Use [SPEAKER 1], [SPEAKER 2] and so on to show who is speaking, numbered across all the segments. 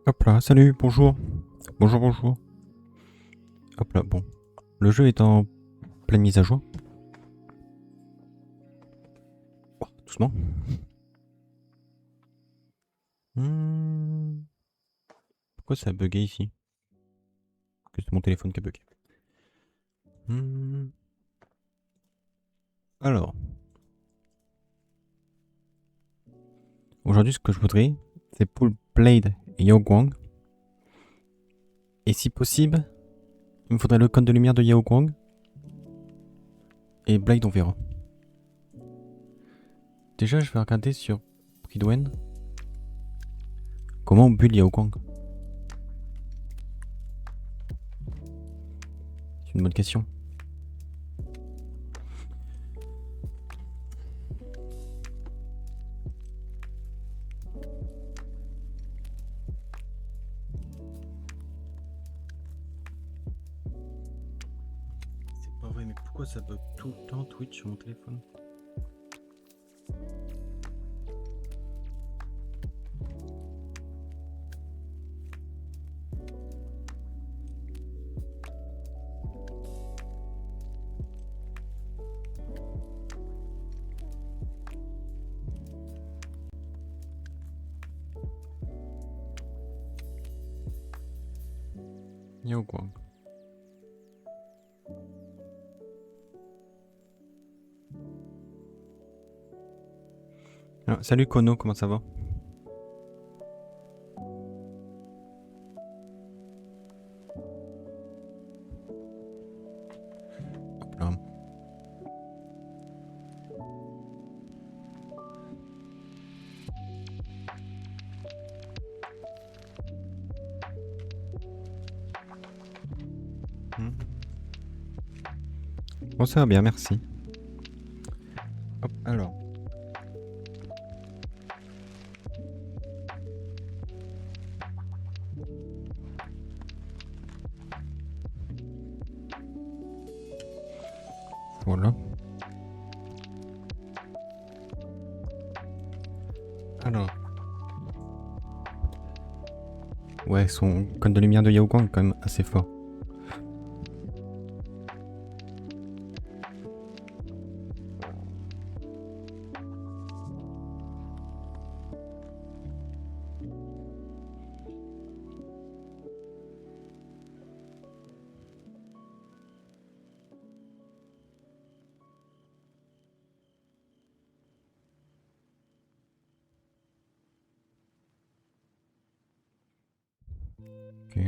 [SPEAKER 1] Hop là, salut, bonjour. Bonjour, bonjour. Hop là, bon. Le jeu est en pleine mise à jour. Oh, doucement. Pourquoi ça a bugué ici? Que c'est mon téléphone qui a bugué. Alors. Aujourd'hui, ce que je voudrais, c'est pour Blade Yao Guang. Et si possible, il me faudrait le cône de lumière de Yao Guang. Et Blade, on verra. Déjà, je vais regarder sur Pridwen. Comment on build Yao Guang? C'est une bonne question. C'est pas vrai, mais pourquoi ça bug tout le temps Twitch sur mon téléphone? Yao Guang. Ah, salut Kono, comment ça va? Hop là. Bon, ça va bien, merci. Hop, alors. Voilà. Alors. Ouais, son cône de lumière de Yao Guang est quand même assez fort. Ok. Je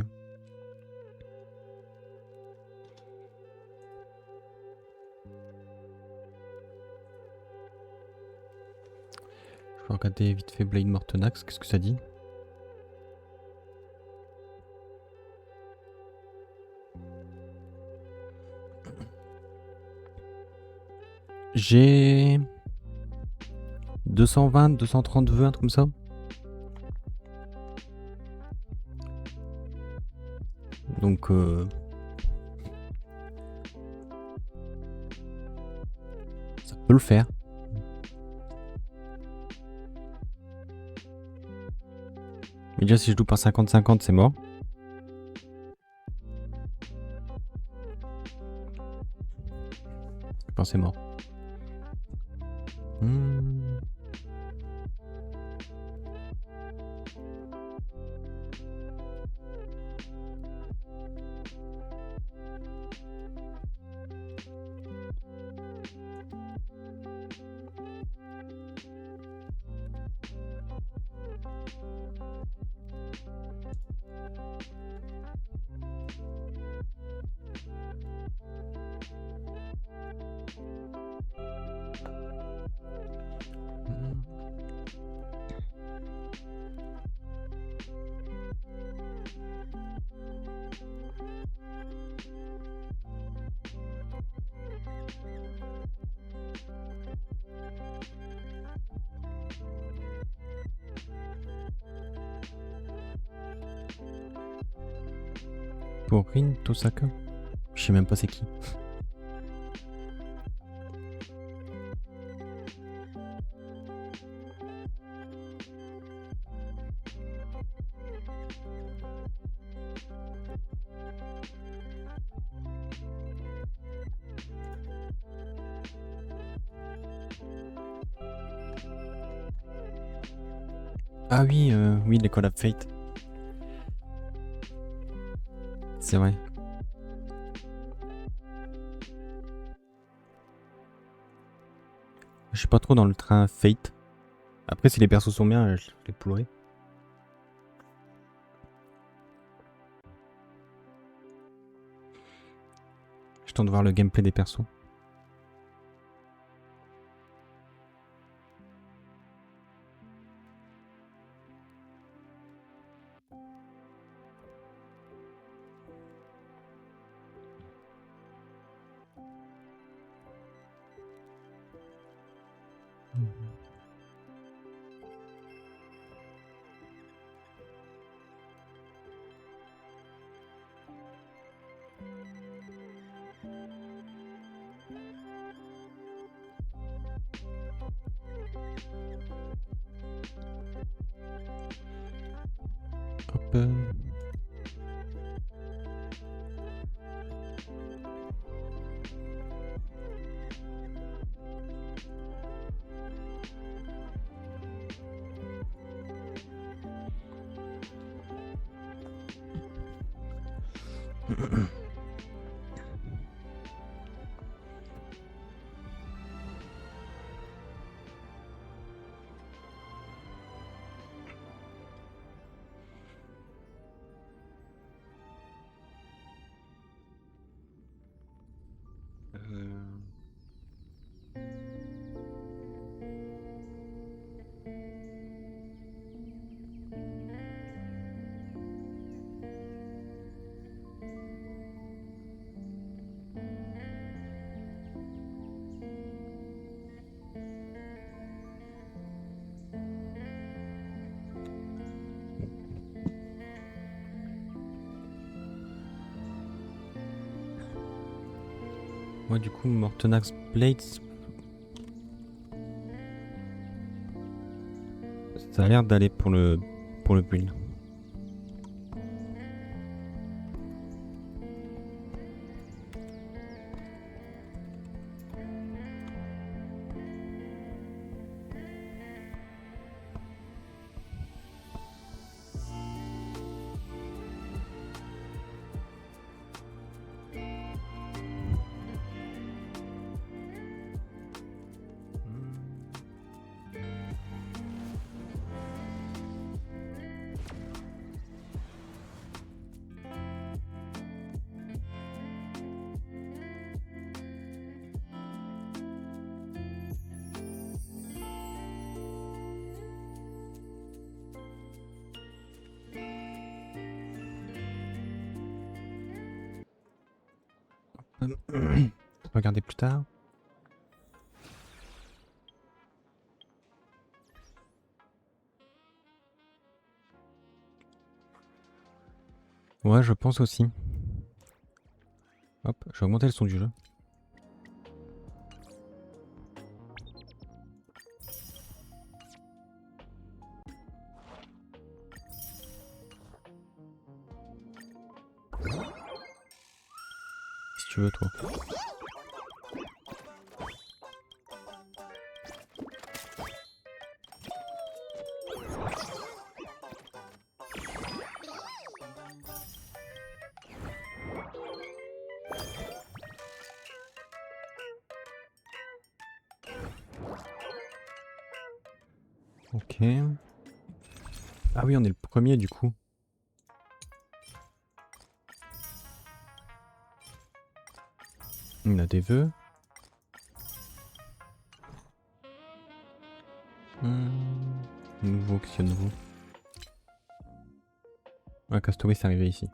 [SPEAKER 1] vais regarder vite fait Blade Mortenax, qu'est-ce que ça dit? J'ai 220, 230 vœux, un truc comme ça. Donc ça peut le faire. Mais déjà si je loupe un 50-50 c'est mort. Je pense c'est mort. Pour Rin Tosaka. Je sais même pas c'est qui. Ah oui, oui, les collabs Fate. C'est vrai. Je suis pas trop dans le train Fate. Après, si les persos sont bien, je les poulerai. Je tente de voir le gameplay des persos. Hop. Moi, du coup, Mortenax Blade, ça a l'air d'aller pour le build. Regardez plus tard. Ouais, je pense aussi. Hop, je vais augmenter le son du jeu. Si tu veux, toi. Ok. Ah oui, on est le premier du coup. On a des vœux. Nouveau, qu'est-ce qu'il y a de nouveau? Ouais, Castory, c'est arrivé ici.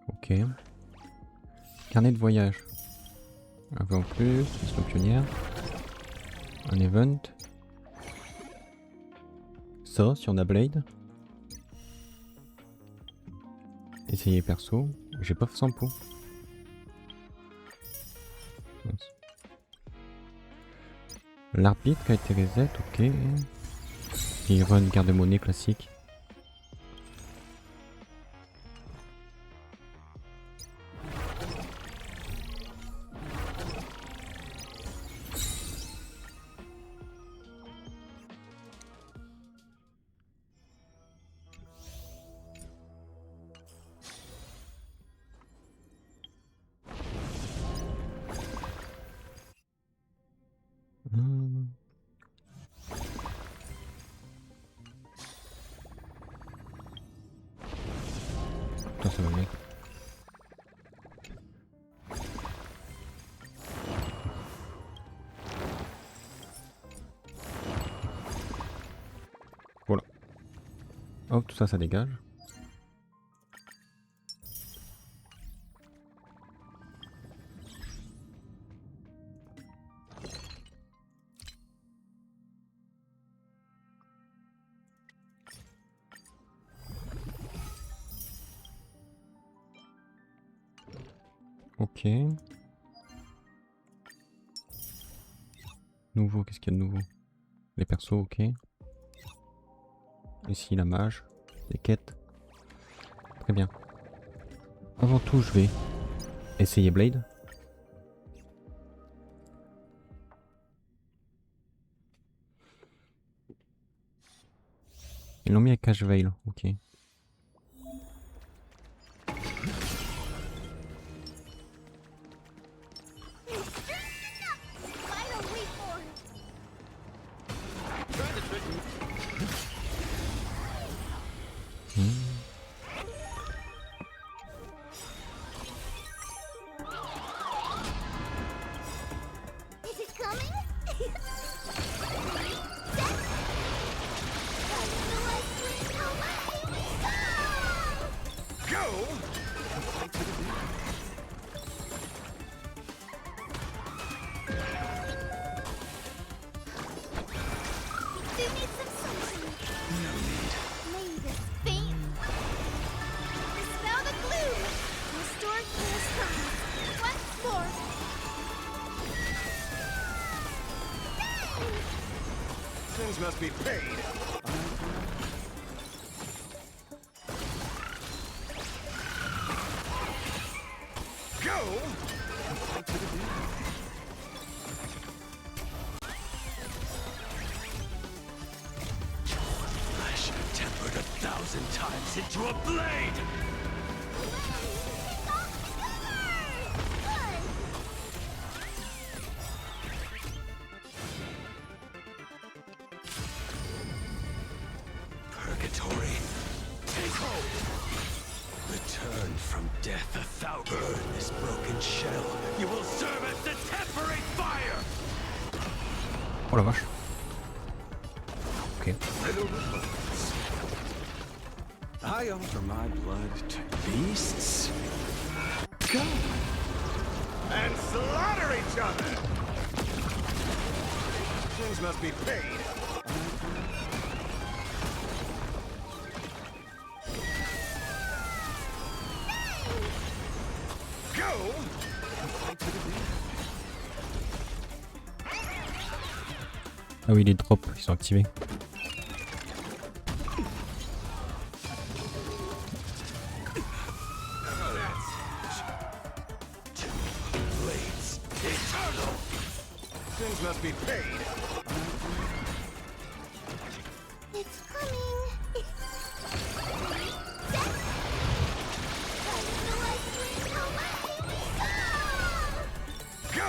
[SPEAKER 1] Ok. Carnet de voyage. Un vœu en plus, mission pionnière. Un event. Ça, si on a Blade. Essayer perso. J'ai pas 100 pots. L'arbitre qui a été reset, ok. Il run garde-monnaie classique. ça va bien. Voilà. Hop, tout ça, ça dégage. Ok. Nouveau, qu'est-ce qu'il y a de nouveau? Les persos, ok. Ici la mage, les quêtes. Très bien. Avant tout, je vais essayer Blade. Ils l'ont mis à cache veil, ok.
[SPEAKER 2] Sins must be paid. Go!
[SPEAKER 3] Flesh tempered 1,000 times into a blade! Purgatory, take hope! Return from death 1,000. Burn this broken shell. You will serve as the temporary fire!
[SPEAKER 1] Oh la vache. Ok.
[SPEAKER 3] I offer my blood to beasts. Go!
[SPEAKER 2] And slaughter each other! Sins must be paid. Go!
[SPEAKER 1] Ah oui, les drops, ils sont activés.
[SPEAKER 3] Blades eternal!
[SPEAKER 2] Sins must be paid.
[SPEAKER 4] It's coming.
[SPEAKER 2] Go!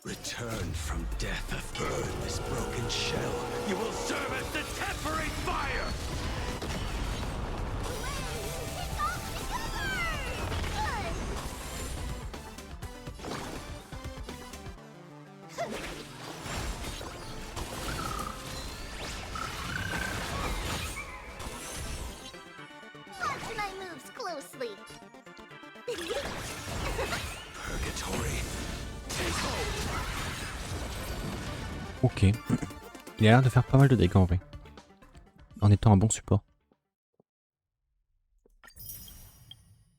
[SPEAKER 3] Return from death. Burn this broken shell. You will serve as the temporary fire!
[SPEAKER 4] Watch my moves closely.
[SPEAKER 3] Purgatory, take hope!
[SPEAKER 1] Ok. Il a l'air de faire pas mal de dégâts en vrai. En étant un bon support.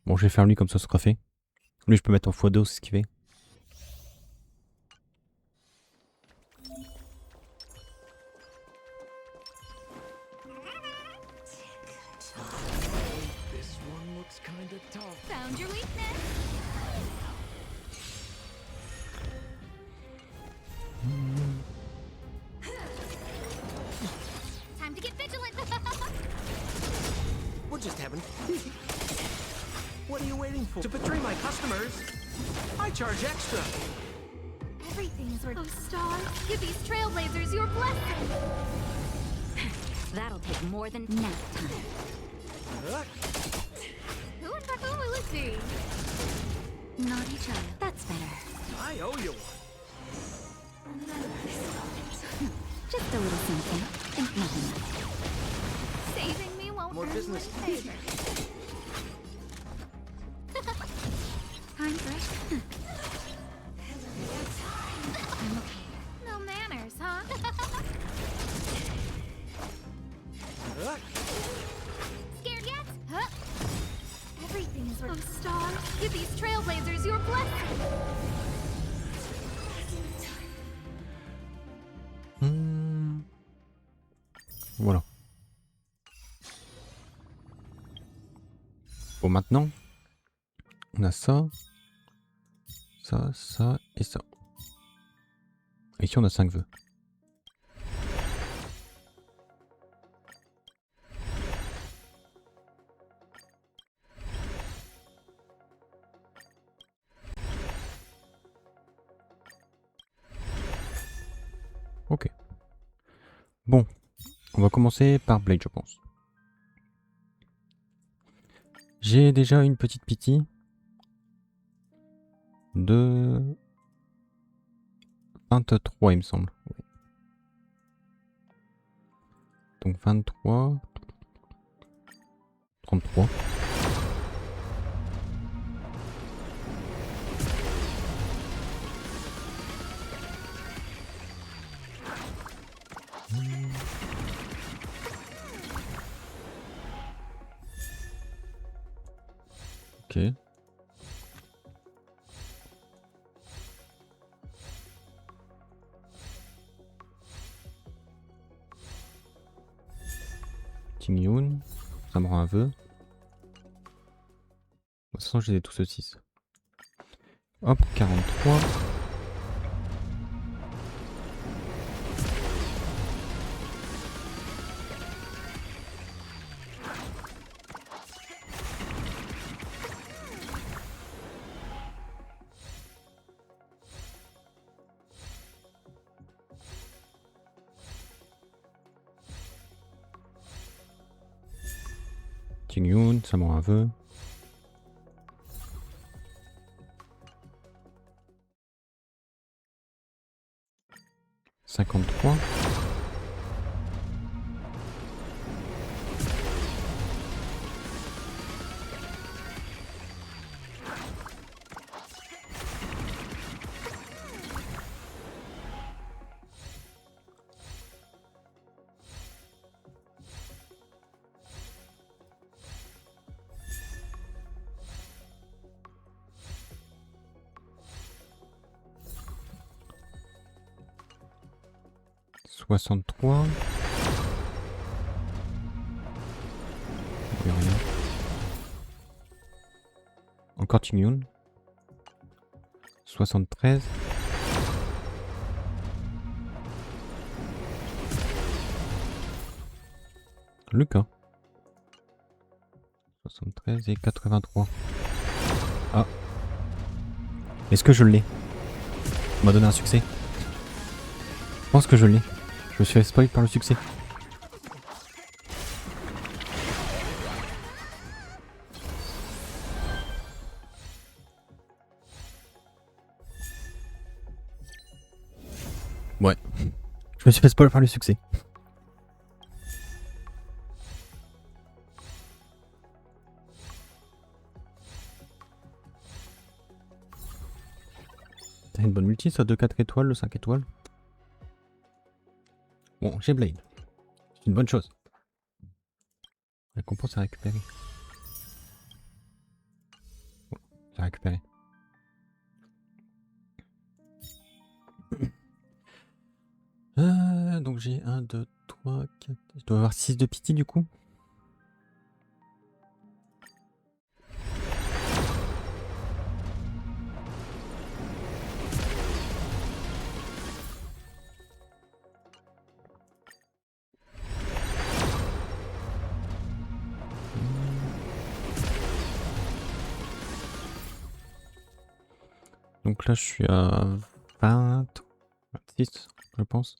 [SPEAKER 1] Bon, je vais faire lui comme ça sera fait. Lui, je peux mettre en x2 c'est ce qu'il fait.
[SPEAKER 3] This one looks kinda tough.
[SPEAKER 4] Found your weakness. Time to get vigilant.
[SPEAKER 5] What just happened? What are you waiting for? To betray my customers? I charge extra.
[SPEAKER 4] Everything is where... Oh, stars, give these trailblazers your blessing!
[SPEAKER 6] That'll take more than nap time.
[SPEAKER 4] Who in fact will it be?
[SPEAKER 6] Naughty child. That's better.
[SPEAKER 5] I owe you one.
[SPEAKER 6] Just a little something. Think nothing of it.
[SPEAKER 4] Saving me won't
[SPEAKER 5] More
[SPEAKER 4] earn
[SPEAKER 5] business.
[SPEAKER 4] my favor.
[SPEAKER 6] Time fresh. I'm okay.
[SPEAKER 4] No manners, huh? Scared yet? Huh? Everything is where... Oh, stars, give these trailblazers your blessing!
[SPEAKER 1] Voilà. Bon, maintenant, on a ça, ça, ça et ça. Et ici, on a 5 vœux. Ok. Bon. On va commencer par Blade, je pense. J'ai déjà une petite pitié de 23, il me semble. Ouais. Donc 23, 33. Ok. Yoon, ça me rend un vœu. De toute façon, je les ai tous au 6. Hop, 43. Yoon, ça me rend un vœu. « 53. « 63. Rien. Encore Yoon. 73. Lucas. 73 et 83. Ah. Est-ce que je l'ai? On m'a donné un succès. Je pense que je l'ai. Je me suis fait spoil par le succès. Ouais. Je me suis fait spoil par le succès. T'as une bonne multi, ça, de 4 étoiles, le 5 étoiles. Bon, j'ai Blade. C'est une bonne chose. Récompense à récupérer. Bon, j'ai récupéré. Donc j'ai 1, 2, 3, 4... Je dois avoir 6 de pitié du coup. Donc là je suis à 20... 6, je pense.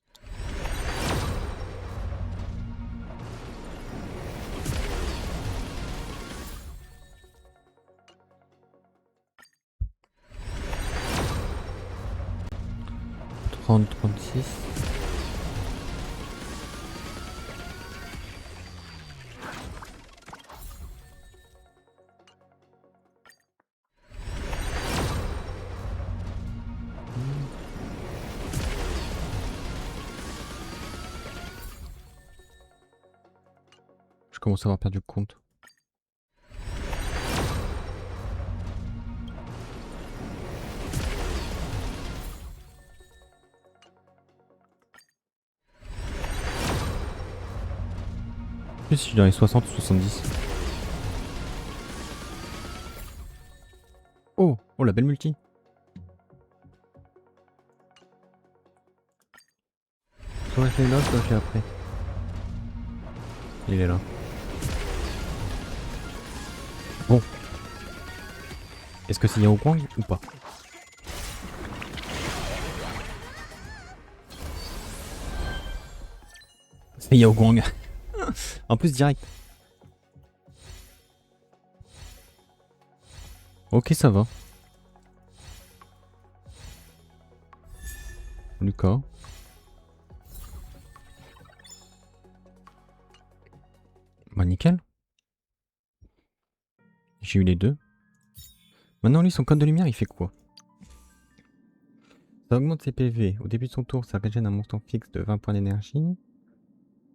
[SPEAKER 1] « 36. Je commence à avoir perdu le compte. Je sais si je suis dans les 60 ou 70. Oh, oh la belle multi. Soit je l'ai là, soit je l'ai après. Il est là. Bon. Est-ce que c'est Yao Guang ou pas? C'est Yao Guang. En plus direct. Ok, ça va. Lucas. Bah nickel. J'ai eu les deux. Maintenant lui son code de lumière il fait quoi? Ça augmente ses PV. Au début de son tour ça régène un montant fixe de 20 points d'énergie.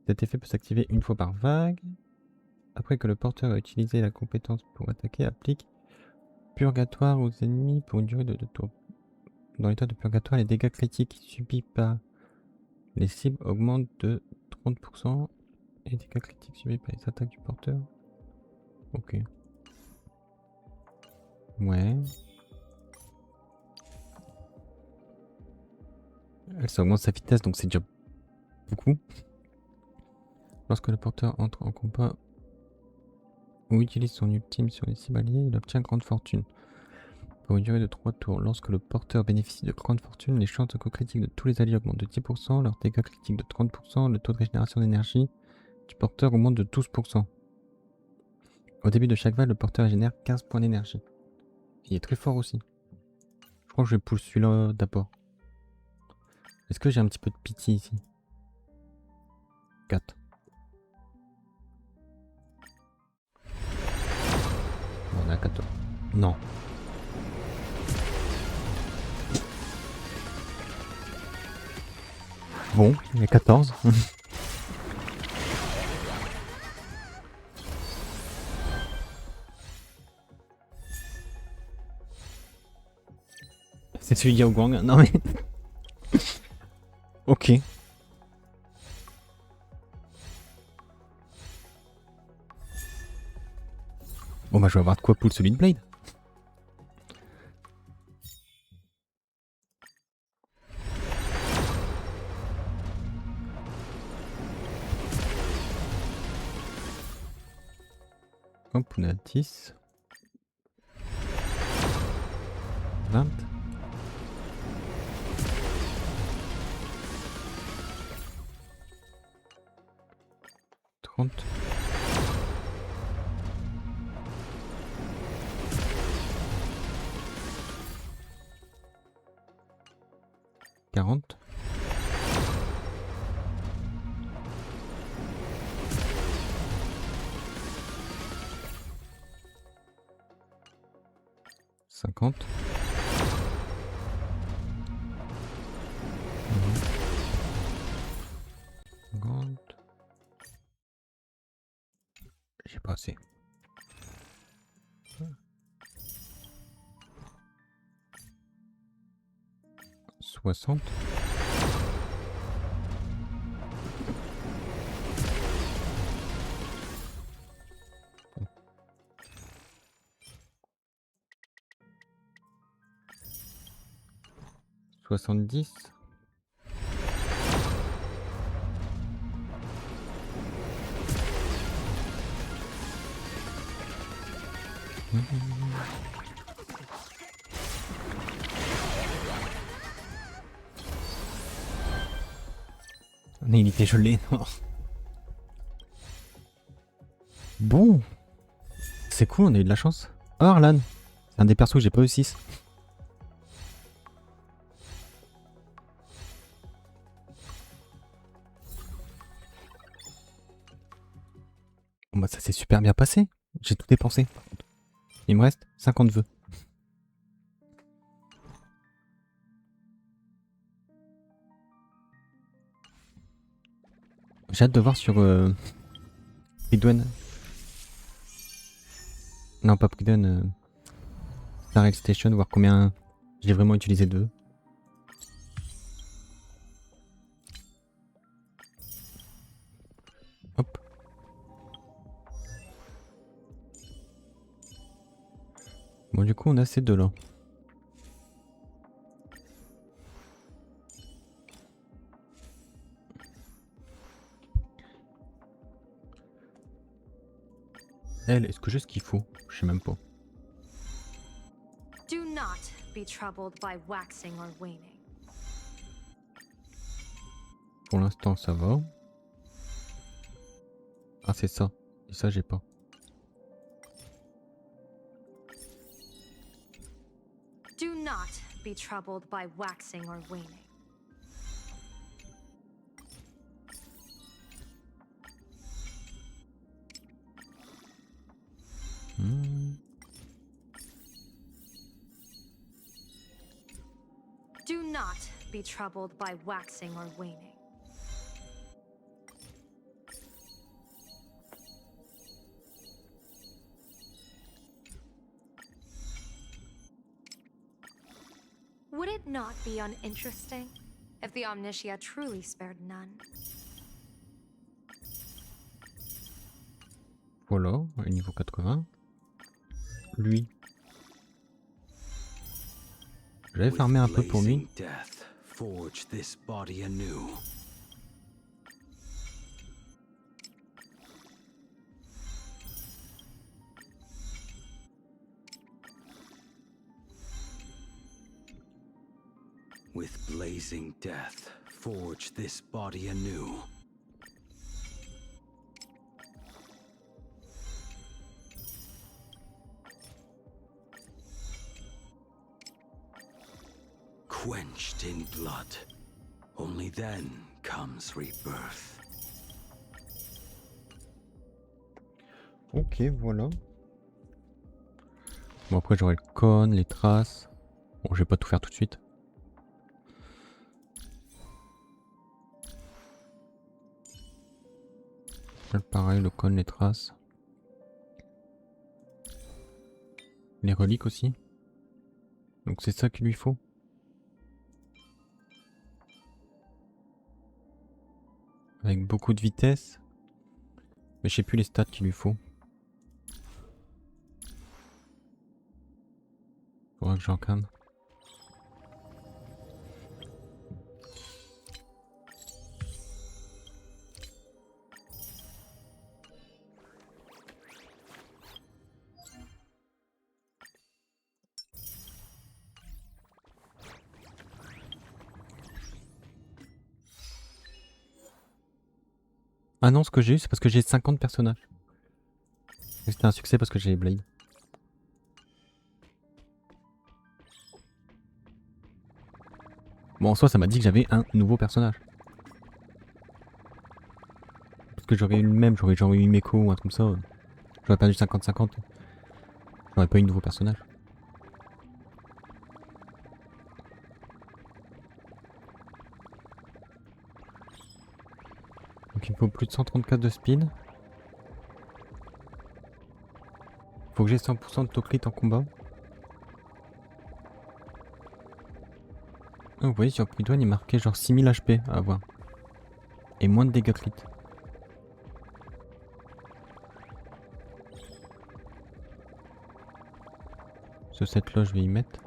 [SPEAKER 1] Cet effet peut s'activer une fois par vague. Après que le porteur a utilisé la compétence pour attaquer, applique purgatoire aux ennemis pour une durée de 2 tours. Dans l'état de purgatoire, les dégâts critiques subis par les cibles augmentent de 30% et les dégâts critiques subis par les attaques du porteur. Ok. Ouais. Ça augmente sa vitesse donc c'est déjà beaucoup. Lorsque le porteur entre en combat ou utilise son ultime sur les cibles alliés, il obtient grande fortune. Pour une durée de 3 tours, lorsque le porteur bénéficie de grande fortune, les chances de coup critique de tous les alliés augmentent de 10%, leurs dégâts critiques de 30%, le taux de régénération d'énergie du porteur augmente de 12%. Au début de chaque vague, le porteur génère 15 points d'énergie. Il est très fort aussi. Je crois que je vais pull celui-là d'abord. Est-ce que j'ai un petit peu de pitié ici? 4. On est à 14. Non. Bon, il y a 14. C'est celui de Yao Guang. Non mais... Ok. Bon bah je vais avoir de quoi pull celui de Blade. Hop, on est à 10. 20. 30. 40. 50. J'ai pas assez. 60. Bon. 70. Mais il était gelé, non. Bon. C'est cool, on a eu de la chance. Oh, Arlan. C'est un des persos que j'ai pas eu 6. Bon bah ça s'est super bien passé. J'ai tout dépensé. Il me reste 50 vœux. J'ai hâte de voir sur Pridwen. Non, pas Pridwen. Star Rail Station, voir combien j'ai vraiment utilisé de vœux. Hop. Bon, du coup, on a ces deux là. Elle, est-ce que j'ai ce qu'il faut? Je sais même pas.
[SPEAKER 7] Do not be troubled by waxing or waning.
[SPEAKER 1] Pour l'instant, ça va. Ah, c'est ça. Et ça, j'ai pas.
[SPEAKER 7] Do not be troubled by waxing or waning. Do not be troubled by waxing or waning. Would it not be uninteresting if the Omnitia truly spared none?
[SPEAKER 1] Voilà, niveau 80. Lui. J'avais farmé un peu pour lui.
[SPEAKER 3] Death, forge this body anew. With blazing death, forge this body anew. Quenched in blood. Only then comes rebirth.
[SPEAKER 1] Ok, voilà. Bon, après, j'aurai le cône, les traces. Bon, je vais pas tout faire tout de suite. Pareil, le cône, les traces. Les reliques aussi. Donc c'est ça qu'il lui faut. Avec beaucoup de vitesse. Mais je sais plus les stats qu'il lui faut. Faudra que j'encadre. Ah non, ce que j'ai eu, c'est parce que j'ai 50 personnages. Et c'était un succès parce que j'ai Blade. Bon, en soi, ça m'a dit que j'avais un nouveau personnage. Parce que j'aurais eu le même, j'aurais genre eu Meko ou un truc comme ça. J'aurais perdu 50-50. J'aurais pas eu de nouveau personnage. Donc il me faut plus de 134 de speed. Faut que j'ai 100% de taux-crit en combat. Oh, vous voyez sur Pridwen il est marqué genre 6000 HP à avoir. Et moins de dégâts crit. Ce set là je vais y mettre.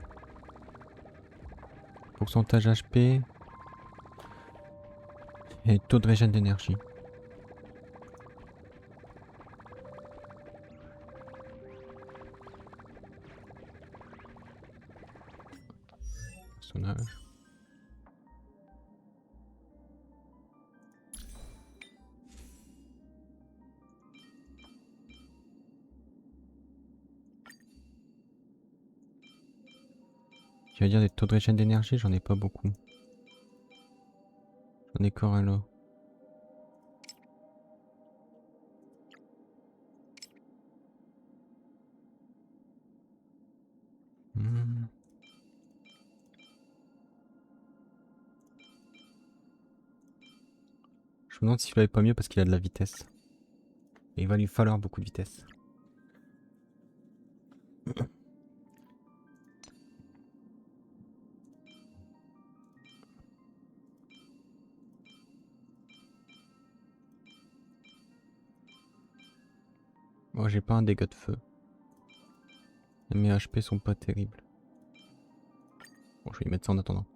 [SPEAKER 1] Pourcentage HP. Et taux de régène d'énergie. Personnage. Tu vas dire des taux de régène d'énergie, j'en ai pas beaucoup. J'en ai corps alors. Je me demande s'il avait pas mieux parce qu'il a de la vitesse. Et il va lui falloir beaucoup de vitesse. Moi j'ai pas un dégât de feu. Mes HP sont pas terribles. Bon, je vais y mettre ça en attendant.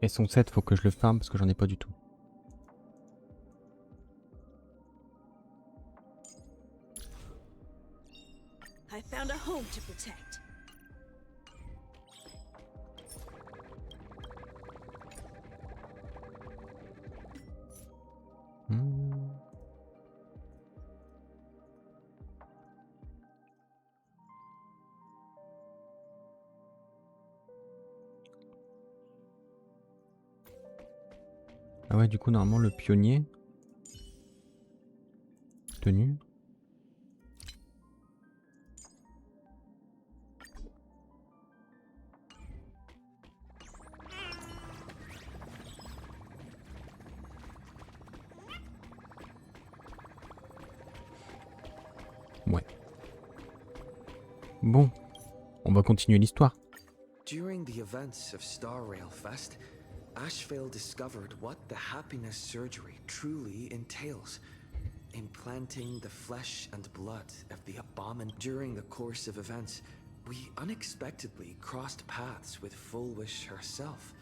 [SPEAKER 1] Et son 7, faut que je le farm parce que j'en ai pas du tout.
[SPEAKER 8] I found a home to protect. Ah ouais, du coup, normalement, le pionnier... Tenue. Ouais. Bon, on va continuer l'histoire.
[SPEAKER 3] During the events of Star Rail Fest, Ashvale discovered what the happiness surgery truly entails. Implanting the flesh and blood of the abomin. During the course of events, we unexpectedly crossed paths with Fullwish herself.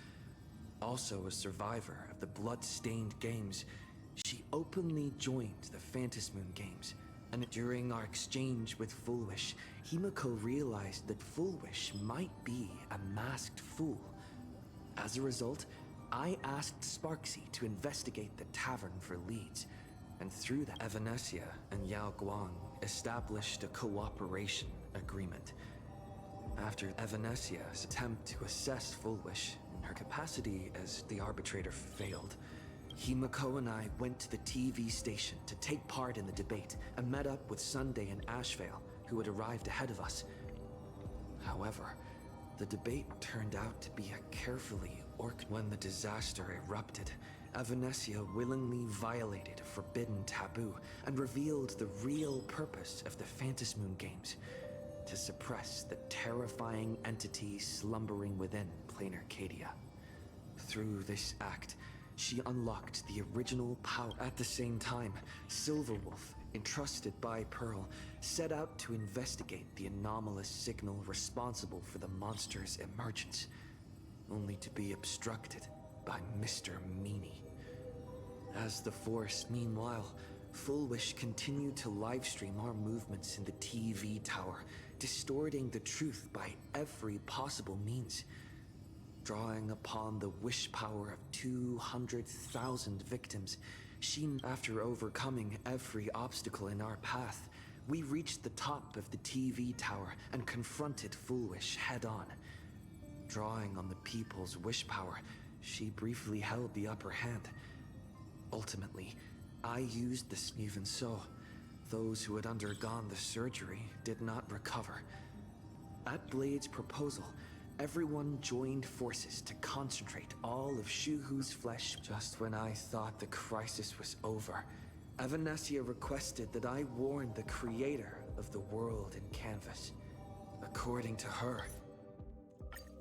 [SPEAKER 3] Also a survivor of the blood-stained games, she openly joined the Phantasmoon games. And during our exchange with Fullwish, Himiko realized that Fullwish might be a masked fool. As a result, I asked Sparksy to investigate the tavern for leads, and through that, Evanesia and Yao Guang established a cooperation agreement. After Evanesia's attempt to assess Fullwish in her capacity as the arbitrator failed, Himiko and I went to the TV station to take part in the debate and met up with Sunday and Ashvale, who had arrived ahead of us. However, the debate turned out to be a carefully orchestrated. When the disaster erupted, Evanesia willingly violated a forbidden taboo and revealed the real purpose of the Phantasmoon games: to suppress the terrifying entity slumbering within Plain Arcadia. Through this act, she unlocked the original power. At the same time, Silverwolf, entrusted by Pearl, set out to investigate the anomalous signal responsible for the monster's emergence, only to be obstructed by Mr. Meanie. As the Force, meanwhile, Fullwish continued to livestream our movements in the TV tower, distorting the truth by every possible means. Drawing upon the wish power of 200,000 victims, after overcoming every obstacle in our path, we reached the top of the TV tower and confronted Fullwish head-on. Drawing on the people's wish power, she briefly held the upper hand. Ultimately, I used this. Even so, those who had undergone the surgery did not recover. At Blade's proposal, everyone joined forces to concentrate all of Shuhu's flesh. Just when I thought the crisis was over, Evanesia requested that I warn the creator of the world in canvas. According to her,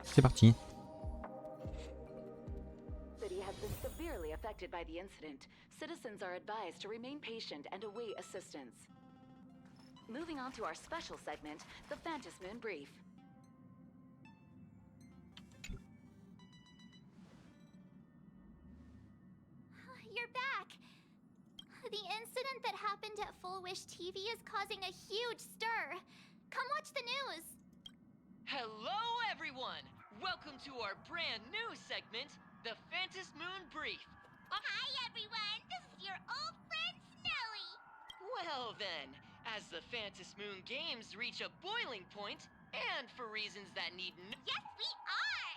[SPEAKER 1] C'est parti.
[SPEAKER 9] City has been severely affected by the incident. Citizens are advised to remain patient and await assistance. Moving on to our special segment, the Phantasmoon Brief.
[SPEAKER 4] You're back! The incident that happened at Fullwish TV is causing a huge stir. Come watch the news!
[SPEAKER 10] Hello everyone! Welcome to our brand new segment, the Phantasmoon Brief.
[SPEAKER 4] Hi everyone! This is your old friend Snowy!
[SPEAKER 10] Well then, As the Phantom Moon games reach a boiling point, and for reasons that need no—
[SPEAKER 4] Yes, we are!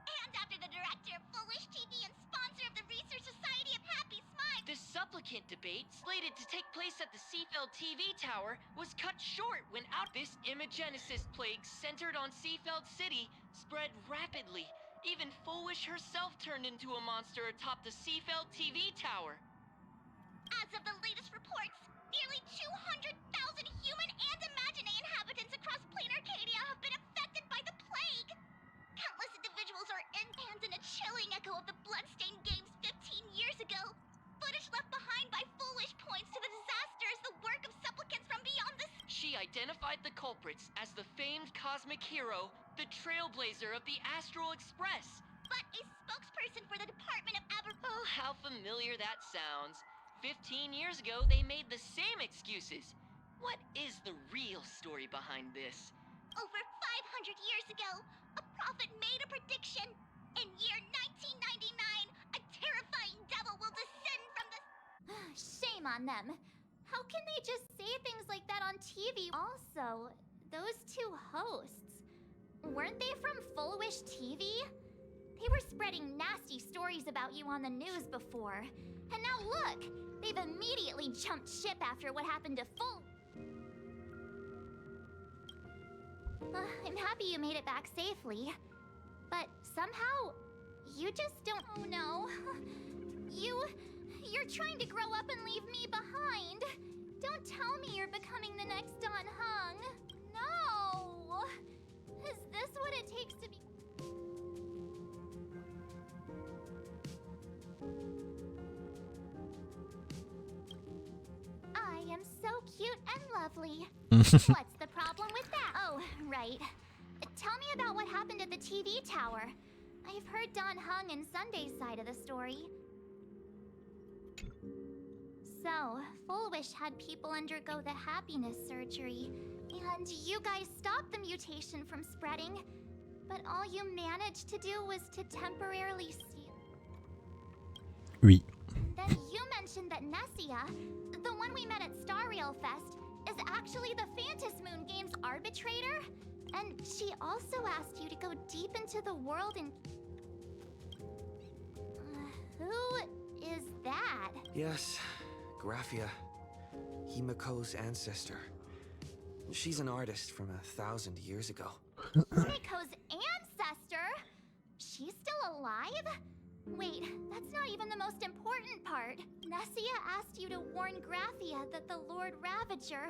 [SPEAKER 4] And after the director of Foolish TV and sponsor of the Research Society of Happy Smile—
[SPEAKER 10] the supplicant debate, slated to take place at the Seafeld TV tower, was cut short when this Imogenesis plague centered on Seafeld City spread rapidly. Even Foolish herself turned into a monster atop the Seafeld TV tower.
[SPEAKER 4] As of the latest reports, nearly 200,000 human and Imagine inhabitants across plain Arcadia have been affected by the plague. Countless individuals are in a chilling echo of the bloodstained games 15 years ago. Footage left behind by Foolish points to the disaster as the work of supplicants from beyond the—
[SPEAKER 10] She identified the culprits as the famed cosmic hero, the trailblazer of the Astral Express.
[SPEAKER 4] But a spokesperson for the Department of
[SPEAKER 10] Oh, how familiar that sounds. 15 years ago, they made the same excuses. What is the real story behind this?
[SPEAKER 4] Over 500 years ago, a prophet made a prediction. In year 1999, a terrifying devil will descend from the— Shame on them. How can they just say things like that on TV? Also, those two hosts, weren't they from Foolish TV? They were spreading nasty stories about you on the news before. And now look, they've immediately jumped ship after what happened to I'm happy you made it back safely. But somehow, you just don't— Oh no. You're trying to grow up and leave me behind. Don't tell me you're becoming the next Don Hung. No! Is this what it takes to be— I am so cute and lovely. What's the problem with that? Oh, right. Tell me about what happened at the TV tower. I've heard Don Hung and Sunday's side of the story. So, Foolish had people undergo the happiness surgery, and you guys stopped the mutation from spreading, but all you managed to do was to temporarily seal—
[SPEAKER 8] Oui.
[SPEAKER 4] Then you mentioned that Nessia, the one we met at Star Rail Fest, is actually the Phantom Moon Games arbitrator? And she also asked you to go deep into the world and— who is that?
[SPEAKER 3] Yes, Graphia. Himiko's ancestor. She's an artist from 1,000 years ago.
[SPEAKER 4] Himiko's ancestor? She's still alive? Wait, that's not even the most important part. Nessia asked you to warn Graphia that the Lord Ravager,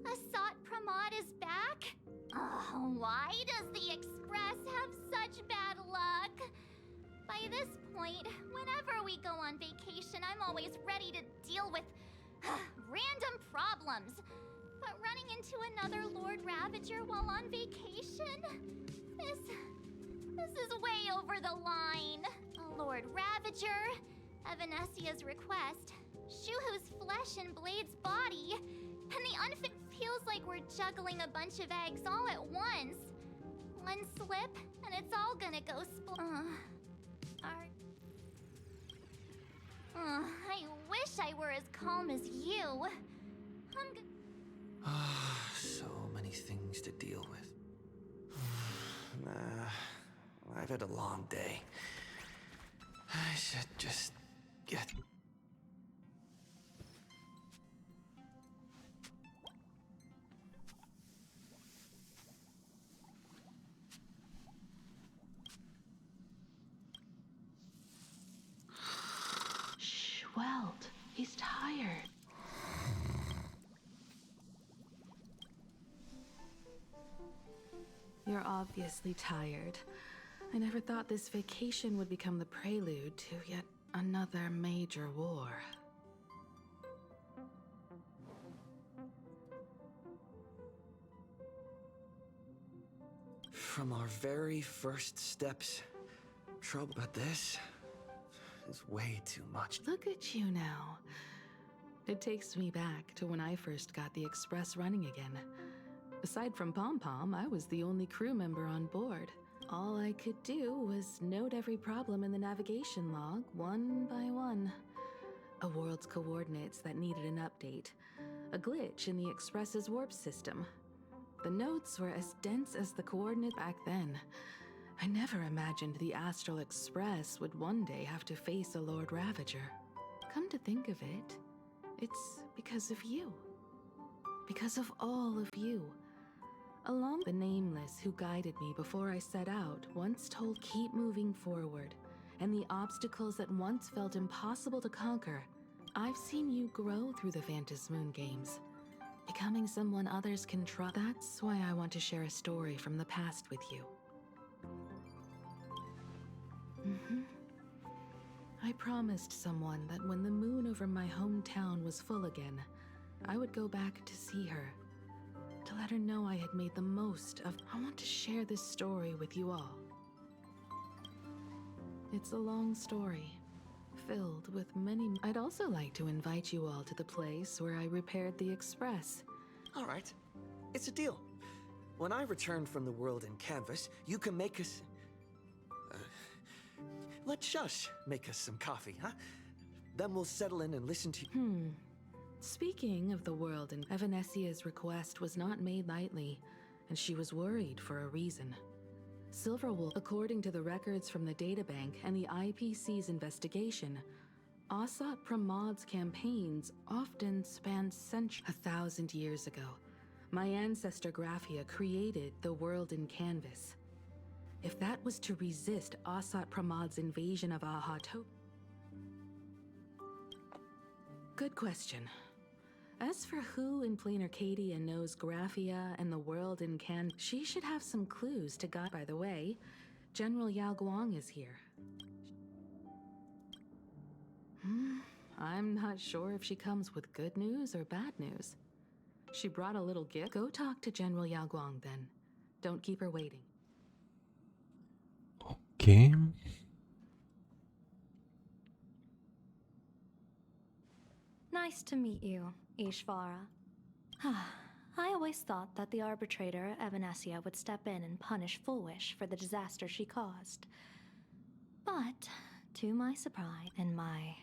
[SPEAKER 4] Asat Pramod, is back? Oh, why does the Express have such bad luck? By this point, whenever we go on vacation, I'm always ready to deal with random problems. But running into another Lord Ravager while on vacation? This is way over the line. Lord Ravager, at Venessia's request, Shuhu's flesh and Blade's body, and the unfit— feels like we're juggling a bunch of eggs all at once. One slip, and it's all gonna go I wish I were as calm as you.
[SPEAKER 3] So many things to deal with. I've had a long day. I should just get...
[SPEAKER 9] Welt, he's tired. You're obviously tired. I never thought this vacation would become the prelude to yet another major war.
[SPEAKER 3] From our very first steps, trouble, but this is way too much.
[SPEAKER 9] Look at you now. It takes me back to when I first got the Express running again. Aside from Pom Pom, I was the only crew member on board. All I could do was note every problem in the navigation log, one by one.
[SPEAKER 11] a world's coordinates that needed an update, a glitch in the Express's warp system. The notes were as dense as the coordinate back then. I never imagined the Astral Express would one day have to face a Lord Ravager. Come to think of it, it's because of you. Because of all of you. Along the Nameless who guided me before I set out once told keep moving forward, and the obstacles that once felt impossible to conquer, I've seen you grow through the Phantom Moon games, becoming someone others can trust. That's why I want to share a story from the past with you. I promised someone that when the moon over my hometown was full again, I would go back to see her, to let her know I had made the most of. I want to share this story with you all. It's a long story, filled with many. I'd also like to invite you all to the place where I repaired the Express.
[SPEAKER 3] All right, it's a deal. When I return from the world in canvas, you can make us... let Shush make us some coffee, huh? Then we'll settle in and listen to...
[SPEAKER 11] Speaking of the world, and Evanesia's request was not made lightly, and she was worried for a reason. Silverwolf, according to the records from the databank and the IPC's investigation, Asat Pramod's campaigns often spanned centuries. 1,000 years ago, my ancestor Graphia created the world in canvas. If that was to resist Asat Pramod's invasion of Ahatop... Good question. As for who in Plain Arcadia knows Graphia and the world in Can, she should have some clues to guide. By the way, General Yao Guang is here. I'm not sure if she comes with good news or bad news. She brought a little gift. Go talk to General Yao Guang then. Don't keep her waiting.
[SPEAKER 8] Okay.
[SPEAKER 7] Nice to meet you, Ishvara. I always thought that the arbitrator, Evanesia, would step in and punish Fullwish for the disaster she caused. But, to my surprise, in my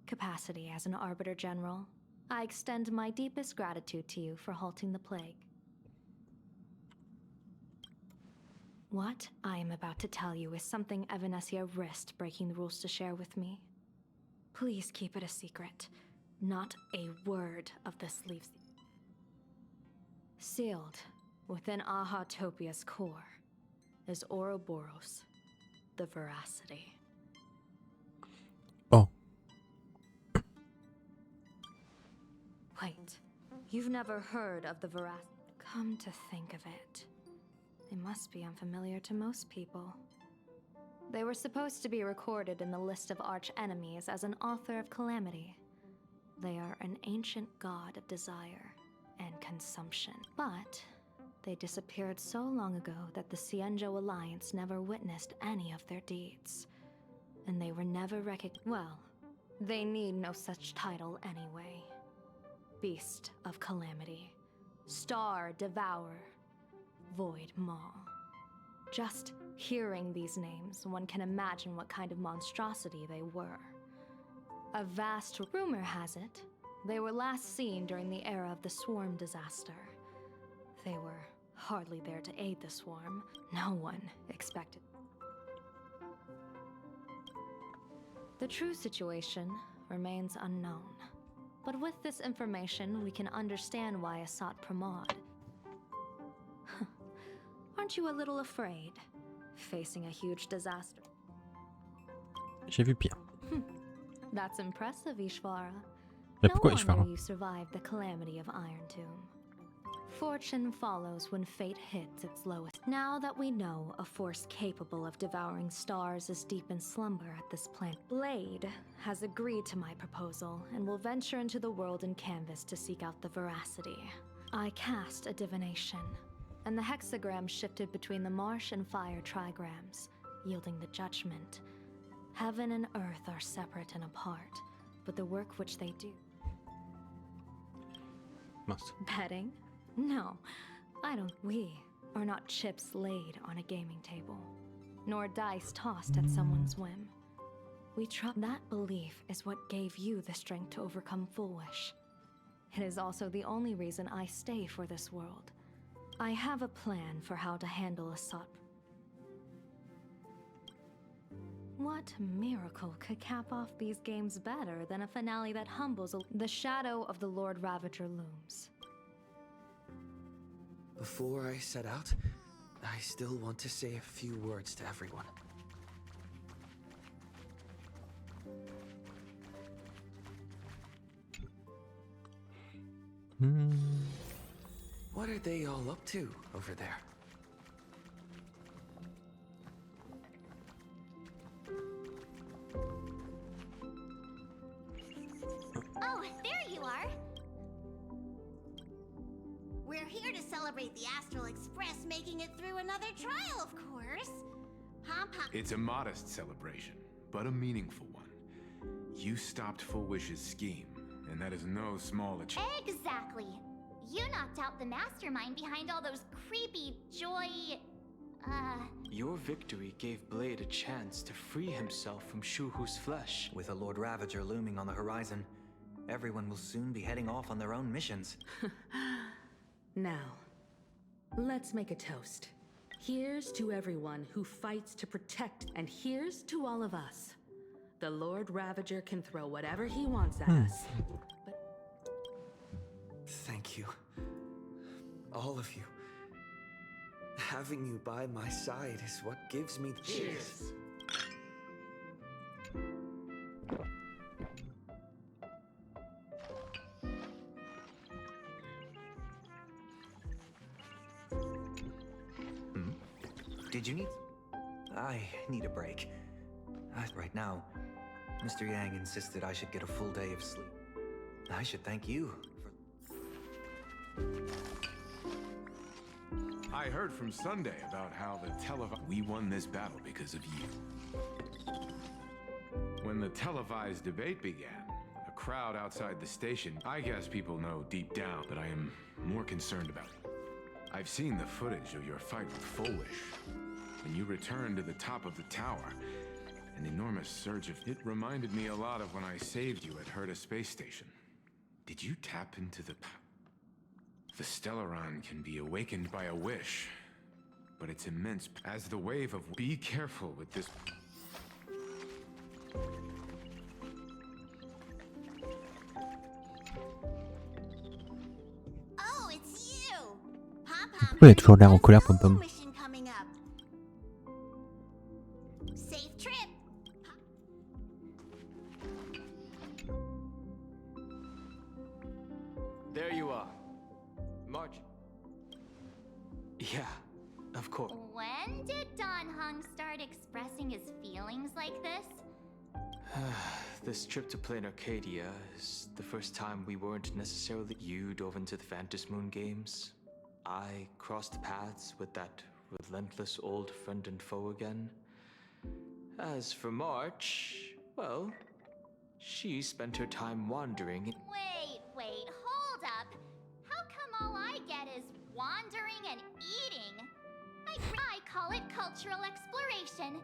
[SPEAKER 7] capacity as an Arbiter General, I extend my deepest gratitude to you for halting the plague. What I am about to tell you is something Evanesia risked breaking the rules to share with me. Please keep it a secret. Not a word of this leaves. Sealed within Ahatopia's core is Ouroboros, the Veracity.
[SPEAKER 8] Oh.
[SPEAKER 7] Wait, you've never heard of the Veracity? Come to think of it, they must be unfamiliar to most people. They were supposed to be recorded in the list of arch-enemies as an author of calamity. They are an ancient god of desire and consumption. But they disappeared so long ago that the Cienjo Alliance never witnessed any of their deeds. And they were never recognized. Well, they need no such title anyway. Beast of Calamity, Star Devourer, Void Maw. Just hearing these names, one can imagine what kind of monstrosity they were. A vast rumor has it, they were last seen during the era of the Swarm disaster. They were hardly there to aid the Swarm. No one expected. The true situation remains unknown. But with this information, we can understand why Asat Pramod. Aren't you a little afraid, facing a huge disaster?
[SPEAKER 8] J'ai vu pire.
[SPEAKER 7] That's impressive, Ishvara.
[SPEAKER 8] Mais
[SPEAKER 7] No
[SPEAKER 8] pourquoi
[SPEAKER 7] wonder
[SPEAKER 8] Ishvara?
[SPEAKER 7] you survived the calamity of Iron Tomb. Fortune follows when fate hits its lowest. Now that we know a force capable of devouring stars is deep in slumber at this planet, Blade has agreed to my proposal and will venture into the world in canvas to seek out the Veracity. I cast a divination, and the hexagram shifted between the marsh and fire trigrams, yielding the judgment. Heaven and earth are separate and apart, but the work which they do.
[SPEAKER 8] Mince.
[SPEAKER 7] Betting? No, I don't. We are not chips laid on a gaming table, nor dice tossed at someone's whim. That belief is what gave you the strength to overcome Full Wish. It is also the only reason I stay for this world. I have a plan for how to handle a sot. What miracle could cap off these games better than a finale that humbles the shadow of the Lord Ravager looms?
[SPEAKER 3] Before I set out, I still want to say a few words to everyone. What are they all up to over there?
[SPEAKER 4] Oh, there you are! We're here to celebrate the Astral Express making it through another trial, of course. Pom-pom.
[SPEAKER 12] It's a modest celebration, but a meaningful one. You stopped Full Wish's scheme, and that is no small achievement.
[SPEAKER 4] Exactly. You knocked out the mastermind behind all those creepy
[SPEAKER 13] Your victory gave Blade a chance to free himself from Shuhu's flesh.
[SPEAKER 14] With a Lord Ravager looming on the horizon, everyone will soon be heading off on their own missions.
[SPEAKER 11] Now, let's make a toast. Here's to everyone who fights to protect, and here's to all of us. The Lord Ravager can throw whatever he wants at us.
[SPEAKER 3] Thank you. All of you. Having you by my side is what gives me the cheers.
[SPEAKER 14] Did you need... I need a break. Right now, Mr. Yang insisted I should get a full day of sleep. I should thank you for...
[SPEAKER 12] I heard from Sunday about how we won this battle because of you. When the televised debate began, a crowd outside the station, I guess people know deep down that I am more concerned about it. I've seen the footage of your fight with Full Wish. When you returned to the top of the tower, an enormous surge of... It reminded me a lot of when I saved you at Herta Space Station. Did you tap into the... The Stellaron can be awakened by a wish, but it's immense as the wave of... Be careful with this...
[SPEAKER 4] Oh, it's you! Pom-pom.
[SPEAKER 1] Pourquoi il a toujours l'air en colère, Pom-Pom?
[SPEAKER 4] Mission coming up. Safe trip.
[SPEAKER 13] There you are. March. Yeah, of course.
[SPEAKER 4] When did Dan Heng start expressing his feelings like this?
[SPEAKER 13] This trip to Plain Arcadia is the first time we weren't necessarily... You dove into the Phantom Moon games. I crossed paths with that relentless old friend and foe again. As for March, well, she spent her time wandering...
[SPEAKER 4] Wait, hold up. How come all I get is wandering and eating? I call it cultural exploration,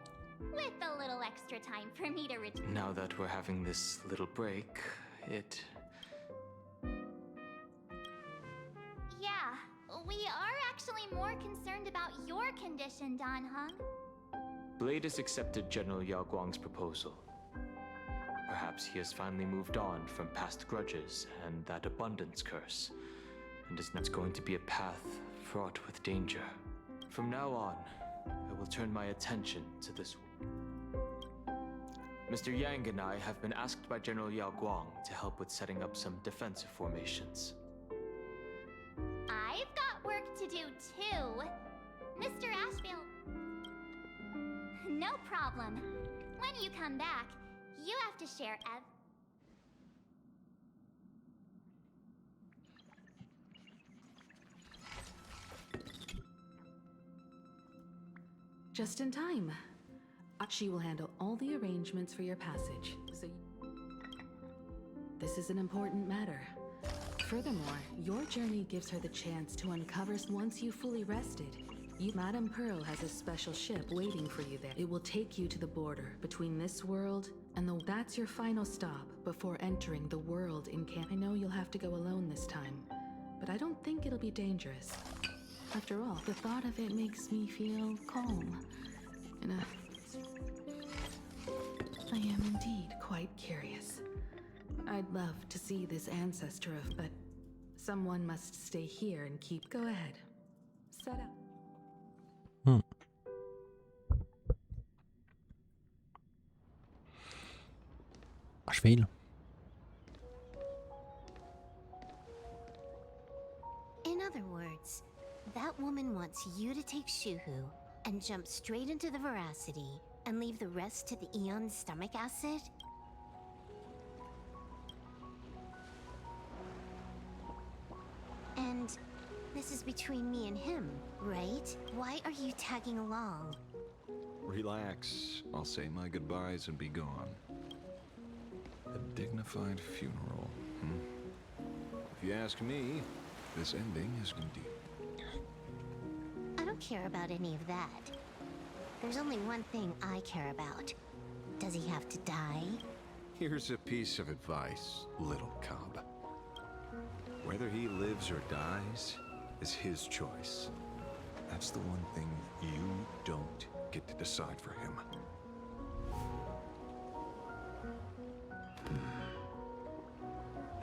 [SPEAKER 4] with a little extra time for me to return.
[SPEAKER 13] Now that we're having this little break, it...
[SPEAKER 4] Yeah, we are actually more concerned about your condition, Dan Heng.
[SPEAKER 13] Blade has accepted General Yao Guang's proposal. Perhaps he has finally moved on from past grudges and that abundance curse, and is now going to be a path fraught with danger. From now on, I will turn my attention to this. Mr. Yang and I have been asked by General Yao Guang to help with setting up some defensive formations.
[SPEAKER 4] I've got work to do too. Mr. Ashfield. No problem. When you come back, you have to share
[SPEAKER 11] Just in time. She will handle all the arrangements for your passage. This is an important matter. Furthermore, your journey gives her the chance to uncover once you fully rested. Madame Pearl has a special ship waiting for you there. It will take you to the border between this world and the... That's your final stop before entering the world in camp. I know you'll have to go alone this time, but I don't think it'll be dangerous. After all, the thought of it makes me feel calm. I am indeed quite curious. I'd love to see this ancestor of... But someone must stay here and keep... Go ahead. Set up.
[SPEAKER 1] Je fail.
[SPEAKER 6] In other words, that woman wants you to take Shuhu and jump straight into the veracity and leave the rest to the Eon's stomach acid? And this is between me and him, right? Why are you tagging along?
[SPEAKER 15] Relax. I'll say my goodbyes and be gone. A dignified funeral, If you ask me, this ending is indeed.
[SPEAKER 6] I don't care about any of that. There's only one thing I care about. Does he have to die?
[SPEAKER 15] Here's a piece of advice, little cub. Whether he lives or dies is his choice. That's the one thing you don't get to decide for him.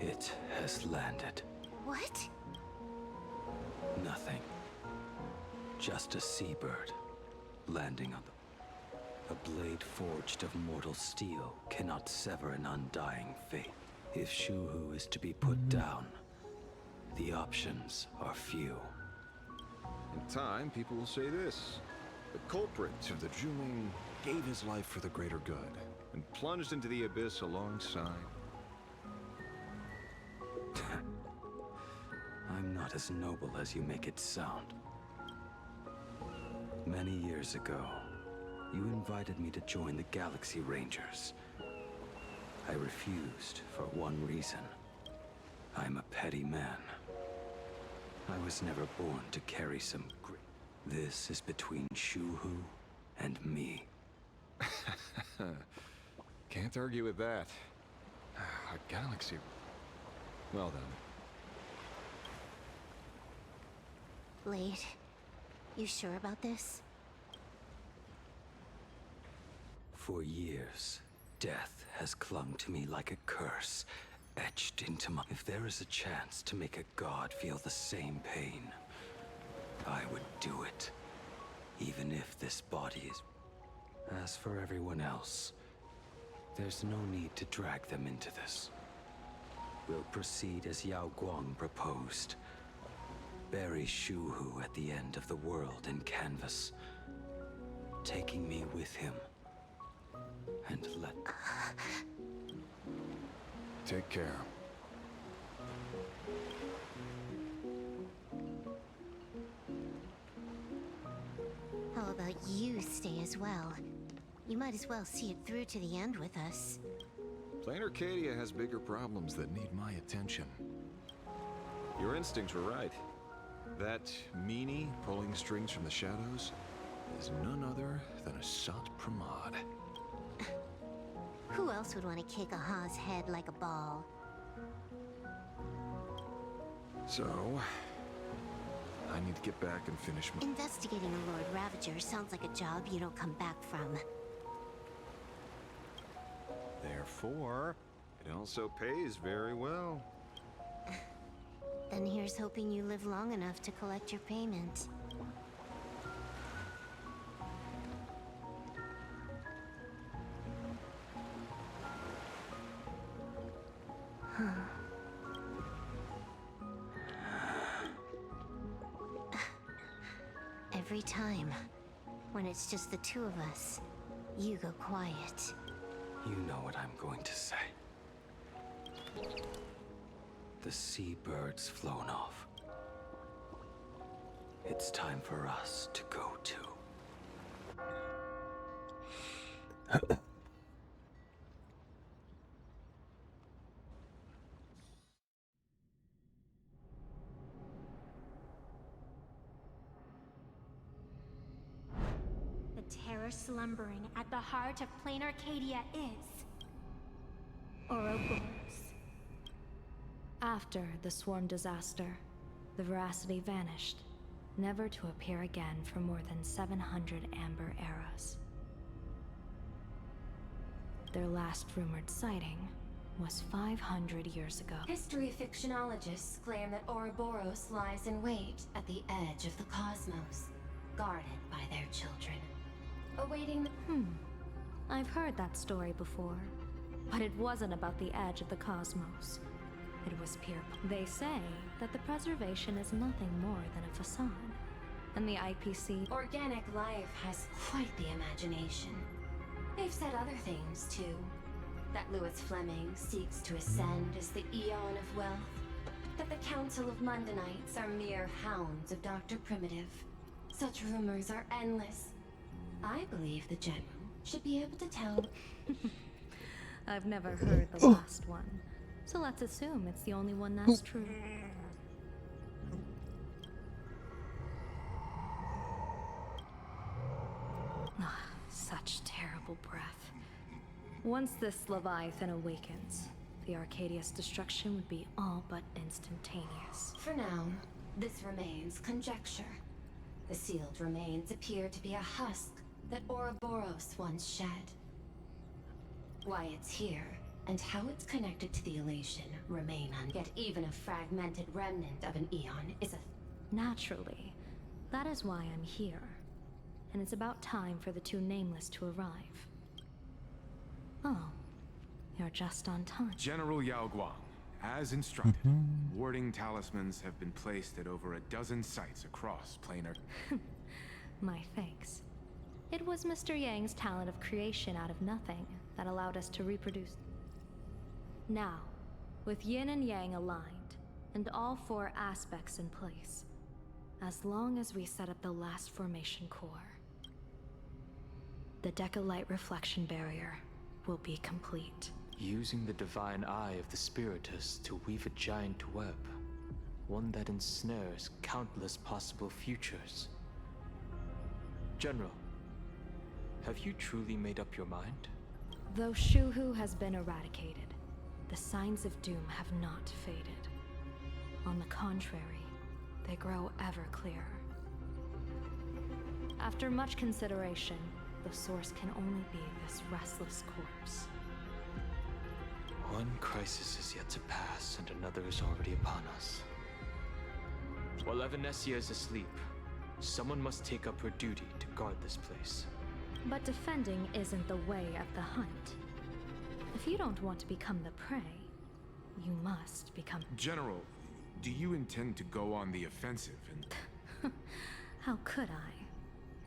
[SPEAKER 16] It has landed.
[SPEAKER 6] What?
[SPEAKER 16] Nothing. Just a seabird landing on the... A blade forged of mortal steel cannot sever an undying fate. If Shuhu is to be put down, the options are few.
[SPEAKER 15] In time, people will say this. The culprit of the Juling gave his life for the greater good and plunged into the abyss alongside.
[SPEAKER 16] I'm not as noble as you make it sound. Many years ago, you invited me to join the Galaxy Rangers. I refused for one reason. I'm a petty man. I was never born to carry some grit. This is between Shuhu and me.
[SPEAKER 15] Can't argue with that. A galaxy. Well then.
[SPEAKER 6] Blade, you sure about this?
[SPEAKER 16] For years, death has clung to me like a curse, etched into my... If there is a chance to make a god feel the same pain, I would do it, even if this body is... As for everyone else, there's no need to drag them into this. We'll proceed as Yao Guang proposed. Bury Shuhu at the end of the world in canvas, taking me with him, and let...
[SPEAKER 15] Take care.
[SPEAKER 6] How about you stay as well? You might as well see it through to the end with us.
[SPEAKER 15] Plain Arcadia has bigger problems that need my attention. Your instincts were right. That meanie pulling strings from the shadows is none other than a Sant Pramod.
[SPEAKER 6] Who else would want to kick a Ha's head like a ball?
[SPEAKER 15] So, I need to get back and finish my...
[SPEAKER 6] Investigating a Lord Ravager sounds like a job you don't come back from.
[SPEAKER 15] Therefore, it also pays very well.
[SPEAKER 6] Then here's hoping you live long enough to collect your payment. Every time, when it's just the two of us, you go quiet.
[SPEAKER 16] You know what I'm going to say. The seabird's flown off. It's time for us to go too.
[SPEAKER 6] The terror slumbering at the heart of plain Arcadia is Ouroboros.
[SPEAKER 7] After the swarm disaster, the veracity vanished, never to appear again for more than 700 amber eras. Their last rumored sighting was 500 years ago.
[SPEAKER 17] History fictionologists claim that Ouroboros lies in wait at the edge of the cosmos, guarded by their children, awaiting the...
[SPEAKER 7] I've heard that story before, but it wasn't about the edge of the cosmos. It was pure... They say that the preservation is nothing more than a facade, and the IPC...
[SPEAKER 17] Organic life has quite the imagination. They've said other things, too. That Louis Fleming seeks to ascend as the Eon of Wealth. That the Council of Mundanites are mere hounds of Dr. Primitive. Such rumors are endless. I believe the General should be able to tell...
[SPEAKER 7] I've never heard the last one, so let's assume it's the only one that's true. Such terrible breath. Once this Leviathan awakens, the Arcadia's destruction would be all but instantaneous.
[SPEAKER 17] For now, this remains conjecture. The sealed remains appear to be a husk that Ouroboros once shed. Why it's here, and how it's connected to the elation, remain yet even a fragmented remnant of an eon is a...
[SPEAKER 7] Naturally. That is why I'm here. And it's about time for the two Nameless to arrive. Oh, you're just on time.
[SPEAKER 12] General Yao Guang, as instructed, warding talismans have been placed at over a dozen sites across planar...
[SPEAKER 7] My thanks. It was Mr. Yang's talent of creation out of nothing that allowed us to reproduce. Now, with yin and yang aligned, and all four aspects in place, as long as we set up the last formation core, the Decalight reflection barrier will be complete.
[SPEAKER 13] Using the divine eye of the Spiritus to weave a giant web, one that ensnares countless possible futures. General, have you truly made up your mind?
[SPEAKER 7] Though Shuhu has been eradicated, the signs of doom have not faded. On the contrary, they grow ever clearer. After much consideration, the source can only be this restless corpse.
[SPEAKER 13] One crisis is yet to pass, and another is already upon us. While Evanesia is asleep, someone must take up her duty to guard this place.
[SPEAKER 7] But defending isn't the way of the hunt. If you don't want to become the prey, you must become...
[SPEAKER 12] General, do you intend to go on the offensive and...
[SPEAKER 7] How could I?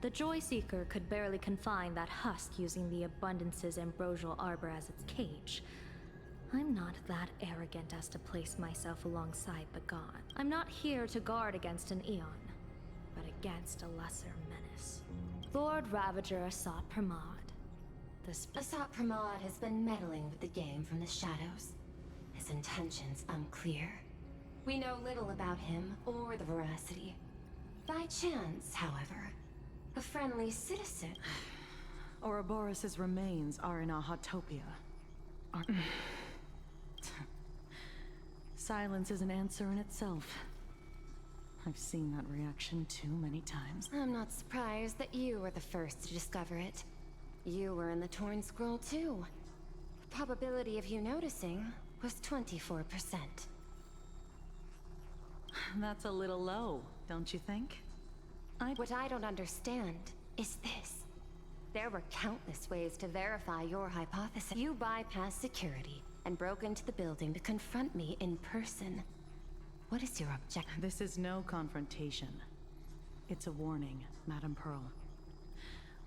[SPEAKER 7] The Joy Seeker could barely confine that husk using the Abundance's ambrosial arbor as its cage. I'm not that arrogant as to place myself alongside the god. I'm not here to guard against an Eon, but against a lesser menace. Lord Ravager Asat Pramod.
[SPEAKER 17] Asat Pramod has been meddling with the game from the shadows. His intentions unclear. We know little about him or the veracity. By chance, however, a friendly citizen...
[SPEAKER 11] Ouroboros' remains are in Ahatopia. Silence is an answer in itself. I've seen that reaction too many times.
[SPEAKER 17] I'm not surprised that you were the first to discover it. You were in the Torn Scroll too. The probability of you noticing was 24%.
[SPEAKER 11] That's a little low, don't you think?
[SPEAKER 17] What I don't understand is this. There were countless ways to verify your hypothesis. You bypassed security and broke into the building to confront me in person. What is your objective?
[SPEAKER 11] This is no confrontation. It's a warning, Madam Pearl.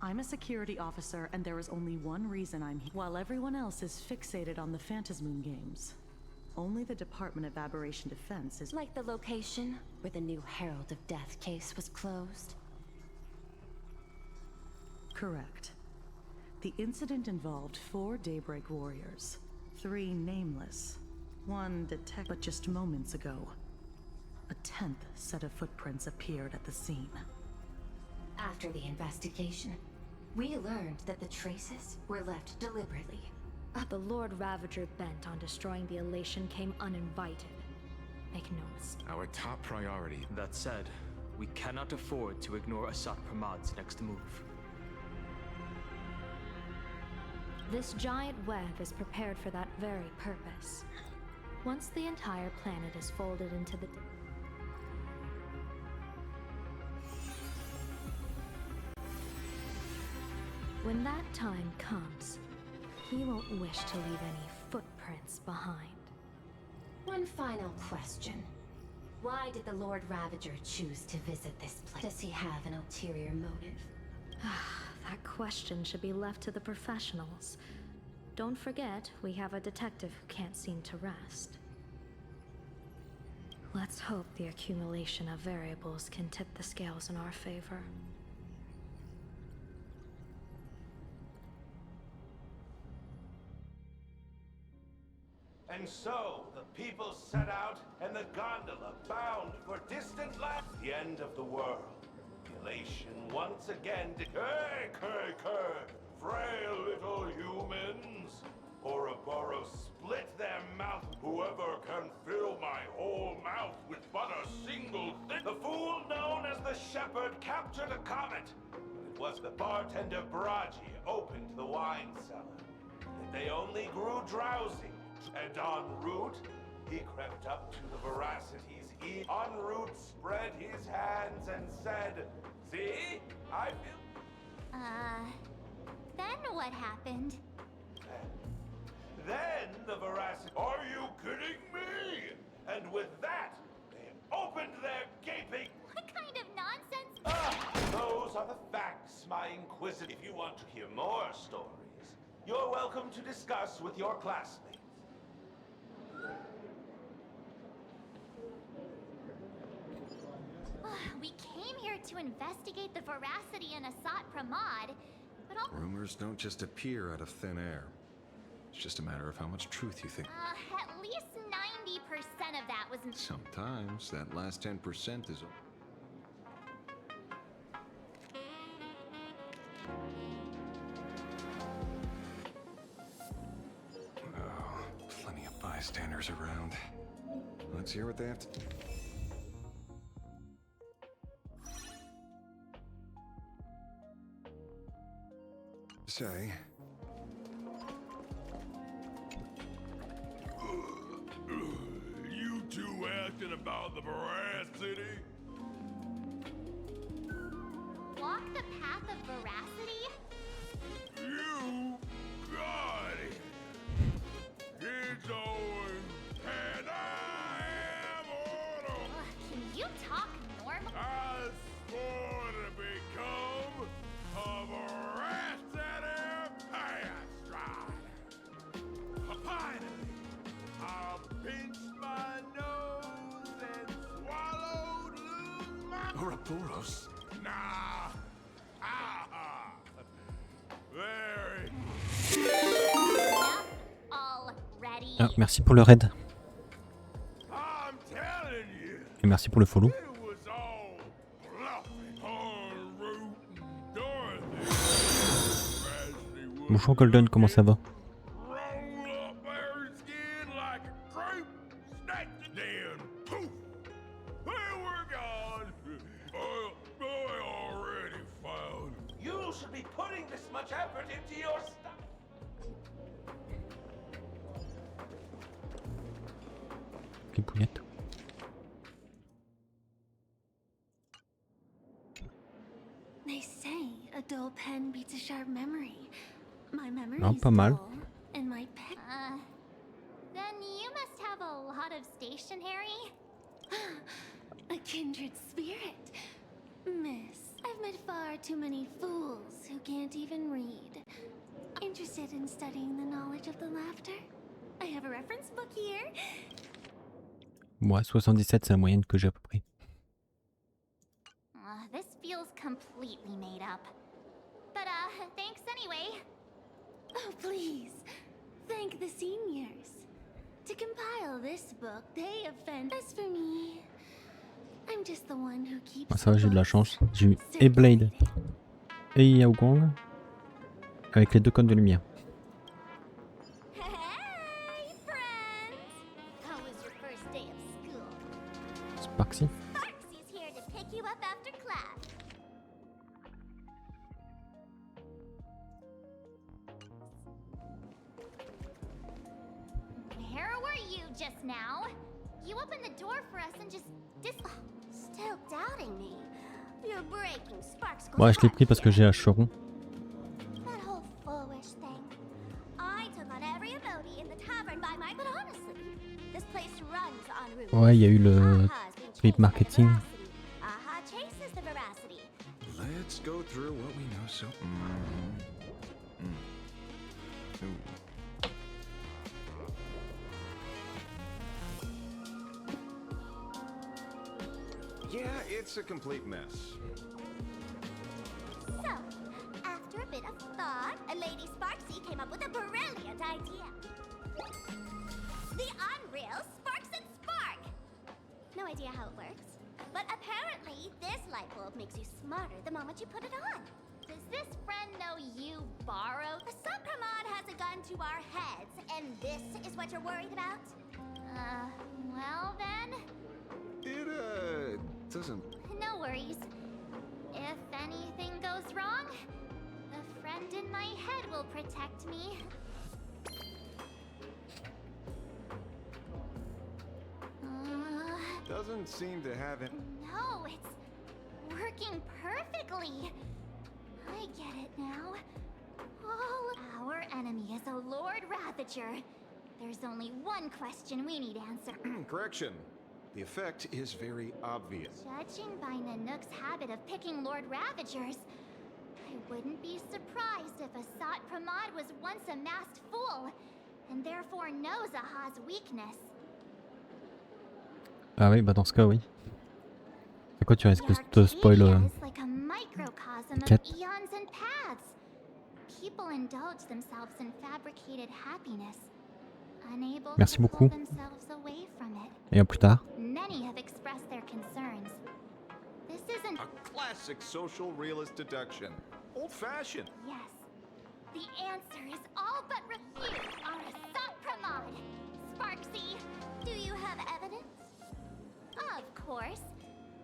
[SPEAKER 11] I'm a security officer, and there is only one reason I'm here. While everyone else is fixated on the Phantasmoon games, only the Department of Aberration Defense is...
[SPEAKER 17] Like the location where the new Herald of Death case was closed?
[SPEAKER 11] Correct. The incident involved 4 Daybreak warriors, 3 nameless, 1 detect. But just moments ago, a 10th set of footprints appeared at the scene.
[SPEAKER 17] After the investigation, We learned that the traces were left deliberately.
[SPEAKER 7] The Lord Ravager bent on destroying the elation came uninvited. Make no mistake.
[SPEAKER 12] Our top priority.
[SPEAKER 13] That said, we cannot afford to ignore Asat Pramad's next move.
[SPEAKER 7] This giant web is prepared for that very purpose. Once the entire planet is folded into the... When that time comes, he won't wish to leave any footprints behind.
[SPEAKER 17] One final question. Why did the Lord Ravager choose to visit this place? Does he have an ulterior motive?
[SPEAKER 7] That question should be left to the professionals. Don't forget, we have a detective who can't seem to rest. Let's hope the accumulation of variables can tip the scales in our favor.
[SPEAKER 2] And so, the people set out, and the gondola bound for distant land, the end of the world. Elation once again Hey, frail little humans! Ouroboros split their mouth. Whoever can fill my whole mouth with but a single thing. The fool known as the Shepherd captured a comet. It was the bartender Braji opened the wine cellar. They only grew drowsy. And en route, he crept up to the Veracities. He en route spread his hands and said, "See? I feel..."
[SPEAKER 4] Then what happened?
[SPEAKER 2] Then the Veracities... Are you kidding me? And with that, they opened their gaping...
[SPEAKER 4] What kind of nonsense?
[SPEAKER 2] Those are the facts, my Inquisitor. If you want to hear more stories, you're welcome to discuss with your classmates.
[SPEAKER 4] We came here to investigate the veracity in Asat Pramad, but all...
[SPEAKER 15] Rumors don't just appear out of thin air. It's just a matter of how much truth you think.
[SPEAKER 4] At least 90% of that was...
[SPEAKER 15] Sometimes that last 10% is... Oh, plenty of bystanders around. Let's hear what they have to... say.
[SPEAKER 2] You two asking about the veracity?
[SPEAKER 4] Walk the path of veracity?
[SPEAKER 2] You got it. It's always, and I am Autumn.
[SPEAKER 4] Can you talk normal?
[SPEAKER 2] I swore to become a veracity pastride. Finally, I pinched my nose and swallowed loose my...
[SPEAKER 15] Ouroboros?
[SPEAKER 2] Nah. Very.
[SPEAKER 4] Already.
[SPEAKER 1] Ah, merci pour le raid.
[SPEAKER 2] I'm telling you.
[SPEAKER 1] Et merci pour le follow.
[SPEAKER 2] It was all bluffing on Root and Dorothy.
[SPEAKER 1] Bonjour Golden, comment ça va?
[SPEAKER 2] Roll up their skin like a grape, snatched it down, poof. They were gone. I already found. You should be putting this much effort into your stuff.
[SPEAKER 1] Ok, pouillette.
[SPEAKER 6] They say a dull pen beats a sharp memory. My memory
[SPEAKER 1] Ah,
[SPEAKER 6] is
[SPEAKER 1] pas mal.
[SPEAKER 6] dull, and my pen...
[SPEAKER 4] Then you must have a lot of stationery.
[SPEAKER 6] A kindred spirit. Miss, I've met far too many fools who can't even read. Interested in studying the knowledge of the laughter? I have a reference book here.
[SPEAKER 1] Ouais, 77, c'est la moyenne que j'ai à peu près.
[SPEAKER 4] This feels completely made up. But, thanks anyway.
[SPEAKER 6] Oh, please. Thank the seniors. To compile this book, they have fent. As for me, I'm just the one who keeps...
[SPEAKER 1] Ah, ça va, j'ai de la chance. J'ai eu et Blade et Yao Guang Avec les 2 cônes de lumière.
[SPEAKER 4] Hey, friends! How was your first day of school?
[SPEAKER 1] Sparksy.
[SPEAKER 4] Sparksy's here to pick you up after class. Where were you just now? You opened the door for us and just still doubting me. You're breaking Sparks.
[SPEAKER 1] Ouais, je l'ai pris parce que j'ai Acheron.
[SPEAKER 4] That whole foolish thing. I took on every ability in the tavern by my, but honestly, this place runs on rules.
[SPEAKER 1] Ouais, il y a eu le clip marketing.
[SPEAKER 4] Aha chases the veracity.
[SPEAKER 15] Let's go through what we know so. Yeah, it's a complete mess.
[SPEAKER 4] So, after a bit of thought, Lady Sparksy came up with a brilliant idea. The unreal Sparks and Spark! No idea how it works, but apparently this light bulb makes you smarter the moment you put it on. Does this friend know you borrowed? The Supremod has a gun to our heads, and this is what you're worried about? Well then...
[SPEAKER 15] It, doesn't...
[SPEAKER 4] No worries. If anything goes wrong, the friend in my head will protect me.
[SPEAKER 15] Doesn't seem to have it.
[SPEAKER 4] No, it's working perfectly. I get it now. All our enemy is a Lord Ravager. There's only one question we need answered.
[SPEAKER 15] Correction. The effect is very obvious.
[SPEAKER 4] Judging by Nanook's habit of picking Lord Ravagers, I wouldn't be surprised if Asat Pramod was once a masked fool, and therefore knows Aha's weakness.
[SPEAKER 1] Ah oui, bah dans ce cas, oui. À quoi tu risques de te spoil
[SPEAKER 4] Like a microcosm of
[SPEAKER 1] quête.
[SPEAKER 4] eons and paths. People indulge themselves in fabricated happiness, unable
[SPEAKER 1] Merci
[SPEAKER 4] to
[SPEAKER 1] beaucoup.
[SPEAKER 4] pull themselves away from it.
[SPEAKER 1] Et à plus tard.
[SPEAKER 4] Many have expressed their concerns. This isn't
[SPEAKER 15] A classic social realist deduction. Old-fashioned.
[SPEAKER 4] Yes. The answer is all but refused on Asat Pramod. Sparksy, do you have evidence? Of course.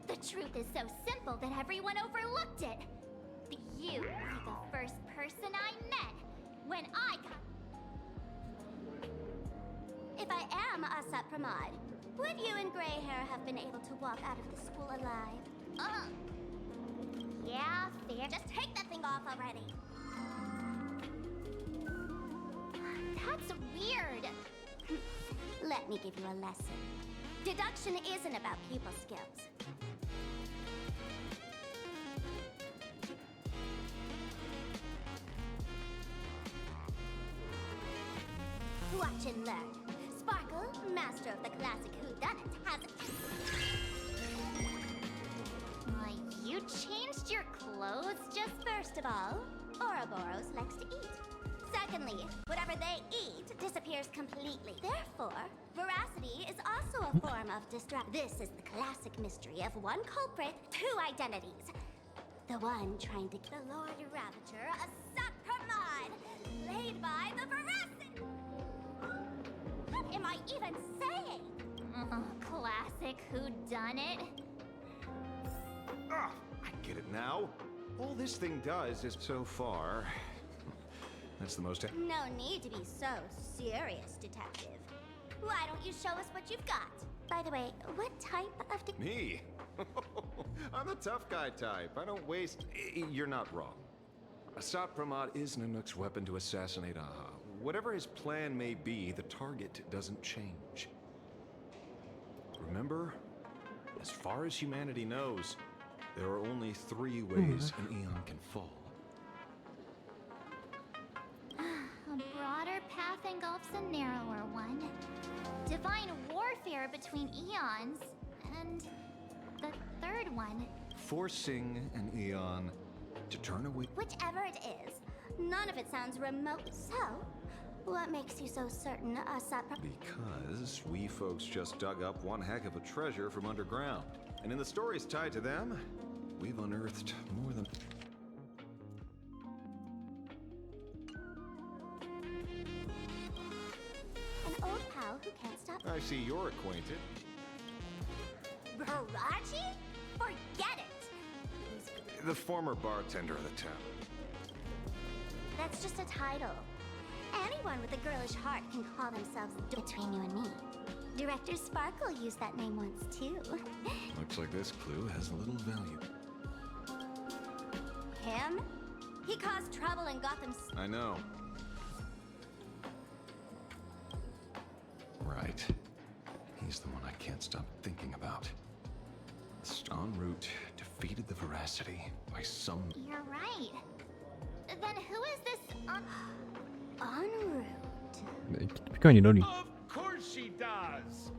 [SPEAKER 4] The truth is so simple that everyone overlooked it. You were the first person I met when I got... If I am Asat Pramod, would you and Grey Hair have been able to walk out of the school alive? Yeah, fair. Just take that thing off already. That's weird. Let me give you a lesson. Deduction isn't about people skills. Watch and learn. Sparkle, master of the classic whodunit, has it. You changed your clothes just first of all. Ouroboros likes to eat. Secondly, whatever they eat disappears completely. Therefore, veracity is also a form of distract. This is the classic mystery of one culprit, two identities. The one trying to kill the Lord Ravager, Asat Pramod, laid by the veracity. What am I even saying? Classic whodunit.
[SPEAKER 15] Ah, I get it now. All this thing does is so far. That's the most.
[SPEAKER 4] No need to be so serious, detective. Why don't you show us what you've got? By the way, what type of
[SPEAKER 15] Me? I'm the tough guy type. I don't waste. You're not wrong. Asat Pramod is Nanook's weapon to assassinate Aha. Whatever his plan may be, the target doesn't change. Remember, as far as humanity knows, there are only 3 ways an Eon can fall.
[SPEAKER 4] A broader path engulfs a narrower one. Divine warfare between eons, and the third one.
[SPEAKER 15] Forcing an Eon to turn away.
[SPEAKER 4] Whichever it is, none of it sounds remote. So, what makes you so certain Asat
[SPEAKER 15] Because we folks just dug up one heck of a treasure from underground. And in the stories tied to them, we've unearthed more than...
[SPEAKER 4] An old pal who can't stop.
[SPEAKER 15] I see you're acquainted.
[SPEAKER 4] Baraji? Forget it!
[SPEAKER 15] The former bartender of the town.
[SPEAKER 4] That's just a title. Anyone with a girlish heart can call themselves between you and me. Director Sparkle used that name once too.
[SPEAKER 15] Looks like this clue has little value.
[SPEAKER 4] Him? He caused trouble in Gotham.
[SPEAKER 15] I know. Right. He's the one I can't stop thinking about. En route defeated the Veracity by some...
[SPEAKER 4] You're right. Then who is this en route?
[SPEAKER 1] Spokojnie, Loli.
[SPEAKER 18] Of course she does!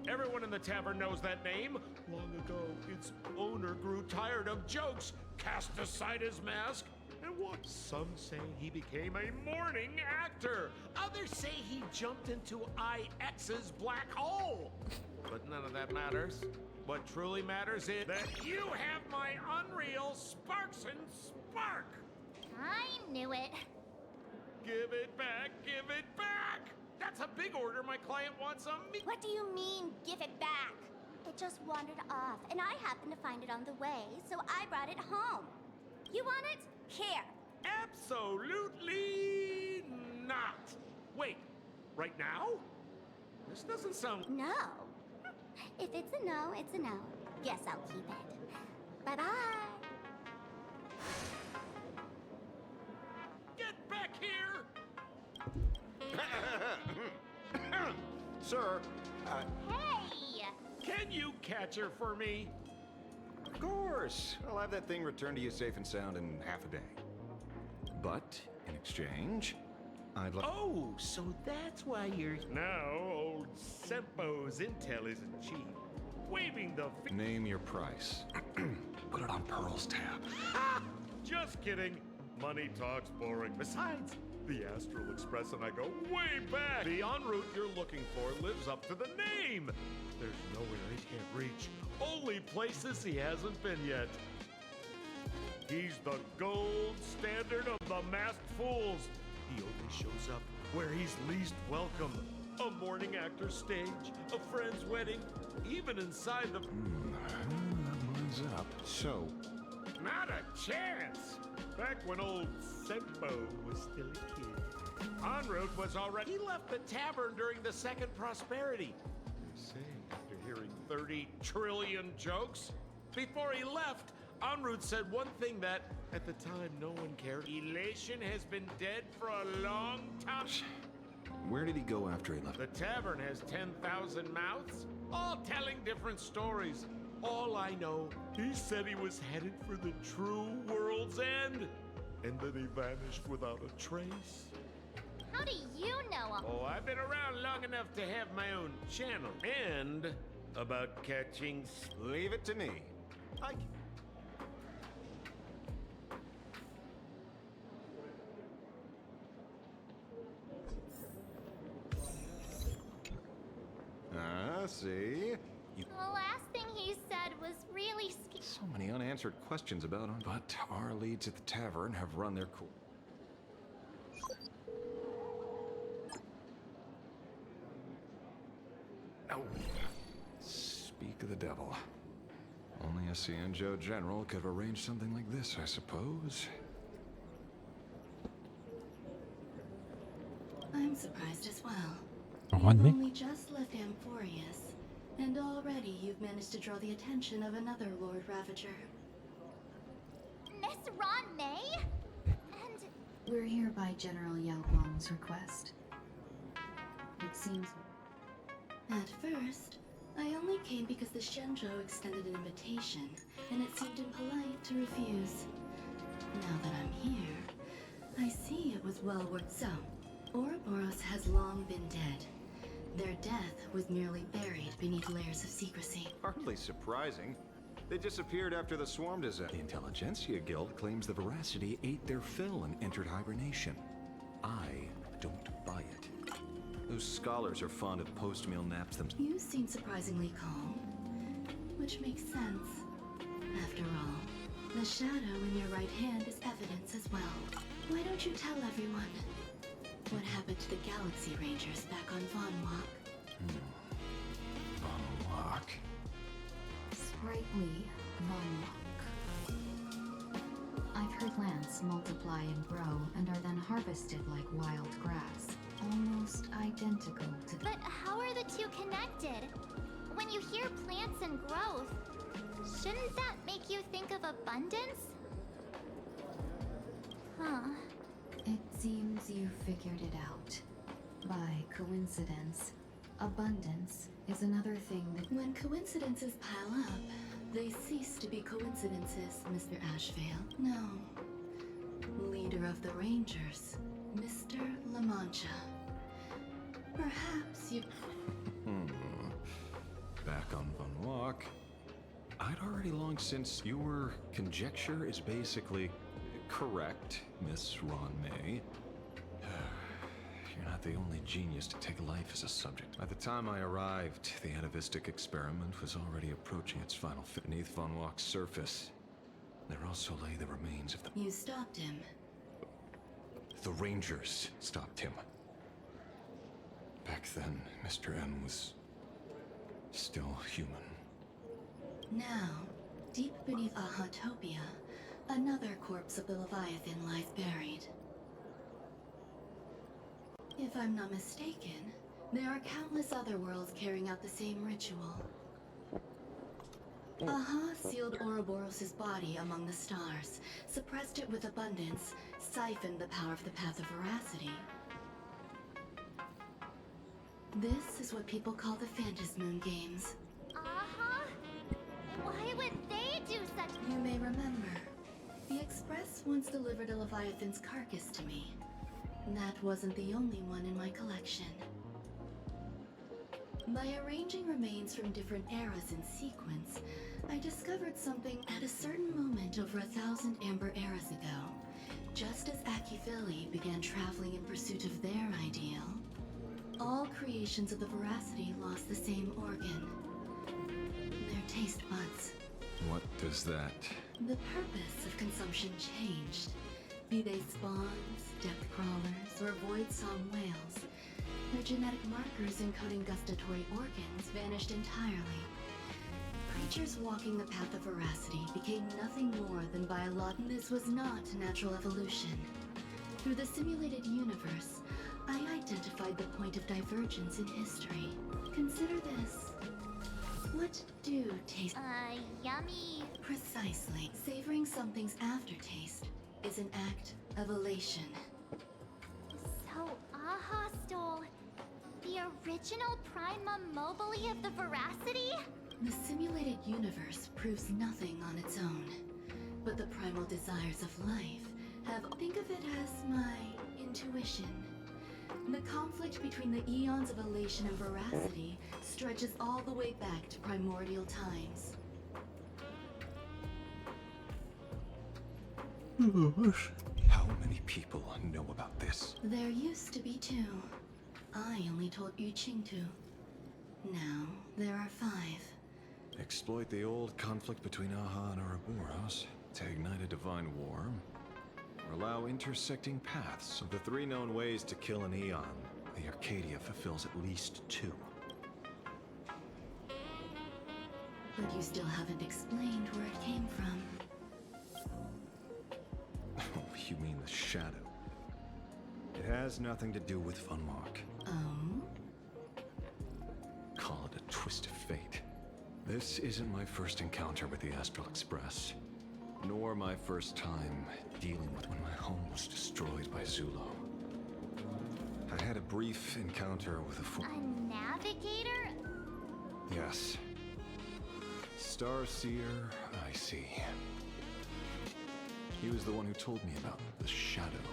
[SPEAKER 18] Everyone in the tavern knows that name. Long ago, its owner grew tired of jokes, cast aside his mask, and what? Some say he became a mourning actor. Others say he jumped into IX's black hole. But none of that matters. What truly matters is that you have my unreal Sparks and Spark!
[SPEAKER 4] I knew it.
[SPEAKER 18] Give it back, give it back! That's a big order. My client wants a
[SPEAKER 4] What do you mean, give it back? It just wandered off, and I happened to find it on the way, so I brought it home. You want it? Here.
[SPEAKER 18] Absolutely not. Wait, right now? This doesn't sound...
[SPEAKER 4] No. If it's a no, it's a no. Guess I'll keep it. Bye-bye.
[SPEAKER 18] Get back here!
[SPEAKER 15] Sir,
[SPEAKER 4] Hey!
[SPEAKER 18] Can you catch her for me?
[SPEAKER 15] Of course. I'll have that thing returned to you safe and sound in half a day. But, in exchange, I'd like...
[SPEAKER 18] Oh, so that's why you're... Now, old Sempo's intel isn't cheap. Waving the...
[SPEAKER 15] Name your price. Put it on Pearl's tab.
[SPEAKER 18] Just kidding. Money talks boring. Besides, the Astral Express and I go way back. The en route you're looking for lives up to the name. There's nowhere he can't reach. Only places he hasn't been yet. He's the gold standard of the masked fools. He only shows up where he's least welcome. A mourning actor's stage, a friend's wedding, even inside the...
[SPEAKER 15] That lines up. So...
[SPEAKER 18] Not a chance! Back when old Sempo was still a kid. En route was already... He left the tavern during the Second Prosperity. They say, after hearing 30 trillion jokes. Before he left, en route said one thing that, at the time, no one cared. Elation has been dead for a long time.
[SPEAKER 15] Where did he go after he left?
[SPEAKER 18] The tavern has 10,000 mouths, all telling different stories. All I know, he said he was headed for the true world's end, and that he vanished without a trace.
[SPEAKER 4] How do you know?
[SPEAKER 18] Oh, I've been around long enough to have my own channel. And about catching...
[SPEAKER 15] Leave it to me. See?
[SPEAKER 4] The last thing he said was really scary.
[SPEAKER 15] So many unanswered questions about him. But our leads at the tavern have run their course. Oh. Speak of the devil. Only a Cienjo general could have arranged something like this, I suppose.
[SPEAKER 6] I'm surprised as well.
[SPEAKER 1] On me?
[SPEAKER 6] You've only just left Amphorius, and already you've managed to draw the attention of another Lord Ravager.
[SPEAKER 4] Miss Ron May? And...
[SPEAKER 19] We're here by General Yao Guang's request. It seems...
[SPEAKER 6] At first, I only came because the Shenzhou extended an invitation, and it seemed impolite to refuse. Now that I'm here, I see it was well worth so. Ouroboros has long been dead. Their death was merely buried beneath layers of secrecy.
[SPEAKER 15] Hardly surprising. They disappeared after the swarm disaster. The Intelligentsia Guild claims the Veracity ate their fill and entered hibernation. I don't buy it. Those scholars are fond of post-meal naps themselves.
[SPEAKER 6] You seem surprisingly calm, which makes sense. After all, The shadow in your right hand is evidence as well. Why don't you tell everyone what happened to the Galaxy Rangers back on Von Walk?
[SPEAKER 15] Von Walk?
[SPEAKER 19] Sprightly Von Walk. I've heard plants multiply and grow and are then harvested like wild grass. Almost identical to...
[SPEAKER 4] But how are the two connected? When you hear plants and growth, shouldn't that make you think of abundance? Huh.
[SPEAKER 19] It seems you figured it out. By coincidence, abundance is another thing that...
[SPEAKER 6] When coincidences pile up, they cease to be coincidences, Mr. Ashvale. No. Leader of the Rangers, Mr. La Mancha. Perhaps you...
[SPEAKER 15] Back on Von Walk. I'd already long since... Your conjecture is basically correct, Miss Ron May. You're not the only genius to take life as a subject. By the time I arrived, the atavistic experiment was already approaching its final fit beneath Von Walk's surface. There also lay the remains of the...
[SPEAKER 6] You stopped him.
[SPEAKER 15] The Rangers stopped him. Back then, Mr. M was still human.
[SPEAKER 6] Now, deep beneath Ahatopia, another corpse of the Leviathan lies buried. If I'm not mistaken, there are countless other worlds carrying out the same ritual. Aha sealed Ouroboros' body among the stars, suppressed it with abundance, siphoned the power of the Path of Veracity. This is what people call the Phantasmoon Games.
[SPEAKER 4] Why would they do such...
[SPEAKER 6] You may remember, the Express once delivered a Leviathan's carcass to me. That wasn't the only one in my collection. By arranging remains from different eras in sequence, I discovered something at a certain moment over 1,000 Amber eras ago. Just as Akivili began traveling in pursuit of their ideal, all creations of the Veracity lost the same organ. Their taste buds.
[SPEAKER 15] What does that...
[SPEAKER 6] The purpose of consumption changed. Be they spawns, depth crawlers, or void song whales, their genetic markers encoding gustatory organs vanished entirely. Creatures walking the path of veracity became nothing more than biological. This was not natural evolution. Through the simulated universe, I identified the point of divergence in history. Consider this. What do taste...
[SPEAKER 4] yummy.
[SPEAKER 6] Precisely. Savoring something's aftertaste is an act of elation.
[SPEAKER 4] So Aha stole the original Prima Mobile of the Veracity?
[SPEAKER 6] The simulated universe proves nothing on its own, but the primal desires of life have... Think of it as my intuition. The conflict between the eons of elation and veracity stretches all the way back to primordial times.
[SPEAKER 15] How many people know about this?
[SPEAKER 6] There used to be 2. I only told Yu Qingtu. Now, there are 5.
[SPEAKER 15] Exploit the old conflict between Aha and Ouroboros to ignite a divine war, or allow intersecting paths. Of the 3 known ways to kill an eon, the Arcadia fulfills at least 2.
[SPEAKER 6] But you still haven't explained where it came from.
[SPEAKER 15] Oh, you mean the shadow? It has nothing to do with Von Walk.
[SPEAKER 6] Oh?
[SPEAKER 15] Call it a twist of fate. This isn't my first encounter with the Astral Express, nor my first time dealing with when my home was destroyed by Zulo. I had a brief encounter with
[SPEAKER 4] a navigator?
[SPEAKER 15] Yes. Starseer, I see. He was the one who told me about the shadow.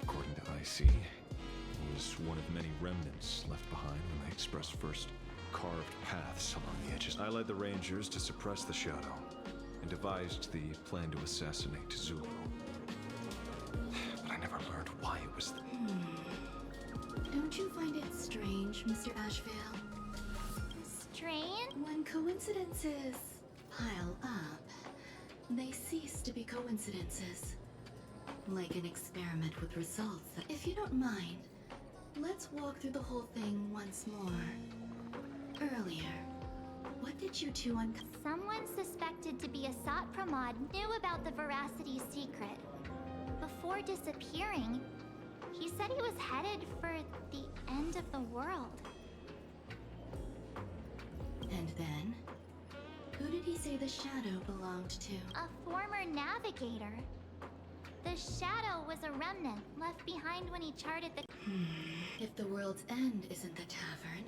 [SPEAKER 15] According to IC, it was one of many remnants left behind when the Express first carved paths along the edges. I led the Rangers to suppress the shadow and devised the plan to assassinate Zulu. But I never learned why it was
[SPEAKER 6] Don't you find it strange, Mr. Ashvale?
[SPEAKER 4] Strange?
[SPEAKER 6] When coincidences pile up,
[SPEAKER 19] They cease to be coincidences. Like an experiment with results. If you don't mind, let's walk through the whole thing once more. Earlier, what did you two uncover?
[SPEAKER 4] Someone suspected to be a Sat Pramod knew about the Veracity secret. Before disappearing, he said he was headed for the end of the world.
[SPEAKER 19] And then? Who did he say the shadow belonged to?
[SPEAKER 4] A former navigator. The shadow was a remnant left behind when he charted the...
[SPEAKER 19] If the world's end isn't the tavern,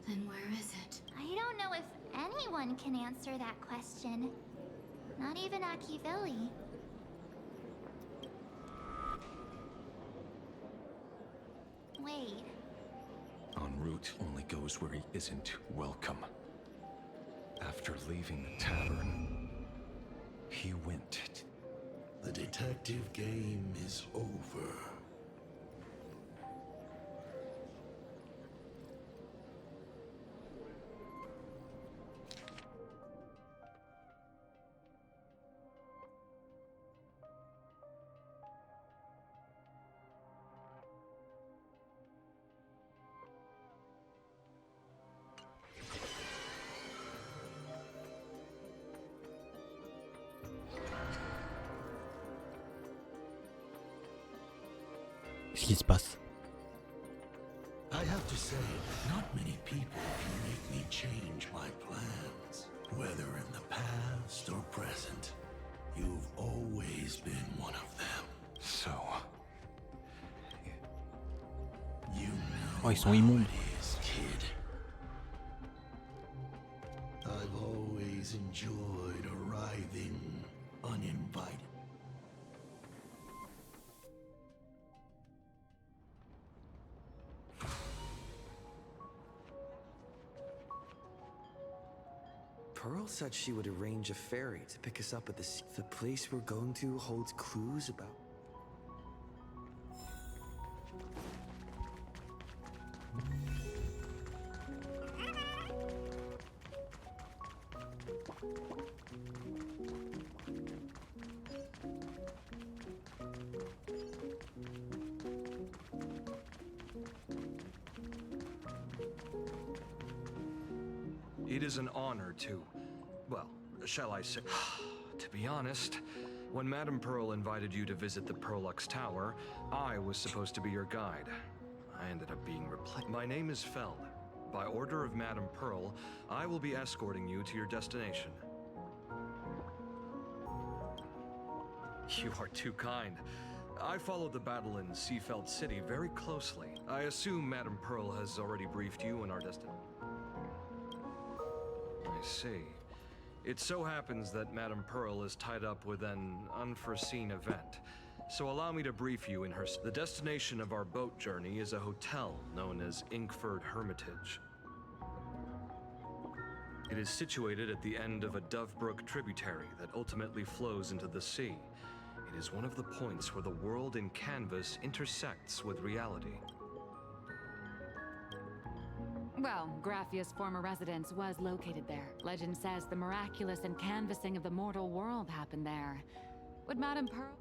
[SPEAKER 19] then where is it?
[SPEAKER 4] I don't know if anyone can answer that question. Not even Akivili. Wait.
[SPEAKER 15] En route only goes where he isn't welcome. After leaving the tavern, he went.
[SPEAKER 20] The detective game is over.
[SPEAKER 1] Qu'est-ce qui se passe?
[SPEAKER 20] I have to say, not many people can make me change my plans. Whether in the past or present, you've always been one of them.
[SPEAKER 15] So...
[SPEAKER 20] You know
[SPEAKER 1] Oh, ils sont immondes.
[SPEAKER 20] how it is, kid. I've always enjoyed arriving uninvited.
[SPEAKER 3] Pearl said she would arrange a ferry to pick us up at the place we're going to holds clues about.
[SPEAKER 21] It is an honor to, well, shall I say, to be honest, when Madame Pearl invited you to visit the Perlux Tower, I was supposed to be your guide. I ended up being replaced. My name is Feld. By order of Madame Pearl, I will be escorting you to your destination. You are too kind. I followed the battle in Seafeld City very closely. I assume Madame Pearl has already briefed you on our destination. I see. It so happens that Madame Pearl is tied up with an unforeseen event. So allow me to brief you in her... The destination of our boat journey is a hotel known as Inkford Hermitage. It is situated at the end of a Dovebrook tributary that ultimately flows into the sea. It is one of the points where the world in canvas intersects with reality.
[SPEAKER 9] Well, Graffia's former residence was located there. Legend says the miraculous canvassing of the mortal world happened there. Would Madame Pearl...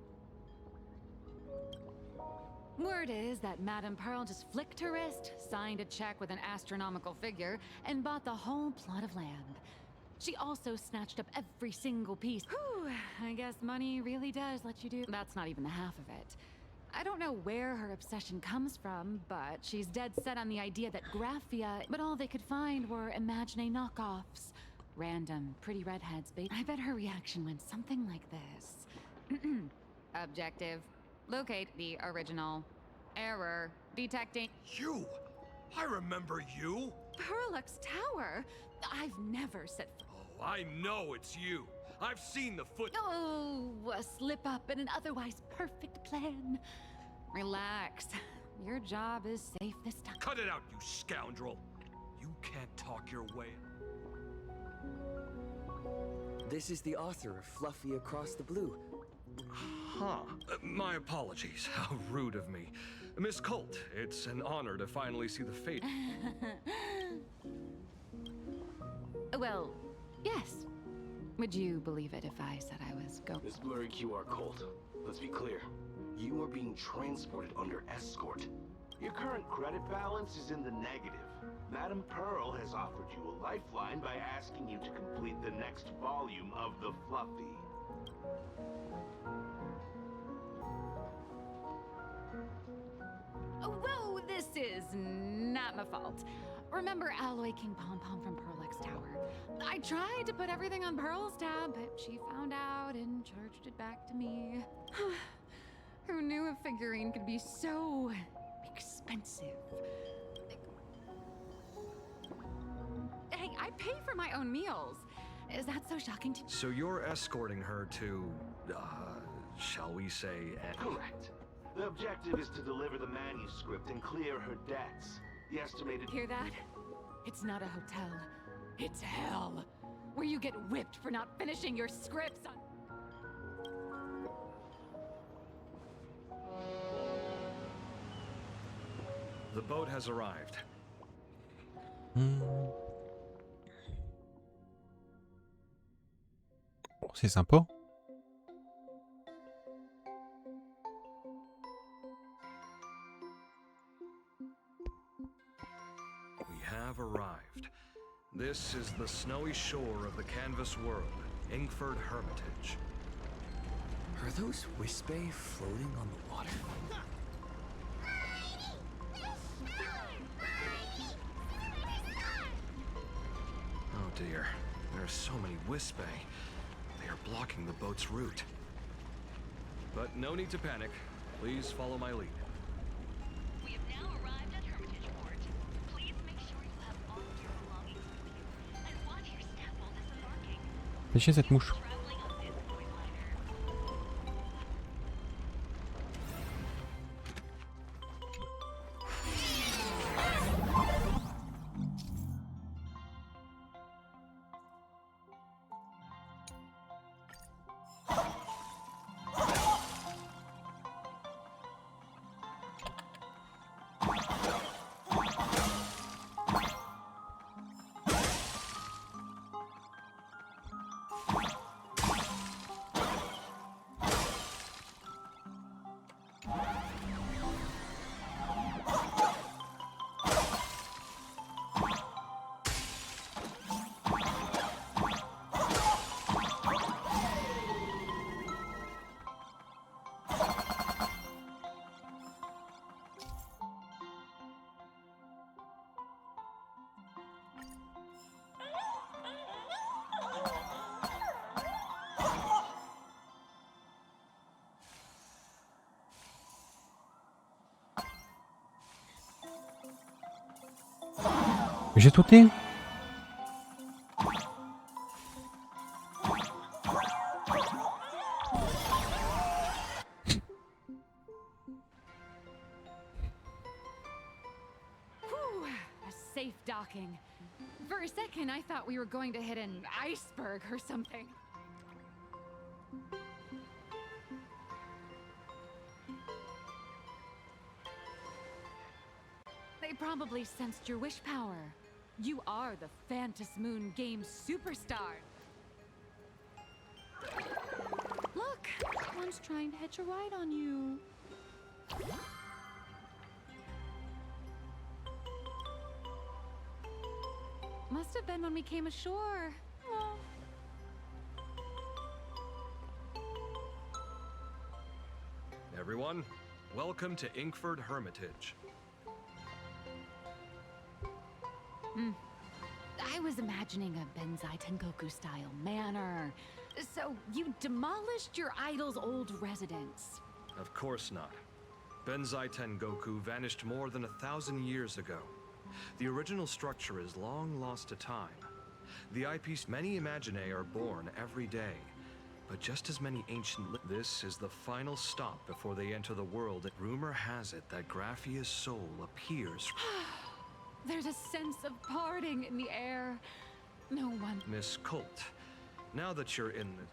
[SPEAKER 9] Word is that Madame Pearl just flicked her wrist, signed a check with an astronomical figure, and bought the whole plot of land. She also snatched up every single piece. Whew, I guess money really does let you do... That's not even the half of it. I don't know where her obsession comes from, but she's dead set on the idea that Graffia... But all they could find were Imagine knockoffs. Random, pretty redheads, babe. I bet her reaction went something like this. Objective. Locate the original. Error. Detecting...
[SPEAKER 18] You! I remember you!
[SPEAKER 9] Perlux Tower? I've never set...
[SPEAKER 18] Oh, I know it's you! I've seen the foot...
[SPEAKER 9] Oh, a slip up in an otherwise perfect plan. Relax. Your job is safe this time.
[SPEAKER 18] Cut it out, you scoundrel! You can't talk your way...
[SPEAKER 3] This is the author of Fluffy Across the Blue.
[SPEAKER 21] Huh. My apologies. How rude of me. Miss Colt, it's an honor to finally see the fate.
[SPEAKER 9] Well, yes. Would you believe it if I said I was
[SPEAKER 5] This blurry QR code. Let's be clear. You are being transported under escort. Your current credit balance is in the negative. Madame Pearl has offered you a lifeline by asking you to complete the next volume of the Fluffy.
[SPEAKER 9] Whoa, this is not my fault. Remember Alloy King Pom Pom from Pearlix Tower? I tried to put everything on Pearl's tab, but she found out and charged it back to me. Who knew a figurine could be so expensive? Hey, I pay for my own meals. Is that so shocking to you?
[SPEAKER 21] So you're escorting her to, shall we say...
[SPEAKER 5] Correct. The objective is to deliver the manuscript and clear her debts. The estimated...
[SPEAKER 9] Hear that? It's not a hotel. It's hell. Where you get whipped for not finishing your scripts on...
[SPEAKER 21] The boat has arrived.
[SPEAKER 1] C'est sympa.
[SPEAKER 21] We have arrived. This is the snowy shore of the canvas world, Ingford Hermitage.
[SPEAKER 3] Are those Wispay floating on the water?
[SPEAKER 21] Oh dear, there are so many Wispay. They are blocking the boat's route. But no need to panic. Please follow my lead.
[SPEAKER 10] We have now arrived at Hermitage Port. Please make sure you have all of your belongings with you, and watch your step while disembarking.
[SPEAKER 1] Pêchez cette mouche. J'ai sauté.
[SPEAKER 9] Safe docking. For a second, I thought we were going to hit an iceberg or something. They probably sensed your wish power. You are the Phantom Moon Game superstar. Look, one's trying to hitch a ride on you. Must have been when we came ashore. Oh.
[SPEAKER 21] Everyone, welcome to Ingford Hermitage.
[SPEAKER 9] I was imagining a Benzai Tengoku style manor. So you demolished your idol's old residence.
[SPEAKER 21] Of course not. Benzai Tengoku vanished more than 1,000 years ago. The original structure is long lost to time. The eyepiece, many Imaginae are born every day, but just as many ancient... This is the final stop before they enter the world. Rumor has it that Graphia's soul appears...
[SPEAKER 9] There's a sense of parting in the air. No one...
[SPEAKER 21] Miss Colt, now that you're in the...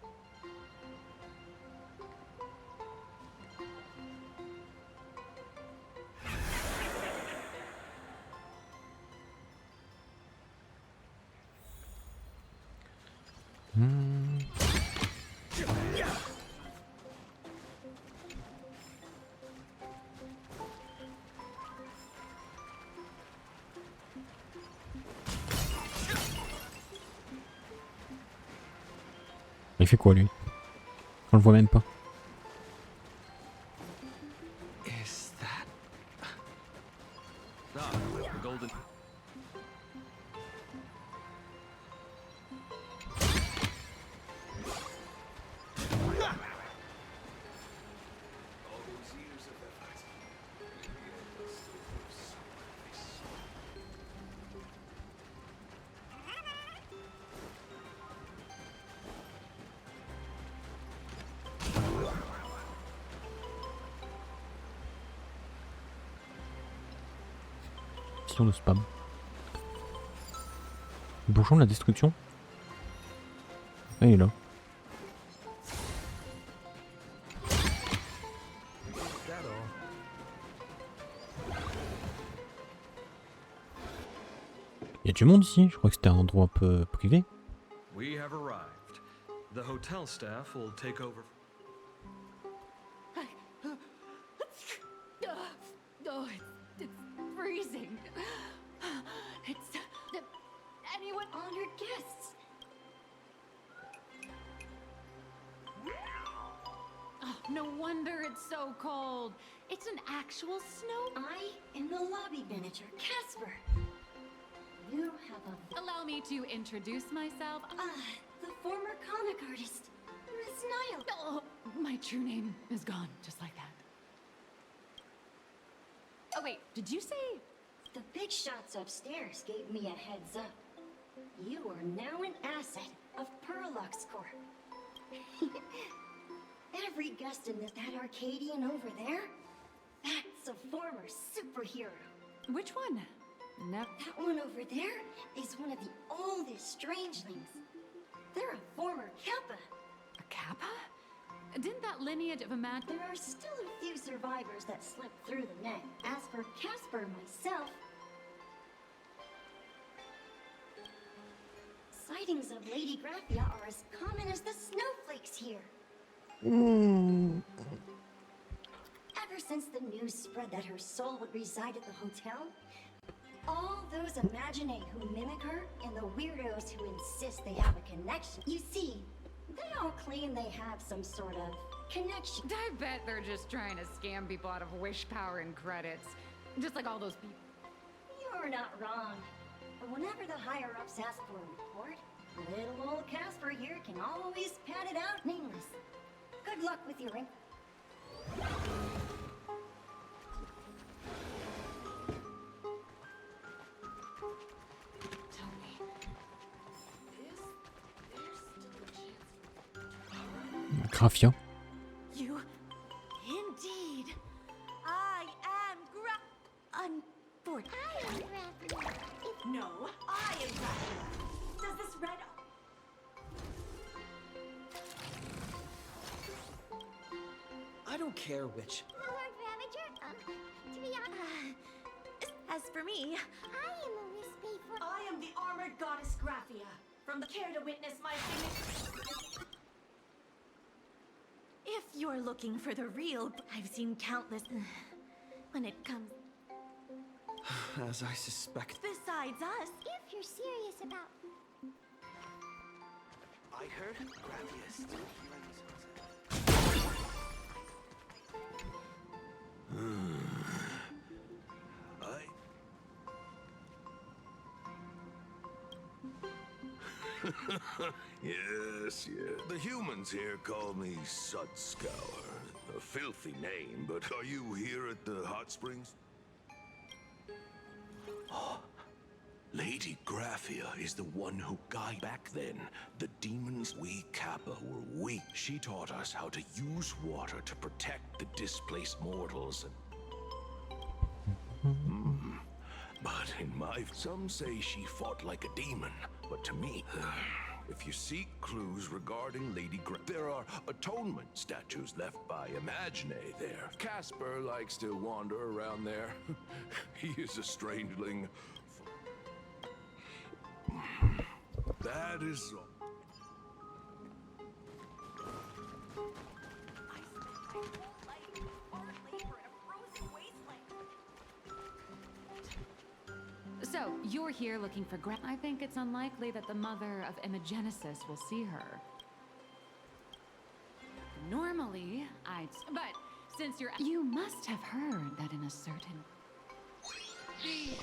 [SPEAKER 1] Il fait quoi lui? On le voit même pas.
[SPEAKER 21] Is that... Ah, golden...
[SPEAKER 1] De spam. Bouchon de la destruction. Ah, il est là. Il y a du monde ici, je crois que c'était un endroit un peu privé.
[SPEAKER 21] We have arrived. The hotel staff will take over.
[SPEAKER 9] Oh, it's freezing. It's anyone honored guests. Oh, no wonder it's so cold. It's an actual snow.
[SPEAKER 6] I am the lobby manager, Casper. You have a...
[SPEAKER 9] Allow me to introduce myself.
[SPEAKER 6] The former comic artist, Miss Niall.
[SPEAKER 9] Oh, my true name is gone, just like that. Oh wait, did you say?
[SPEAKER 6] The big shots upstairs gave me a heads up. You are now an asset of Perlux Corp. Every guest in that Arcadian over there, that's a former superhero.
[SPEAKER 9] Which one?
[SPEAKER 6] That one over there is one of the oldest strangelings. They're a former Kappa.
[SPEAKER 9] A Kappa? Didn't that lineage of a man...
[SPEAKER 6] There are still a few survivors that slipped through the net. As for Casper myself... Sightings of Lady Graphia are as common as the snowflakes here. Ever since the news spread that her soul would reside at the hotel, all those Imaginae who mimic her and the weirdos who insist they have a connection. You see, they all claim they have some sort of connection.
[SPEAKER 9] I bet they're just trying to scam people out of wish power and credits. Just like all those people.
[SPEAKER 6] You're not wrong. But whenever the higher-ups ask for a report, little old Casper here can always pad it out nameless. Good luck with your ink.
[SPEAKER 1] Graphia.
[SPEAKER 6] You, indeed. I am unfortunate.
[SPEAKER 4] I am Graphia.
[SPEAKER 6] No, I am Graphia. Does this red...
[SPEAKER 3] I don't care which.
[SPEAKER 4] Lord Ravager, to be honest,
[SPEAKER 6] As for me,
[SPEAKER 4] I am a wispy for...
[SPEAKER 6] I am the armored goddess Graphia. From the care to witness my signature... If you're looking for the real, I've seen countless... when it comes...
[SPEAKER 3] As I suspect.
[SPEAKER 6] Besides us,
[SPEAKER 4] If you're serious about...
[SPEAKER 5] I heard Graphia is still healing his
[SPEAKER 8] Yes, yes. The humans here call me Sudscour. A filthy name, but are you here at the hot springs? Oh, Lady Graphia is the one who guided back then. The demons we Kappa were weak. She taught us how to use water to protect the displaced mortals. But in my... Some say she fought like a demon, but to me... If you seek clues regarding Lady there are atonement statues left by Imaginae there. Casper likes to wander around there. He is a strangeling. That is all.
[SPEAKER 9] So, you're here looking for I think it's unlikely that the mother of Imagenesis will see her. Normally, but since you must have heard that in a certain... The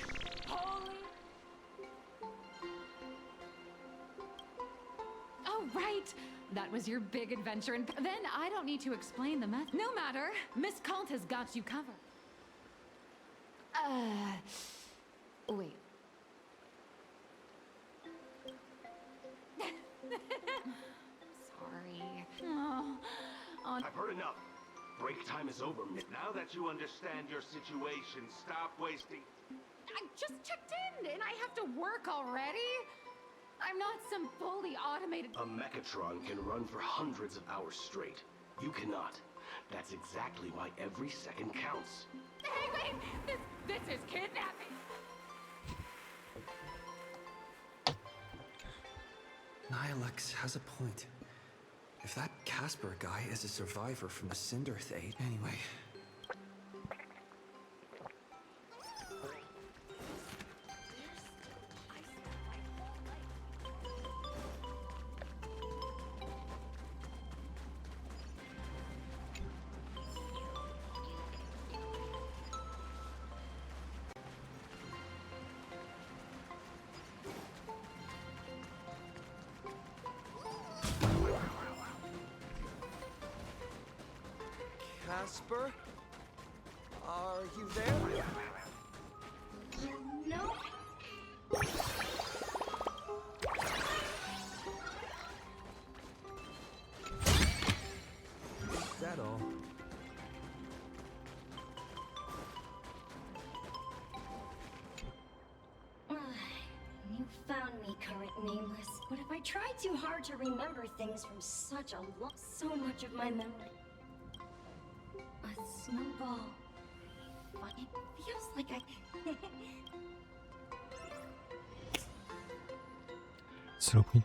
[SPEAKER 9] holy... Oh, right! That was your big adventure, and then I don't need to explain the method. No matter, Miss Cult has got you covered. Wait. Sorry. Oh,
[SPEAKER 5] I've heard enough. Break time is over. Now that you understand your situation, stop wasting...
[SPEAKER 9] I just checked in, and I have to work already? I'm not some fully automated...
[SPEAKER 5] A Mechatron can run for hundreds of hours straight. You cannot. That's exactly why every second counts.
[SPEAKER 9] Hey, wait! This is kidnapping!
[SPEAKER 3] Nilex has a point. If that Casper guy is a survivor from the Cinderth age... Anyway... Casper? Are you there?
[SPEAKER 6] No.
[SPEAKER 3] Is that all?
[SPEAKER 6] You found me, current nameless. But if I tried too hard to remember things from such a so much of my memory. A snowball. But it feels like I...
[SPEAKER 1] Saloperie.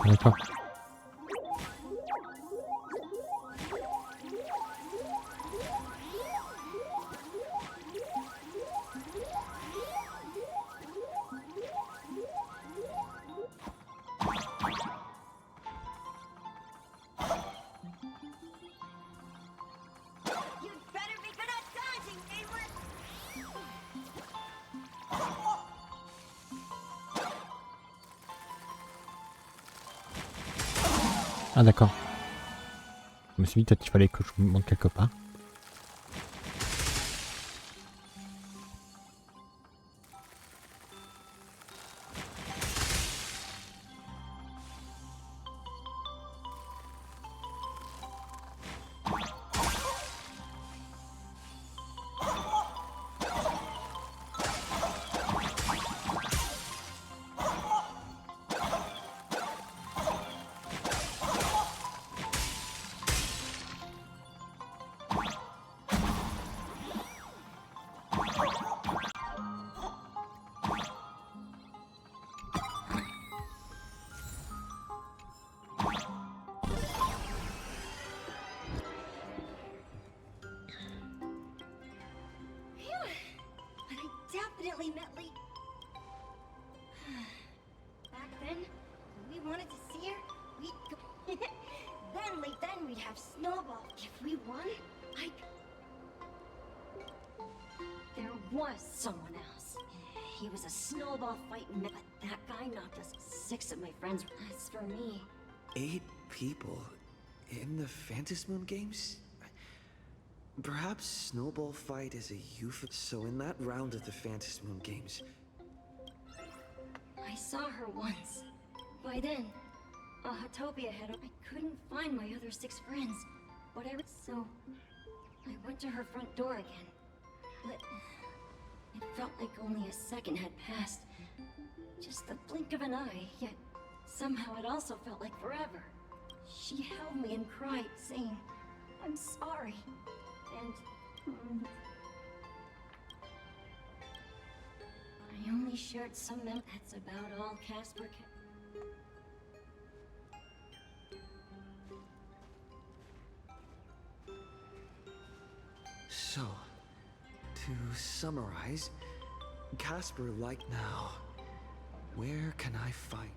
[SPEAKER 1] D'accord. Ah d'accord. Je me suis dit peut-être qu'il fallait que je monte quelque part.
[SPEAKER 14] definitely met Lee. Back then, when we wanted to see her, we'd go. then we'd have Snowball. If we won, there was someone else. He was a snowball fighting, but that guy knocked us 6 of my friends. As for me,
[SPEAKER 3] 8 people in the Phantasmoon games? Perhaps Snowball Fight is a euphemism. So in that round of the Phantasmoon games,
[SPEAKER 14] I saw her once. By then, Hatopia had. I couldn't find my other 6 friends, but so I went to her front door again. But it felt like only a second had passed. Just the blink of an eye, yet somehow it also felt like forever. She held me and cried, saying, "I'm sorry." And I only shared some that's about all Casper kept.
[SPEAKER 3] So, to summarize, Casper liked now. Where can I find?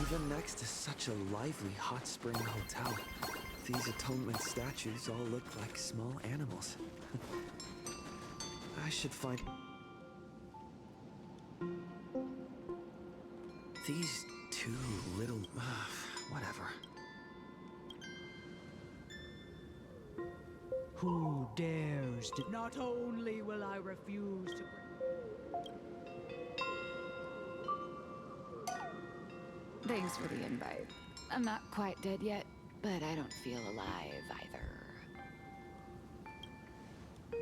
[SPEAKER 3] Even next to such a lively hot spring hotel, these atonement statues all look like small animals. I should find... These 2 little... whatever.
[SPEAKER 22] Who dares to... Not only will I refuse to...
[SPEAKER 9] Thanks for the invite. I'm not quite dead yet, but I don't feel alive either.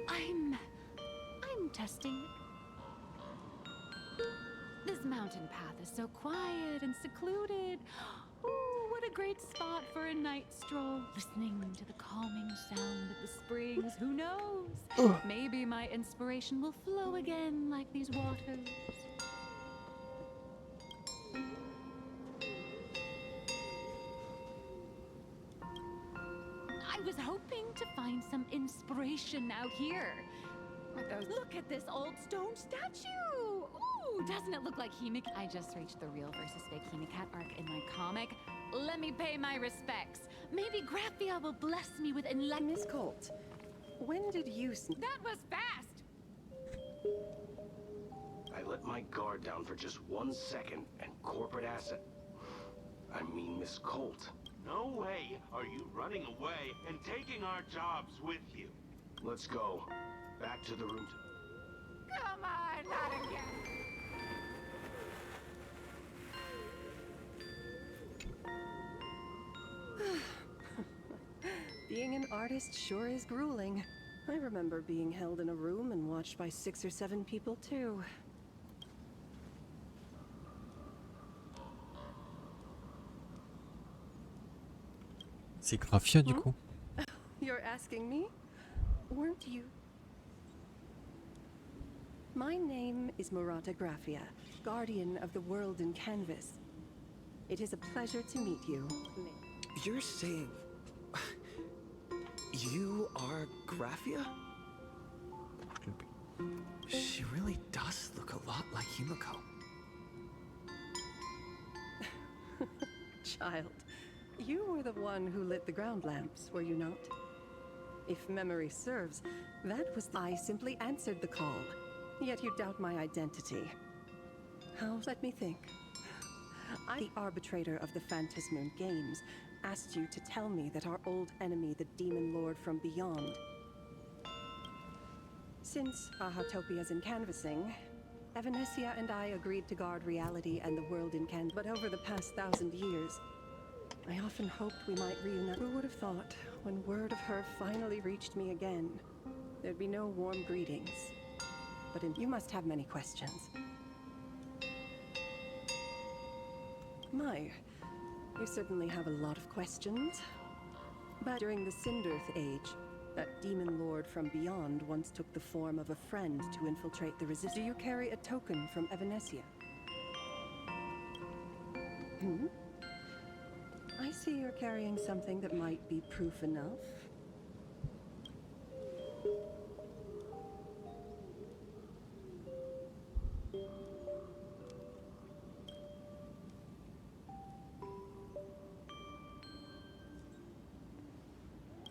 [SPEAKER 9] I'm testing. This mountain path is so quiet and secluded. Ooh, what a great spot for a night stroll. Listening to the calming sound of the springs. Who knows? Maybe my inspiration will flow again like these waters. I was hoping to find some inspiration out here. Look at this old stone statue! Ooh, doesn't it look like Himik? I just reached the real versus fake Himikat arc in my comic. Let me pay my respects. Maybe Graphia will bless me with enlightenment.
[SPEAKER 23] Miss Colt, when did you...
[SPEAKER 9] That was fast!
[SPEAKER 5] I let my guard down for just 1 second, and corporate asset... I mean Miss Colt.
[SPEAKER 2] No way are you running away and taking our jobs with you.
[SPEAKER 5] Let's go. Back to the room.
[SPEAKER 9] Come on, not again!
[SPEAKER 23] Being an artist sure is grueling. I remember being held in a room and watched by 6 or 7 people too.
[SPEAKER 1] C'est Graphia du coup.
[SPEAKER 23] You're asking me? Weren't you? My name is Murata Graphia, guardian of the world in canvas. It is a pleasure to meet you.
[SPEAKER 3] You're saying... You are Graphia? She really does look a lot like Himiko.
[SPEAKER 23] Child, you were the one who lit the ground lamps, were you not? If memory serves, that was... I simply answered the call, yet you doubt my identity. How? Let me think. The arbitrator of the Phantasmoon Games asked you to tell me that our old enemy, the Demon Lord from Beyond... Since Ahatopia's in canvassing, Evanesia and I agreed to guard reality and the world in canvas. But over the past 1,000 years, I often hoped we might reunite. Who would have thought, when word of her finally reached me again, there'd be no warm greetings. But you must have many questions. My, You certainly have a lot of questions. But during the Cinderth Age, that demon lord from beyond once took the form of a friend to infiltrate the resistance. Do you carry a token from Evanesia? Hmm? I see you're carrying something that might be proof enough.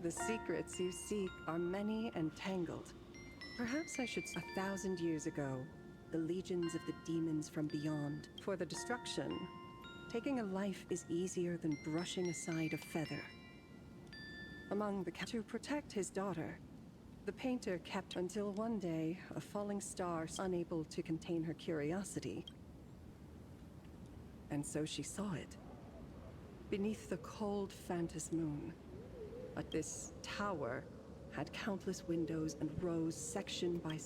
[SPEAKER 23] The secrets you seek are many and tangled. Perhaps I should... 1,000 years ago, the legions of the demons from beyond. For the destruction, taking a life is easier than brushing aside a feather. Among the... To protect his daughter, the painter kept until one day, a falling star unable to contain her curiosity. And so she saw it. Beneath the cold Phantas moon. But this tower had countless windows and rows sectioned by...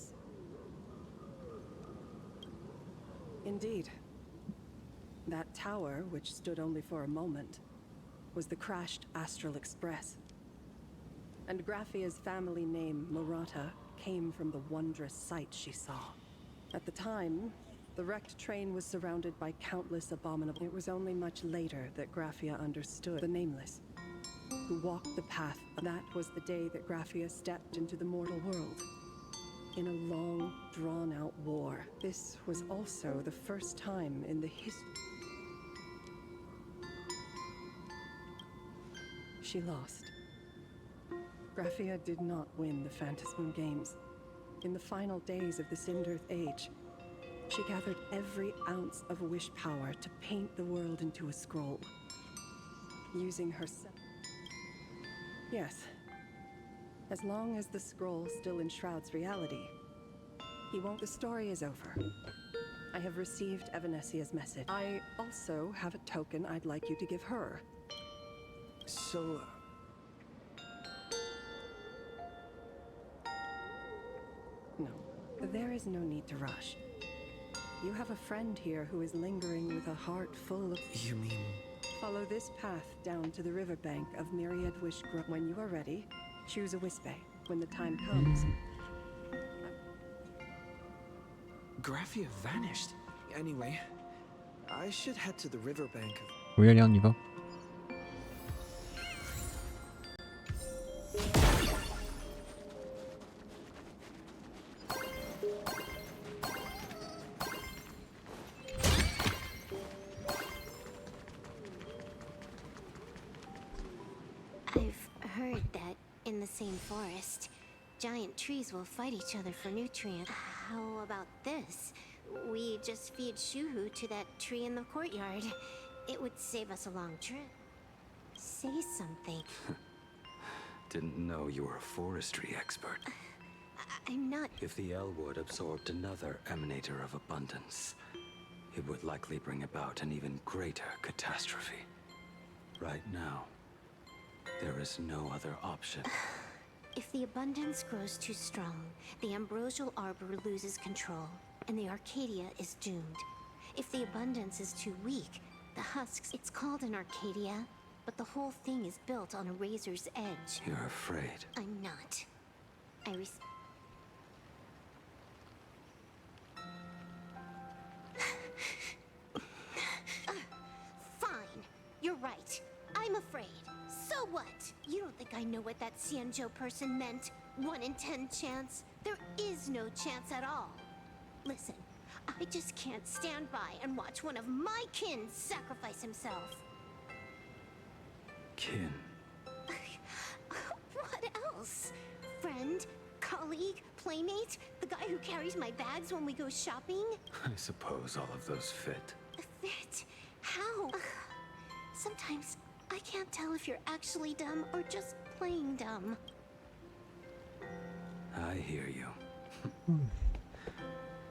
[SPEAKER 23] Indeed. That tower, which stood only for a moment, was the crashed Astral Express. And Graphia's family name, Murata, came from the wondrous sight she saw. At the time, the wrecked train was surrounded by countless abominable... It was only much later that Graphia understood the Nameless, who walked the path. That was the day that Graphia stepped into the mortal world. In a long, drawn-out war. This was also the first time in the history... She lost. Graphia did not win the Phantas Moon Games. In the final days of the Cinderth Age, she gathered every ounce of wish power to paint the world into a scroll. Using herself... Yes. As long as the scroll still enshrouds reality, he won't... The story is over. I have received Evanesia's message. I also have a token I'd like you to give her.
[SPEAKER 3] So...
[SPEAKER 23] No, there is no need to rush. You have a friend here who is lingering with a heart full of...
[SPEAKER 3] You mean...
[SPEAKER 23] Follow this path down to the riverbank of Myriad Wish Grove. When you are ready, choose a Wispe. When the time comes...
[SPEAKER 3] Graphia vanished. Anyway, I should head to the riverbank.
[SPEAKER 1] Oui, allez, on y va.
[SPEAKER 6] Same forest. Giant trees will fight each other for nutrients. How about this? We just feed Shuhu to that tree in the courtyard. It would save us a long trip. Say something.
[SPEAKER 11] Didn't know you were a forestry expert.
[SPEAKER 6] I'm not...
[SPEAKER 11] If the Elwood absorbed another emanator of abundance, it would likely bring about an even greater catastrophe. Right now, there is no other option.
[SPEAKER 6] If the abundance grows too strong, the ambrosial arbor loses control, and the Arcadia is doomed. If the abundance is too weak, the husks... It's called an Arcadia, but the whole thing is built on a razor's edge.
[SPEAKER 11] You're afraid.
[SPEAKER 6] I'm not. Fine. You're right. I'm afraid. So what? You don't think I know what that Xianzhou person meant? 1 in 10 chance? There is no chance at all. Listen, I just can't stand by and watch one of my kin sacrifice himself.
[SPEAKER 11] Kin?
[SPEAKER 6] What else? Friend? Colleague? Playmate? The guy who carries my bags when we go shopping?
[SPEAKER 11] I suppose all of those fit.
[SPEAKER 6] Fit? How? Sometimes I can't tell if you're actually dumb or just plain dumb.
[SPEAKER 11] I hear you.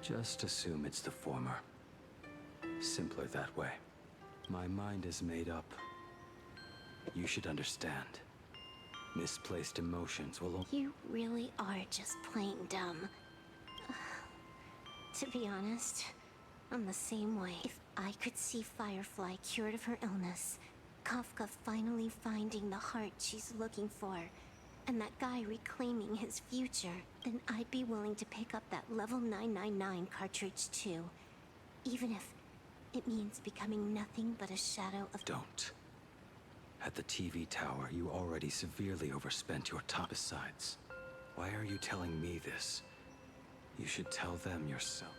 [SPEAKER 11] Just assume it's the former. Simpler that way. My mind is made up. You should understand. Misplaced emotions will...
[SPEAKER 6] You really are just plain dumb. To be honest, I'm the same way. If I could see Firefly cured of her illness, Kafka finally finding the heart she's looking for, and that guy reclaiming his future, then I'd be willing to pick up that level 999 cartridge too. Even if it means becoming nothing but a shadow of—
[SPEAKER 11] Don't. At the TV tower, you already severely overspent your time. Besides, why are you telling me this? You should tell them yourself.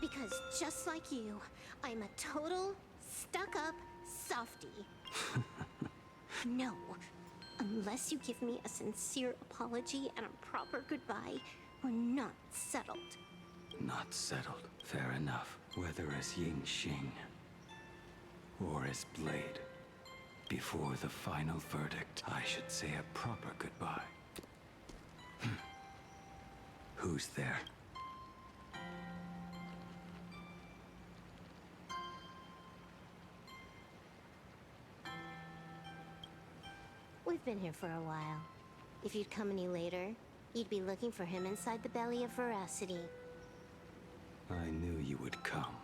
[SPEAKER 6] Because just like you, I'm a total stuck-up softie. No. Unless you give me a sincere apology and a proper goodbye, we're not settled.
[SPEAKER 11] Not settled. Fair enough. Whether as Ying Xing or as Blade, before the final verdict, I should say a proper goodbye. Who's there?
[SPEAKER 6] We've been here for a while. If you'd come any later, you'd be looking for him inside the belly of Veracity.
[SPEAKER 11] I knew you would come.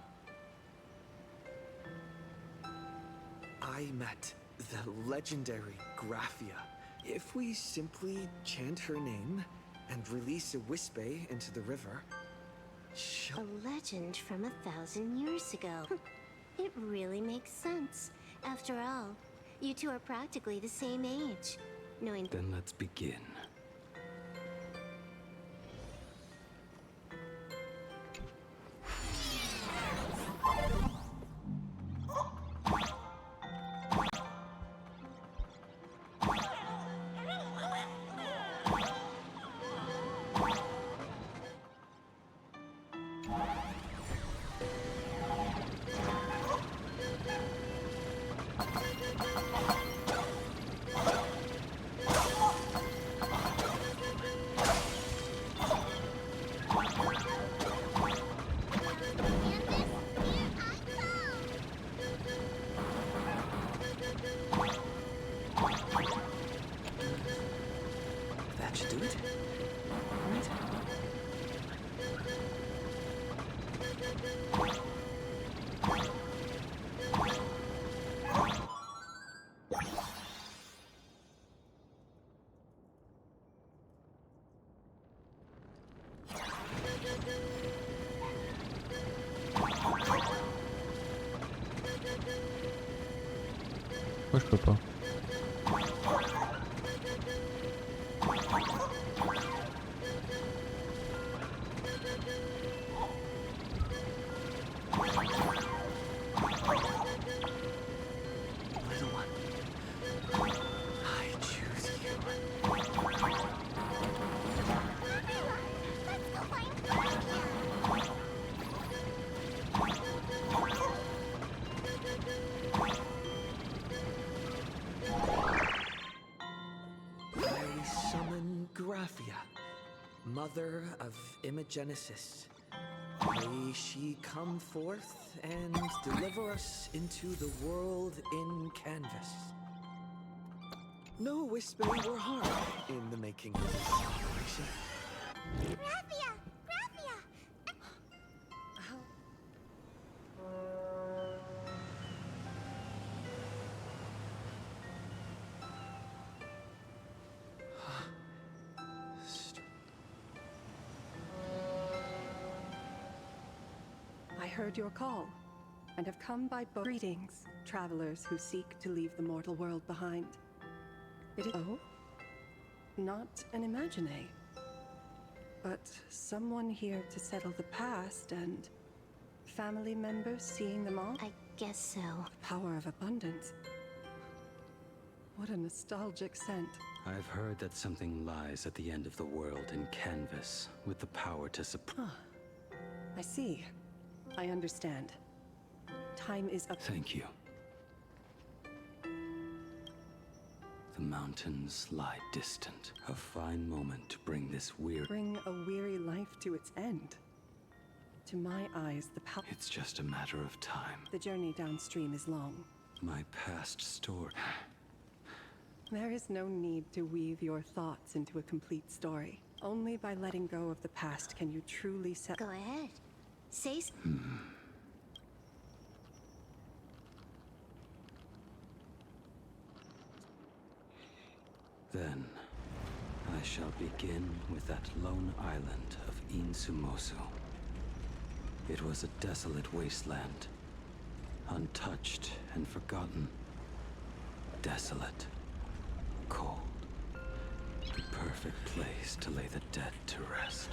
[SPEAKER 3] I met the legendary Graphia. If we simply chant her name and release a Wispe into the river,
[SPEAKER 6] A legend from 1,000 years ago. It really makes sense. After all, you two are practically the same age. Knowing—
[SPEAKER 11] Then let's begin.
[SPEAKER 3] that should do it. Right?
[SPEAKER 1] Moi je peux pas.
[SPEAKER 3] Little one, I choose you.
[SPEAKER 6] Let's go find Graphia!
[SPEAKER 3] I summon Graphia, mother of Imogenesis. May she come forth and deliver us into the world in canvas. No whisper or harm in the making of this operation.
[SPEAKER 6] Graphia! Graphia!
[SPEAKER 23] I heard your call, and have come by boat. Greetings, travelers who seek to leave the mortal world behind. It is— Oh? Not an imagine, but someone here to settle the past and family members seeing them all?
[SPEAKER 6] I guess so.
[SPEAKER 23] Power of abundance. What a nostalgic scent.
[SPEAKER 11] I've heard that something lies at the end of the world in canvas, with the power to support.
[SPEAKER 23] I see. I understand. Time is up.
[SPEAKER 11] Thank you. The mountains lie distant. A fine moment to bring this weird—
[SPEAKER 23] Bring a weary life to its end. To my eyes, the power—
[SPEAKER 11] It's just a matter of time.
[SPEAKER 23] The journey downstream is long.
[SPEAKER 11] My past story.
[SPEAKER 23] There is no need to weave your thoughts into a complete story. Only by letting go of the past can you truly set—
[SPEAKER 6] Go ahead. Say—
[SPEAKER 11] Then, I shall begin with that lone island of Insumosu. It was a desolate wasteland, untouched and forgotten. Desolate, cold, the perfect place to lay the dead to rest.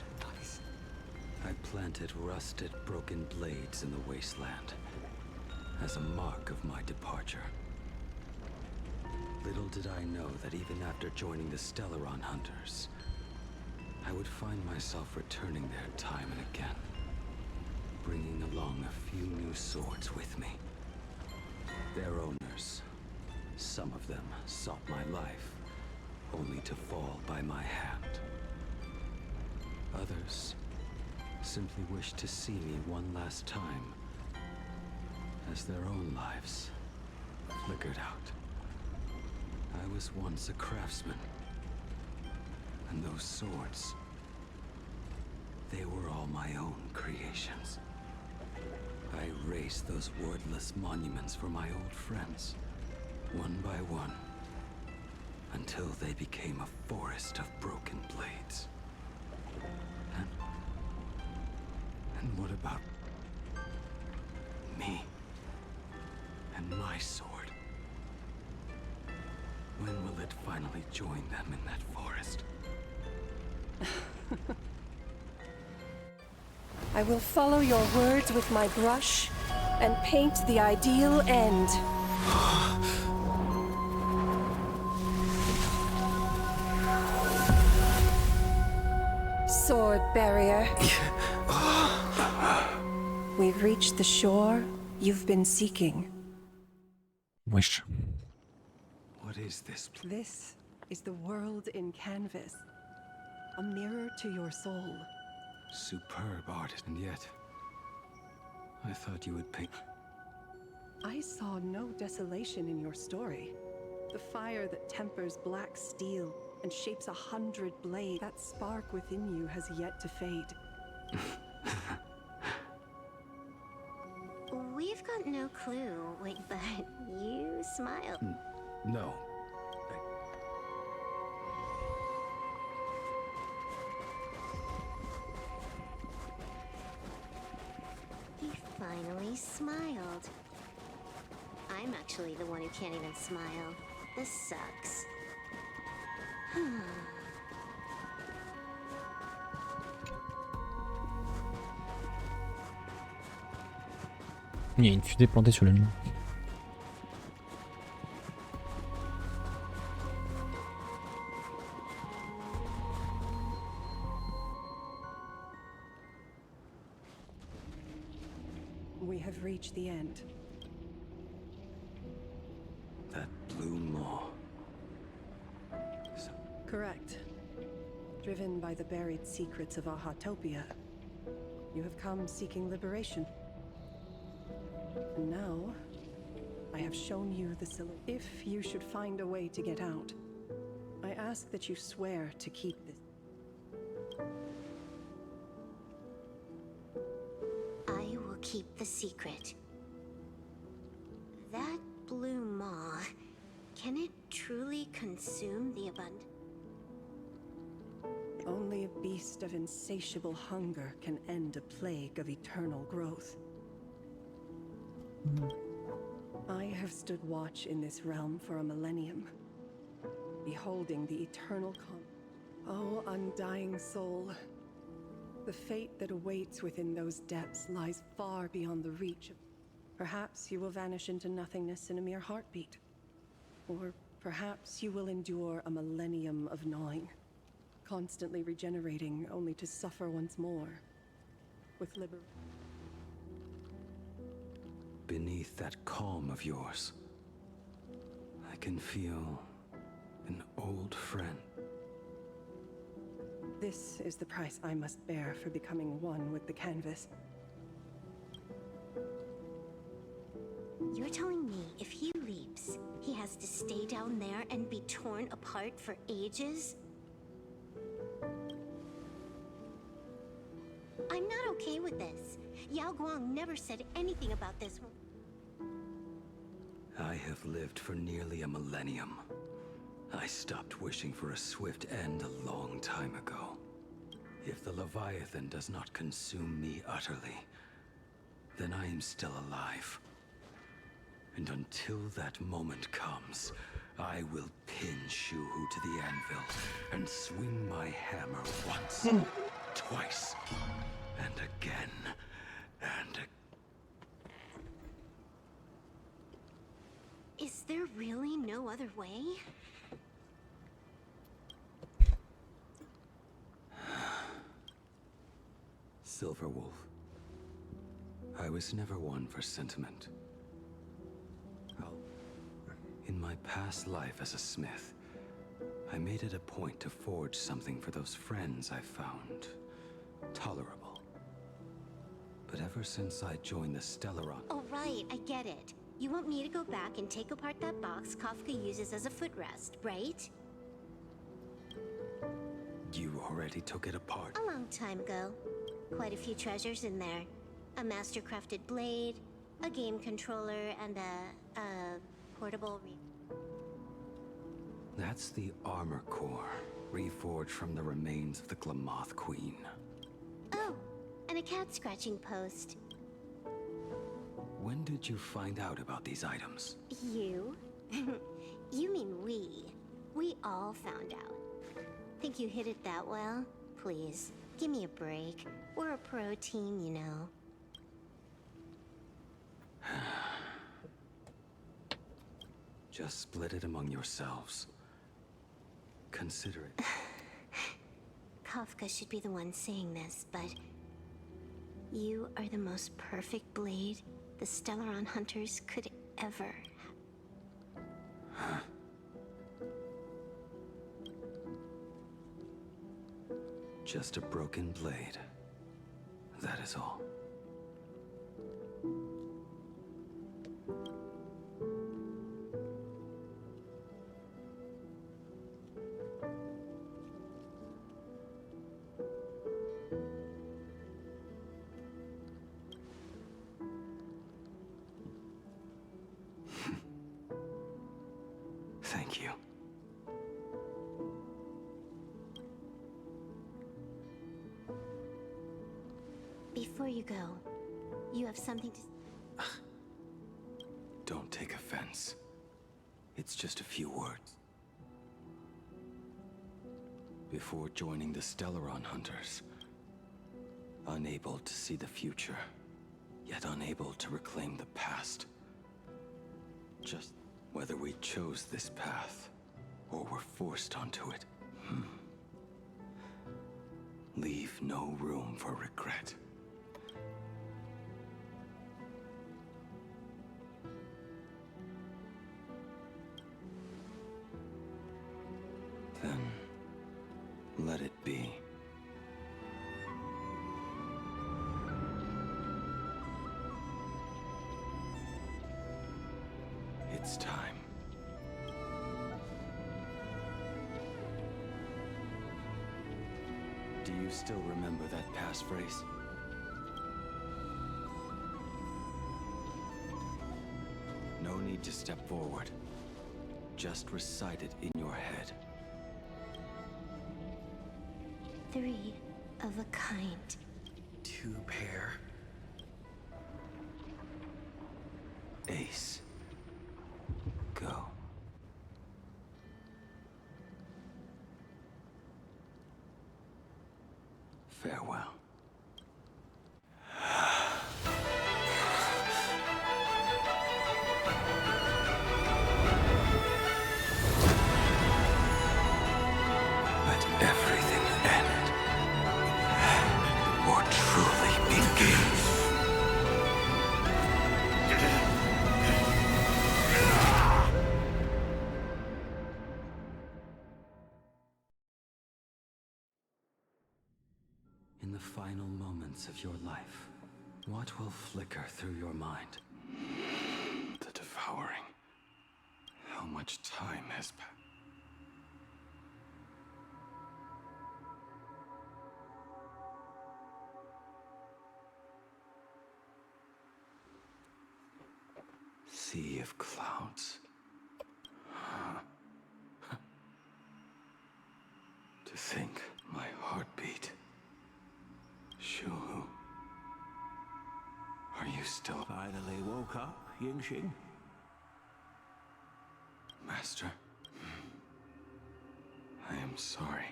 [SPEAKER 11] I planted rusted, broken blades in the wasteland as a mark of my departure. Little did I know that even after joining the Stellaron Hunters, I would find myself returning there time and again, bringing along a few new swords with me. Their owners, some of them sought my life, only to fall by my hand. Others simply wished to see me one last time, as their own lives flickered out. I was once a craftsman, and those swords, they were all my own creations. I raised those wordless monuments for my old friends, one by one, until they became a forest of broken blades. And what about me and my sword? When will it finally join them in that forest?
[SPEAKER 23] I will follow your words with my brush and paint the ideal end. Sword barrier. We've reached the shore you've been seeking.
[SPEAKER 1] Wesh.
[SPEAKER 11] What is this?
[SPEAKER 23] This is the world in canvas. A mirror to your soul.
[SPEAKER 11] Superb artist, and yet I thought you would paint.
[SPEAKER 23] I saw no desolation in your story. The fire that tempers black steel and shapes 100 blades. That spark within you has yet to fade.
[SPEAKER 17] We've got no clue. Wait, but you smile.
[SPEAKER 11] No.
[SPEAKER 17] He finally smiled. I'm actually the one who can't even smile. This sucks.
[SPEAKER 1] Il y a une fusée plantée sur la Lune.
[SPEAKER 23] We have reached the end.
[SPEAKER 11] That blue maw.
[SPEAKER 23] Correct. Driven by the buried secrets of Ahatopia, you have come seeking liberation. And now, I have shown you the silhouette. If you should find a way to get out, I ask that you swear to keep this.
[SPEAKER 17] I will keep the secret. That blue maw, can it truly consume the abundant?
[SPEAKER 23] Only a beast of insatiable hunger can end a plague of eternal growth. I have stood watch in this realm for a millennium, beholding the eternal Oh, undying soul. The fate that awaits within those depths lies far beyond the reach of... Perhaps you will vanish into nothingness in a mere heartbeat. Or perhaps you will endure a millennium of gnawing, constantly regenerating only to suffer once more. With liberation.
[SPEAKER 11] Beneath that calm of yours, I can feel an old friend.
[SPEAKER 23] This is the price I must bear for becoming one with the canvas.
[SPEAKER 17] You're telling me if he leaps, he has to stay down there and be torn apart for ages? I'm not okay with this. Yao Guang never said anything about this.
[SPEAKER 11] I have lived for nearly a millennium. I stopped wishing for a swift end a long time ago. If the Leviathan does not consume me utterly, then I am still alive. And until that moment comes, I will pin Shuhu to the anvil and swing my hammer once, twice, and again, and again.
[SPEAKER 17] Is there really no other way?
[SPEAKER 11] Silverwolf. I was never one for sentiment. In my past life as a smith, I made it a point to forge something for those friends I found tolerable. But ever since I joined the Stellaron...
[SPEAKER 17] Oh, right, I get it. You want me to go back and take apart that box Kafka uses as a footrest, right?
[SPEAKER 11] You already took it apart.
[SPEAKER 17] A long time ago. Quite a few treasures in there. A master-crafted blade, a game controller, and a portable...
[SPEAKER 11] That's the armor core, reforged from the remains of the Glamoth Queen.
[SPEAKER 17] Oh, and a cat-scratching post.
[SPEAKER 11] When did you find out about these items?
[SPEAKER 17] You? You mean we. We all found out. Think you hid it that well? Please, give me a break. We're a pro team, you know.
[SPEAKER 11] Just split it among yourselves. Consider it.
[SPEAKER 17] Kafka should be the one saying this, but... You are the most perfect blade the Stellaron hunters could ever have.
[SPEAKER 11] Just a broken blade. That is all. Thank you.
[SPEAKER 17] Before you go, you have something to...
[SPEAKER 11] Don't take offense. It's just a few words. Before joining the Stellaron Hunters, unable to see the future, yet unable to reclaim the past. Just whether we chose this path, or were forced onto it. Leave no room for regret. Then, let it be. It's time. Do you still remember that passphrase? No need to step forward. Just recite it in your head.
[SPEAKER 17] 3 of a kind.
[SPEAKER 3] 2 pair.
[SPEAKER 11] Ace. Go. Farewell. Let everything end, or truly begin. In the final moments of your life, what will flicker through your mind? The devouring. How much time has passed? Sea of clouds. To think my heartbeat. Shuhu. Are you still
[SPEAKER 12] finally woke up, Yingxing?
[SPEAKER 11] Master? I am sorry.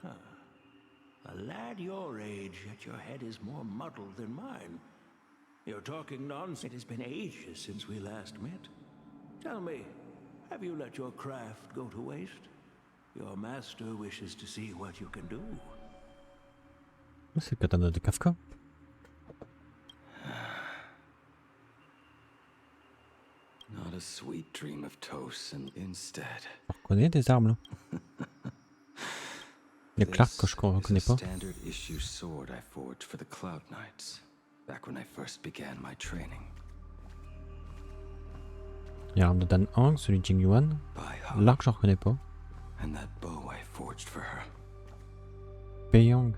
[SPEAKER 12] A lad your age, yet your head is more muddled than mine. You're talking nonsense. It has been ages since we last met. Tell me, have you let your craft go to waste? Your master wishes to see what you can do.
[SPEAKER 1] C'est le katana de Kafka.
[SPEAKER 11] Not a sweet dream of toast, and instead.
[SPEAKER 1] On reconnaît des armes là. Il y a Clark que je reconnais pas.
[SPEAKER 11] Standard issue sword I forged for the Cloud Knights back when I first began my training.
[SPEAKER 1] Il y a l'arme de Dan Hang, celui de Jing Yuan. L'arc je reconnais pas.
[SPEAKER 11] And that bow I forged for her.
[SPEAKER 1] Peyang.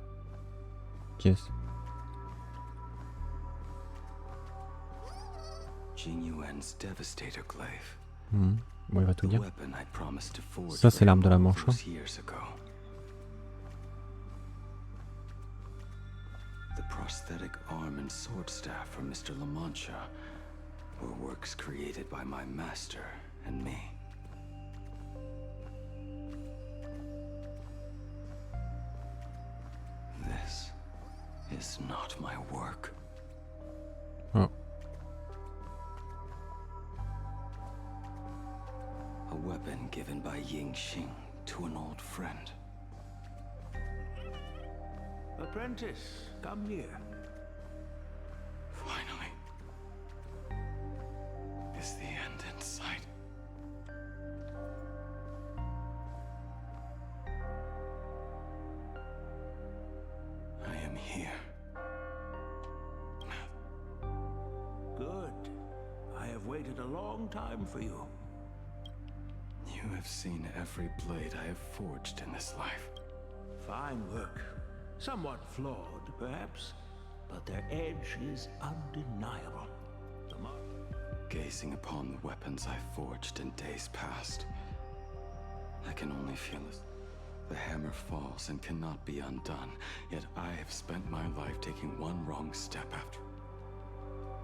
[SPEAKER 1] Yes.
[SPEAKER 11] Jing Yuan's Devastator glaive.
[SPEAKER 1] Bon, il va tout dire.
[SPEAKER 11] Weapon I promised to forge
[SPEAKER 1] Ça c'est l'arme de la manche.
[SPEAKER 11] years ago. The prosthetic arm and sword staff from Mr. La Mancha were works created by my master and me. This is not my work.
[SPEAKER 1] Oh.
[SPEAKER 11] A weapon given by Yingxing to an old friend.
[SPEAKER 12] Apprentice, come here.
[SPEAKER 11] Finally. Is the end in sight? I am here.
[SPEAKER 12] Good. I have waited a long time for you.
[SPEAKER 11] You have seen every blade I have forged in this life.
[SPEAKER 12] Fine work. Somewhat flawed, perhaps, but their edge is undeniable.
[SPEAKER 11] Gazing upon the weapons I forged in days past, I can only feel as the hammer falls and cannot be undone, yet I have spent my life taking one wrong step after.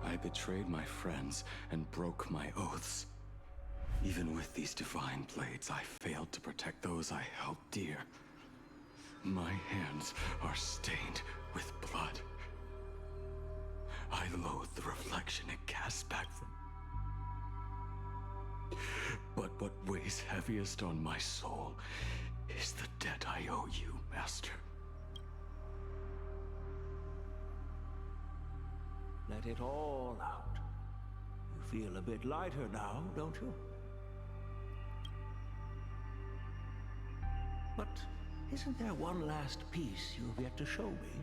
[SPEAKER 11] I betrayed my friends and broke my oaths. Even with these divine blades, I failed to protect those I held dear. My hands are stained with blood. I loathe the reflection it casts back from. But what weighs heaviest on my soul is the debt I owe you, Master.
[SPEAKER 12] Let it all out. You feel a bit lighter now, don't you? But isn't there one last piece you've yet to show me?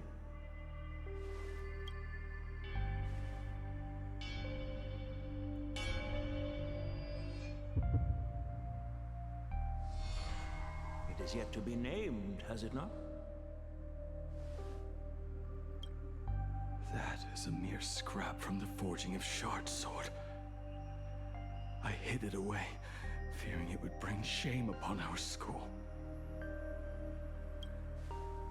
[SPEAKER 12] It is yet to be named, has it not?
[SPEAKER 11] That is a mere scrap from the forging of Shard's sword. I hid it away, fearing it would bring shame upon our school.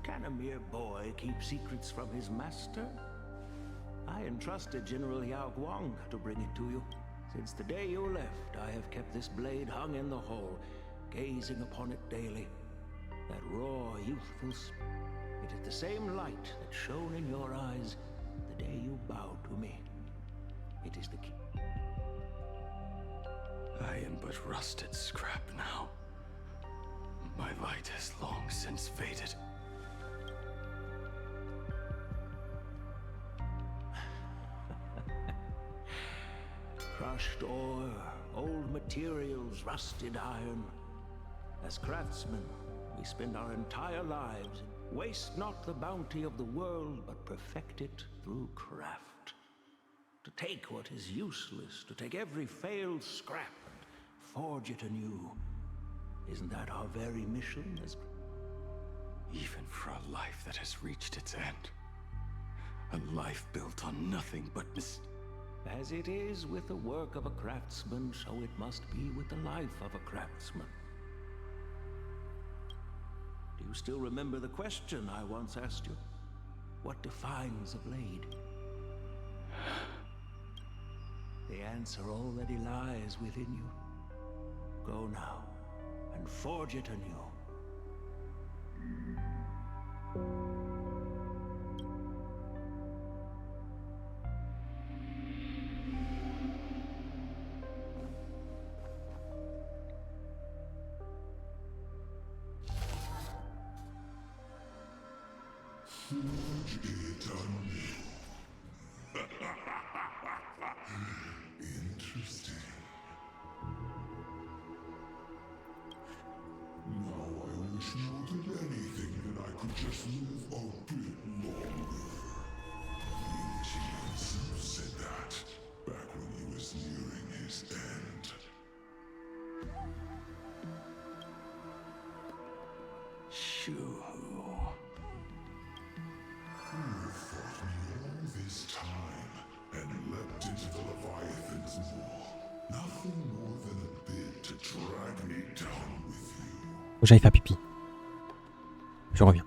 [SPEAKER 12] Can a mere boy keep secrets from his master? I entrusted General Yao Guang to bring it to you. Since the day you left, I have kept this blade hung in the hall, gazing upon it daily. That raw, youthful it is the same light that shone in your eyes the day you bowed to me. It is the key.
[SPEAKER 11] I am but rusted scrap now. My light has long since faded.
[SPEAKER 12] Crushed ore, old materials, rusted iron. As craftsmen, we spend our entire lives. Waste not the bounty of the world, but perfect it through craft. To take what is useless, to take every failed scrap and forge it anew. Isn't that our very mission as...
[SPEAKER 11] Even for a life that has reached its end. A life built on nothing but
[SPEAKER 12] As it is with the work of a craftsman, so it must be with the life of a craftsman. Do you still remember the question I once asked you? What defines a blade? The answer already lies within you. Go now, and forge it anew.
[SPEAKER 20] Forge it anew. Interesting. Now I wish more than anything that I could just live a bit longer. King himself said that back when he was nearing his end.
[SPEAKER 11] Shoo.
[SPEAKER 20] You fought me all this time and leapt into the Leviathan's maw. Nothing more than a bit to drag me down with you.
[SPEAKER 1] Faut que j'aille faire pipi. Je reviens.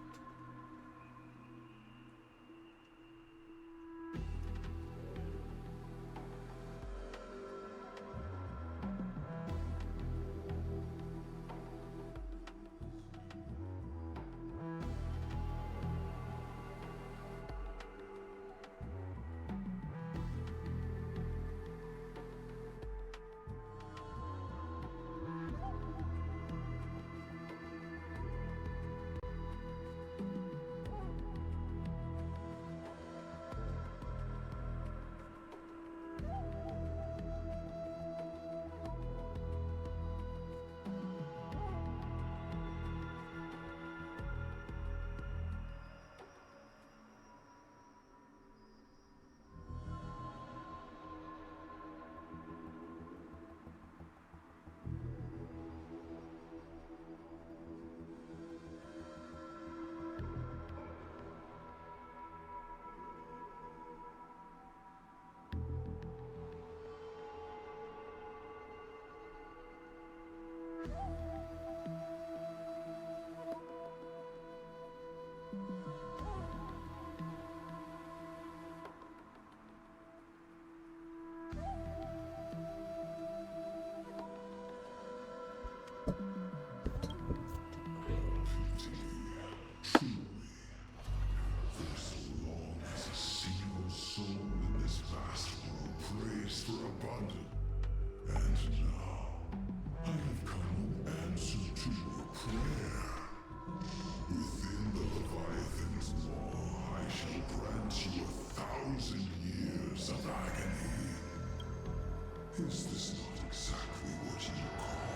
[SPEAKER 20] Is this not exactly what you call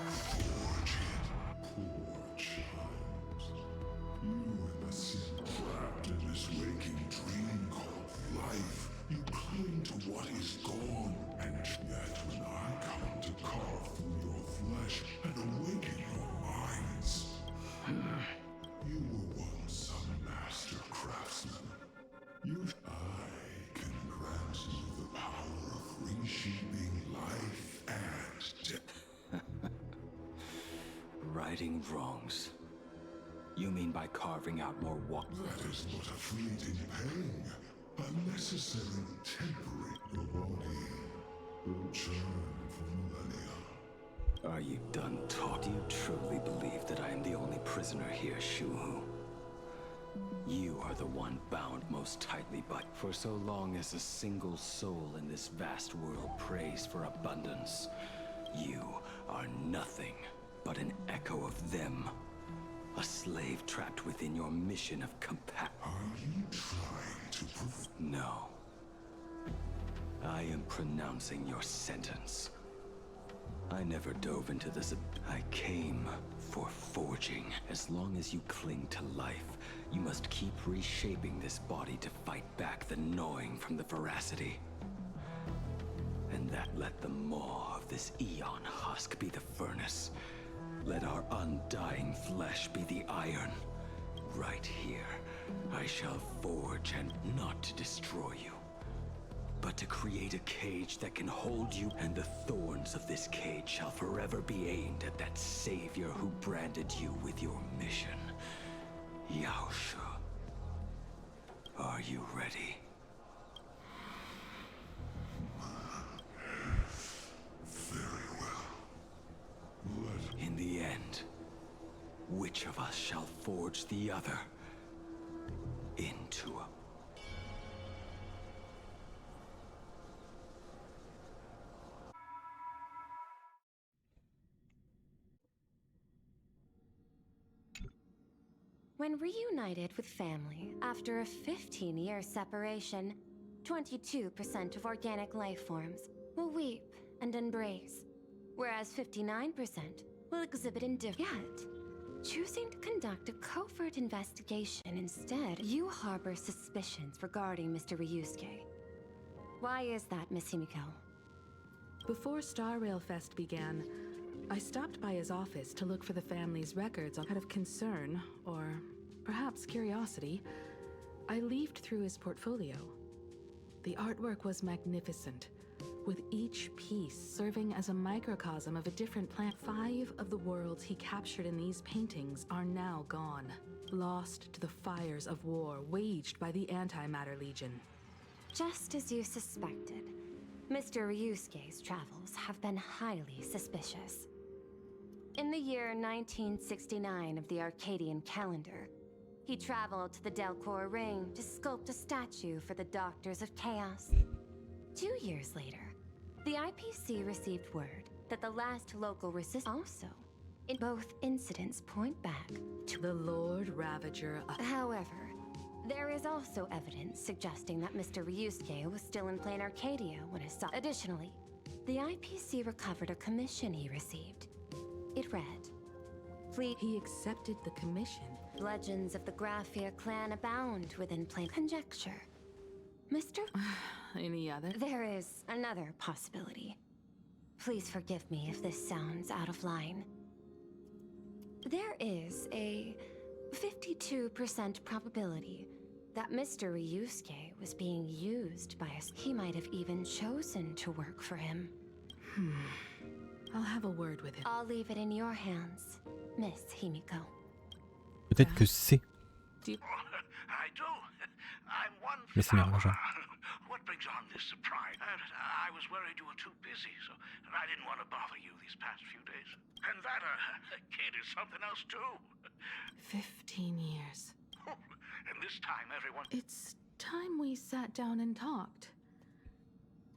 [SPEAKER 20] forging? Poor child. You and the sin trapped in this waking dream called life. You cling to what is gone, and yet when I come to carve through your flesh and awaken your minds, you were once a master craftsman. I can grant you the power of reshaping life and death.
[SPEAKER 11] Righting wrongs. You mean by carving out more walk?
[SPEAKER 20] That is but a fleeting pang, a necessary temporary. Your body will churn for millennia.
[SPEAKER 11] Are you done talking? Do you truly believe that I am the only prisoner here, Shuhu? You are the one bound most tightly by. For so long as a single soul in this vast world prays for abundance, you are nothing but an echo of them. A slave trapped within your mission of compassion.
[SPEAKER 20] Are you trying to prove?
[SPEAKER 11] No. I am pronouncing your sentence. I never dove into this. I came for forging. As long as you cling to life, you must keep reshaping this body to fight back the gnawing from the veracity. And that let the maw of this eon husk be the furnace. Let our undying flesh be the iron. Right here, I shall forge and not destroy you, but to create a cage that can hold you, and the thorns of this cage shall forever be aimed at that savior who branded you with your mission. Yao Shu. Are you ready?
[SPEAKER 20] Very well.
[SPEAKER 11] In the end, which of us shall forge the other into a...
[SPEAKER 17] When reunited with family after a 15-year separation, 22% of organic life forms will weep and embrace, whereas 59% will exhibit indifference. Yet, choosing to conduct a covert investigation instead, you harbor suspicions regarding Mr. Ryusuke. Why is that, Miss Himiko?
[SPEAKER 7] Before Star Rail Fest began, I stopped by his office to look for the family's records. Out of concern, or perhaps curiosity, I leafed through his portfolio. The artwork was magnificent, with each piece serving as a microcosm of a different planet. 5 of the worlds he captured in these paintings are now gone, lost to the fires of war waged by the Antimatter Legion.
[SPEAKER 17] Just as you suspected, Mr. Ryusuke's travels have been highly suspicious. In the year 1969 of the Arcadian calendar, he traveled to the Delcor Ring to sculpt a statue for the Doctors of Chaos. 2 years later, the IPC received word that the last local resistance also. In both incidents point back to
[SPEAKER 7] the Lord Ravager.
[SPEAKER 17] However, there is also evidence suggesting that Mr. Ryusuke was still in plain Arcadia when his son. Additionally, the IPC recovered a commission he received. It read,
[SPEAKER 7] He accepted the commission.
[SPEAKER 17] Legends of the Graphia clan abound within plain conjecture. Mr.
[SPEAKER 7] Any other?
[SPEAKER 17] There is another possibility. Please forgive me if this sounds out of line. There is a 52% probability that Mr. Ryusuke was being used by us. He might have even chosen to work for him.
[SPEAKER 7] I'll have a word with him.
[SPEAKER 17] I'll leave it in your hands, Miss Himiko.
[SPEAKER 1] Peut-être que c'est.
[SPEAKER 13] I do. I'm one.
[SPEAKER 1] Mais c'est mélangeant.
[SPEAKER 13] What brings on this surprise? I was worried you were too busy, so I didn't want to bother you these past few days. And that kid is something else too.
[SPEAKER 7] 15 years.
[SPEAKER 13] And this time, everyone.
[SPEAKER 7] It's time we sat down and talked.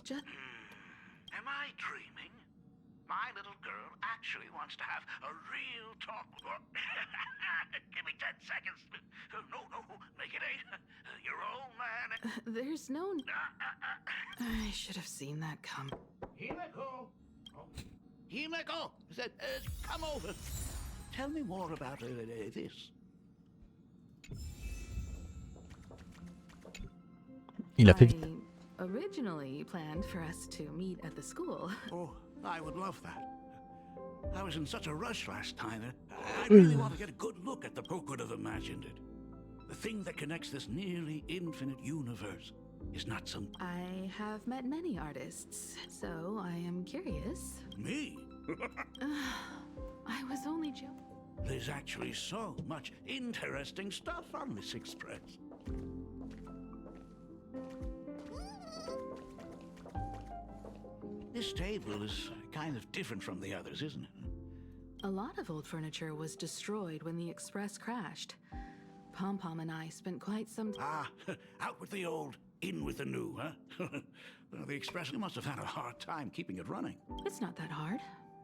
[SPEAKER 7] Just.
[SPEAKER 13] Am I dreaming? My little girl actually wants to have a real talk. Give me 10 seconds. No, make it 8. Your old man.
[SPEAKER 7] There's no. I should have seen that come.
[SPEAKER 12] Himiko! Himiko! Come over. Tell me more about this.
[SPEAKER 1] Il a fait vite.
[SPEAKER 7] I originally planned for us to meet at the school.
[SPEAKER 12] Oh, I would love that. I was in such a rush last time. I really want to get a good look at the book would have imagined it. The thing that connects this nearly infinite universe is not some...
[SPEAKER 7] I have met many artists, so I am curious.
[SPEAKER 12] Me?
[SPEAKER 7] I was only joking.
[SPEAKER 12] There's actually so much interesting stuff on this express. This table is kind of different from the others, isn't it?
[SPEAKER 7] A lot of old furniture was destroyed when the express crashed. Pom-Pom and I spent quite some time...
[SPEAKER 12] Out with the old, in with the new, huh? Well, the express must have had a hard time keeping it running.
[SPEAKER 7] It's not that hard.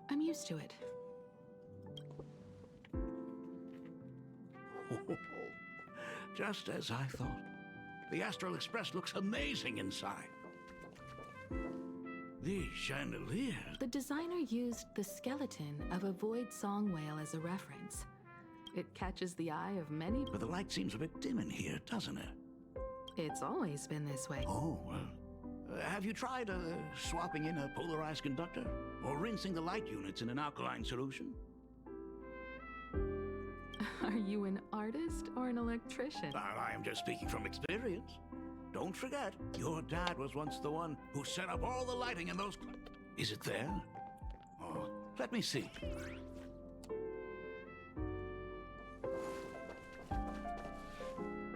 [SPEAKER 7] I'm used to it.
[SPEAKER 12] Just as I thought. The Astral Express looks amazing inside. These chandeliers.
[SPEAKER 7] The designer used the skeleton of a void song whale as a reference. It catches the eye of many.
[SPEAKER 12] But the light seems a bit dim in here, doesn't it?
[SPEAKER 7] It's always been this way.
[SPEAKER 12] Oh, well. Have you tried swapping in a polarized conductor? Or rinsing the light units in an alkaline solution?
[SPEAKER 7] Are you an artist or an electrician?
[SPEAKER 12] I am just speaking from experience. don't forget, your dad was once the one who set up all the lighting in those... Is it there? Oh, let me see.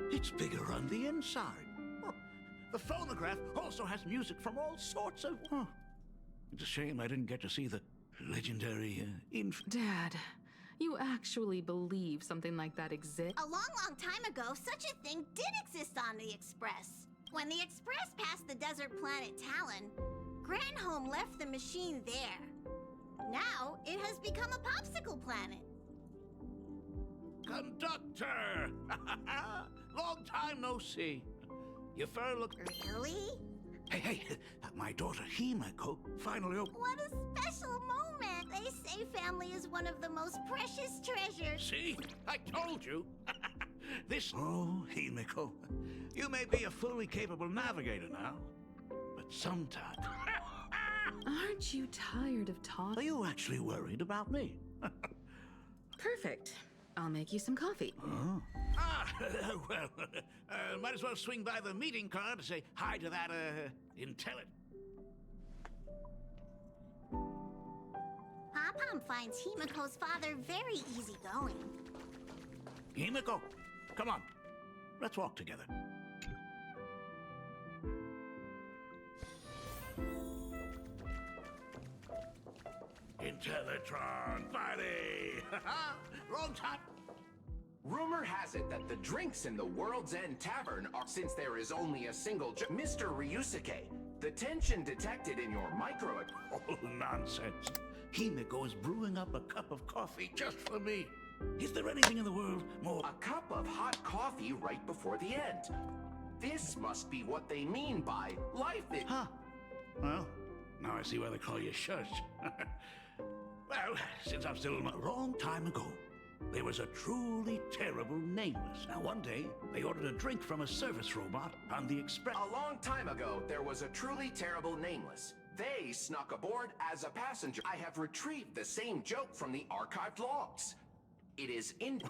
[SPEAKER 12] It's bigger on the inside. Oh, the phonograph also has music from all sorts of... Oh, it's a shame I didn't get to see the legendary
[SPEAKER 7] Dad, you actually believe something like that exists?
[SPEAKER 15] A long, long time ago, such a thing did exist on the Express. When the Express passed the desert planet Talon, Granholm left the machine there. Now, it has become a popsicle planet.
[SPEAKER 12] Conductor! Long time no see. Your fur looks...
[SPEAKER 15] Really?
[SPEAKER 12] Hey, my daughter Himeko finally...
[SPEAKER 15] What a special moment! They say family is one of the most precious treasures.
[SPEAKER 12] See? I told you! This... Oh, Himeko. You may be a fully capable navigator now, but sometimes...
[SPEAKER 7] Aren't you tired of talking?
[SPEAKER 12] Are you actually worried about me?
[SPEAKER 7] Perfect. I'll make you some coffee.
[SPEAKER 12] Oh. Well, might as well swing by the meeting car to say hi to that, intelligent.
[SPEAKER 15] Pom-Pom finds Himeko's father very easygoing.
[SPEAKER 12] Himeko, come on. Let's walk together. Intellitron, buddy! Long time.
[SPEAKER 16] Rumor has it that the drinks in the World's End Tavern are, since there is only a single Mr. Ryusuke, the tension detected in your micro...
[SPEAKER 12] Oh, nonsense. Himeko is brewing up a cup of coffee just for me. Is there anything in the world more...
[SPEAKER 16] A cup of hot coffee right before the end. This must be what they mean by life is...
[SPEAKER 12] Huh. Well, now I see why they call you Shush. Well, since I'm still a long time ago, there was a truly terrible nameless. Now, one day, they ordered a drink from a service robot on the Express.
[SPEAKER 16] A long time ago, there was a truly terrible nameless. They snuck aboard as a passenger. I have retrieved the same joke from the archived logs. It is in...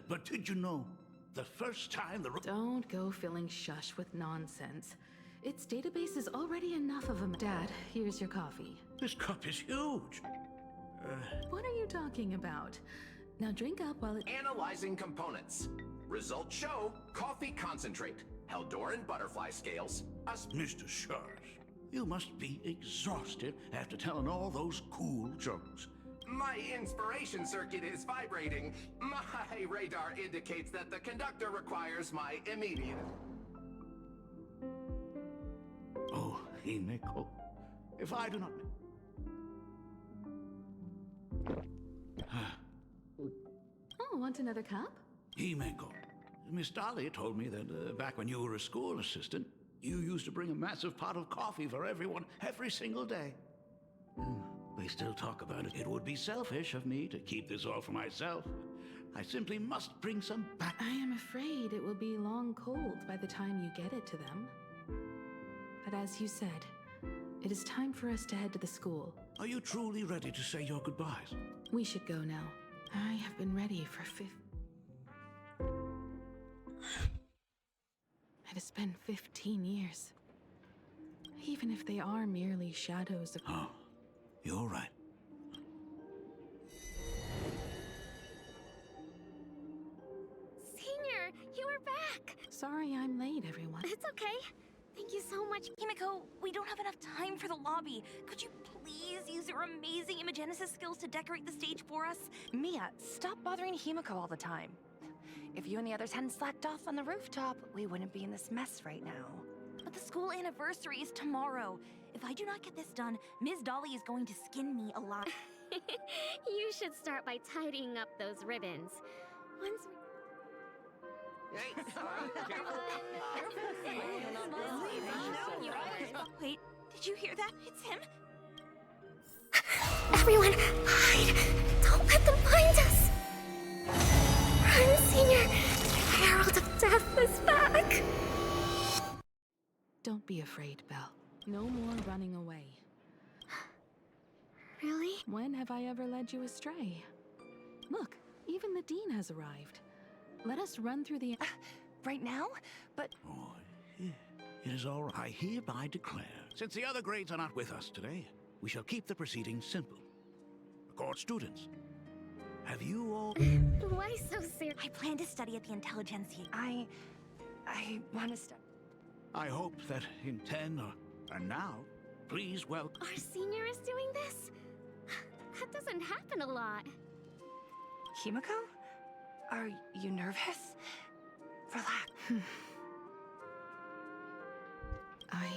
[SPEAKER 12] But did you know, the first time the...
[SPEAKER 7] Don't go filling Shush with nonsense. Its database is already enough of a... Dad, here's your coffee.
[SPEAKER 12] This cup is huge.
[SPEAKER 7] What are you talking about? Now drink up while it...
[SPEAKER 16] Analyzing components. Results show coffee concentrate, Heldoran butterfly scales,
[SPEAKER 12] Mr. Shush, you must be exhausted after telling all those cool jokes.
[SPEAKER 16] My inspiration circuit is vibrating. My radar indicates that the conductor requires my immediate...
[SPEAKER 12] Oh, Himeko, if I do not...
[SPEAKER 7] Oh, want another cup?
[SPEAKER 12] Himeko, Miss Dahlia told me that back when you were a school assistant, you used to bring a massive pot of coffee for everyone every single day. They still talk about it. It would be selfish of me to keep this all for myself. I simply must bring some back.
[SPEAKER 7] I am afraid it will be long cold by the time you get it to them. But as you said, it is time for us to head to the school.
[SPEAKER 12] Are you truly ready to say your goodbyes?
[SPEAKER 7] We should go now. I have been ready for It has been 15 years. Even if they are merely shadows of...
[SPEAKER 12] Oh, you're right.
[SPEAKER 6] Senior, you are back!
[SPEAKER 7] Sorry I'm late, everyone.
[SPEAKER 6] It's okay. Thank you so much. Himeko, we don't have enough time for the lobby. Could you please use your amazing Imagenesis skills to decorate the stage for us?
[SPEAKER 19] Mia, stop bothering Himeko all the time. If you and the others hadn't slacked off on the rooftop, we wouldn't be in this mess right now.
[SPEAKER 6] But the school anniversary is tomorrow. If I do not get this done, Ms. Dolly is going to skin me alive.
[SPEAKER 24] You should start by tidying up those ribbons. Once
[SPEAKER 6] Wait, did you hear that? It's him.
[SPEAKER 24] Everyone, hide! Don't let them find us! Run, Senior! The Herald of Death is back!
[SPEAKER 7] Don't be afraid, Belle. No more running away.
[SPEAKER 24] Really?
[SPEAKER 7] When have I ever led you astray? Look, even the Dean has arrived. Let us run through the...
[SPEAKER 19] right now? But...
[SPEAKER 12] Oh,
[SPEAKER 13] It is all right. I hereby declare, since the other grades are not with us today, we shall keep the proceedings simple. Accord students, have you all...
[SPEAKER 24] Why so serious?
[SPEAKER 19] I plan to study at the Intelligentsia. I want to study.
[SPEAKER 13] I hope that in 10 or now, please welcome...
[SPEAKER 24] Our senior is doing this? That doesn't happen a lot.
[SPEAKER 19] Himiko? Are you nervous? Relax.
[SPEAKER 7] I